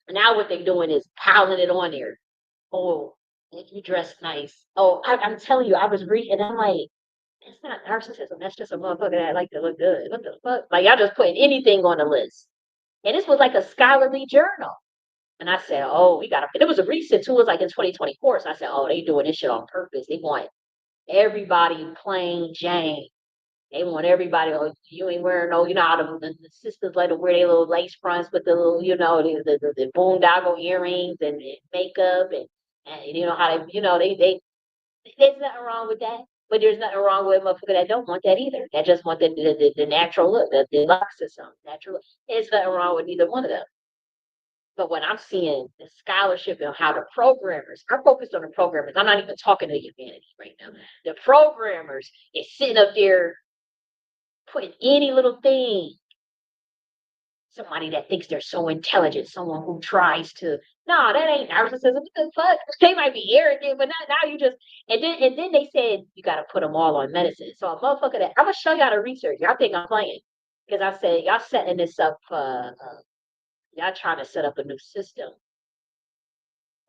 And now what they're doing is piling it on there. Oh, if you dress nice. Oh, I'm telling you, I was reading, and I'm like, it's not narcissism. That's just a motherfucker that like to look good. What the fuck? Like y'all just putting anything on the list. And this was like a scholarly journal. And I said, oh, we got to. It was a recent too. It was like in 2024. So I said, oh, they doing this shit on purpose. They want everybody plain Jane. They want everybody, oh, you ain't wearing no, how the sisters like to wear their little lace fronts with the little, the boondoggle earrings and makeup and you know how they, there's nothing wrong with that. But there's nothing wrong with a motherfucker that don't want that either. That just want the natural look, the deluxe system, natural look. There's nothing wrong with either one of them. But when I'm seeing the scholarship and how the programmers, I'm focused on the programmers. I'm not even talking to humanity right now. The programmers is sitting up there putting any little thing. Somebody that thinks they're so intelligent, someone who tries to, no, that ain't narcissism. What the fuck? They might be arrogant, but not now you just, and then they said you got to put them all on medicine. So a motherfucker that, I'm going to show y'all the research. Y'all think I'm playing. Because I said, y'all setting this up, y'all trying to set up a new system.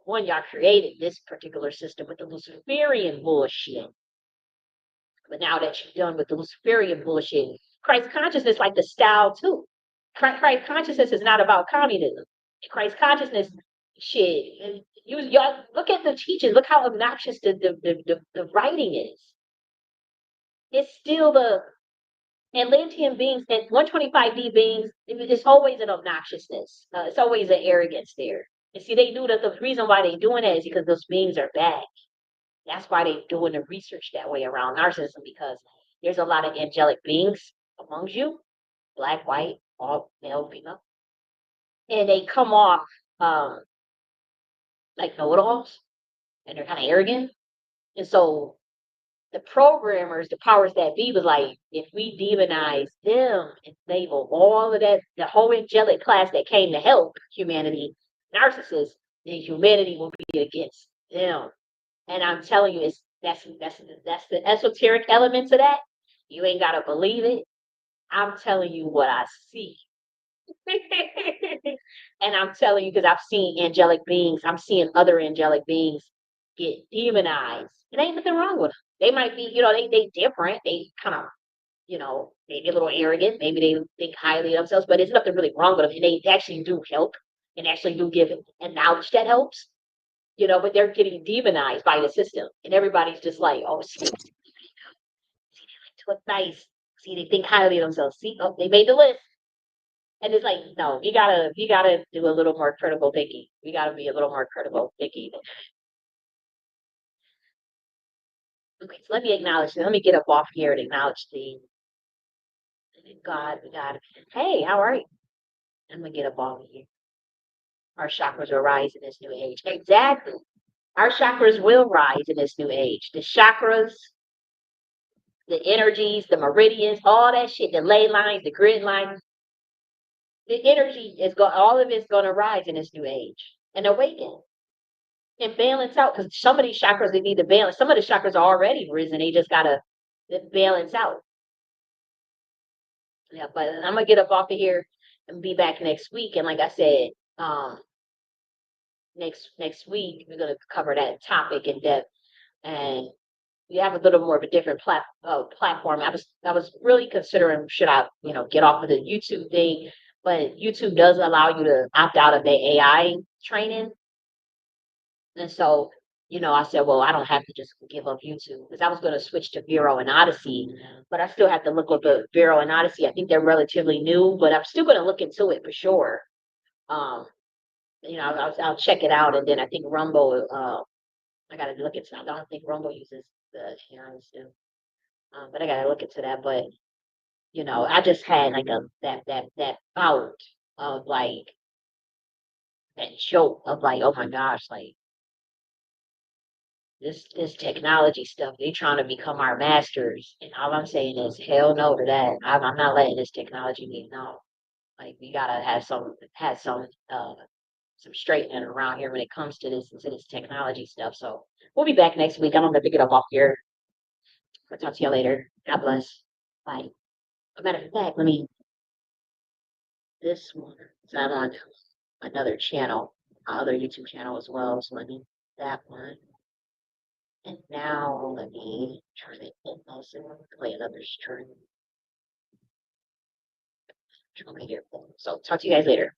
One, y'all created this particular system with the Luciferian bullshit. But now that you're done with the Luciferian bullshit, Christ consciousness, like the style too. Christ consciousness is not about communism. Christ consciousness, shit. Y'all look at the teachings. Look how obnoxious the writing is. It's still the Atlantean beings and 125D beings. It's always an obnoxiousness. It's always an arrogance there. And see, they knew that the reason why they're doing that is because those beings are bad. That's why they're doing the research that way around narcissism, because there's a lot of angelic beings amongst you, black, white, all male, female, and they come off like know-it-alls, and they're kind of arrogant. And so the programmers, the powers that be, was like, if we demonize them and label all of that, the whole angelic class that came to help humanity, narcissists, then humanity will be against them. And I'm telling you, that's the esoteric elements of that. You ain't gotta believe it. I'm telling you what I see. And I'm telling you because I've seen angelic beings, I'm seeing other angelic beings get demonized. And ain't nothing wrong with them. They might be, they different. They kind of, they get a little arrogant. Maybe they think highly of themselves, but there's nothing really wrong with them. And they actually do help and actually do give and knowledge that helps. But they're getting demonized by the system. And everybody's just like, oh, see, they like to look nice. See, they think highly of themselves. See, oh, they made the list. And it's like, no, you gotta do a little more critical thinking. We gotta be a little more critical thinking. Okay, so let me acknowledge. Let me get up off here and acknowledge the God. Hey, how are you? I'm gonna get up off of here. Our chakras will rise in this new age. Exactly. Our chakras will rise in this new age. The chakras, the energies, the meridians, all that shit, the ley lines, the grid lines, the energy is going, all of it's going to rise in this new age and awaken and balance out, because some of these chakras, they need to balance. Some of the chakras are already risen. They just got to balance out. Yeah, but I'm going to get up off of here and be back next week. And like I said, next week, we're going to cover that topic in depth. And you have a little more of a different platform. I was really considering, should I, get off of the YouTube thing, but YouTube does allow you to opt out of the AI training. And so, I said, well, I don't have to just give up YouTube, because I was going to switch to Vero and Odyssey, but I still have to look up the Vero and Odyssey. I think they're relatively new, but I'm still going to look into it for sure. Um, I'll check it out. And then I think Rumble, I got to look into. I don't think Rumble uses the AI still. But I gotta look into that. But I just had like that bout of like that joke of like, oh my gosh, like this technology stuff, they trying to become our masters. And all I'm saying is hell no to that. I'm not letting this technology be no. Like we gotta have some straightening around here when it comes to this technology stuff. So we'll be back next week. I'm gonna pick it up off here. I'll talk to you later. God bless. Bye. As a matter of fact, this one, so I'm on another channel, other YouTube channel as well. So let me that one. And now let me turn it in also play another string. Okay, here. So talk to you guys later.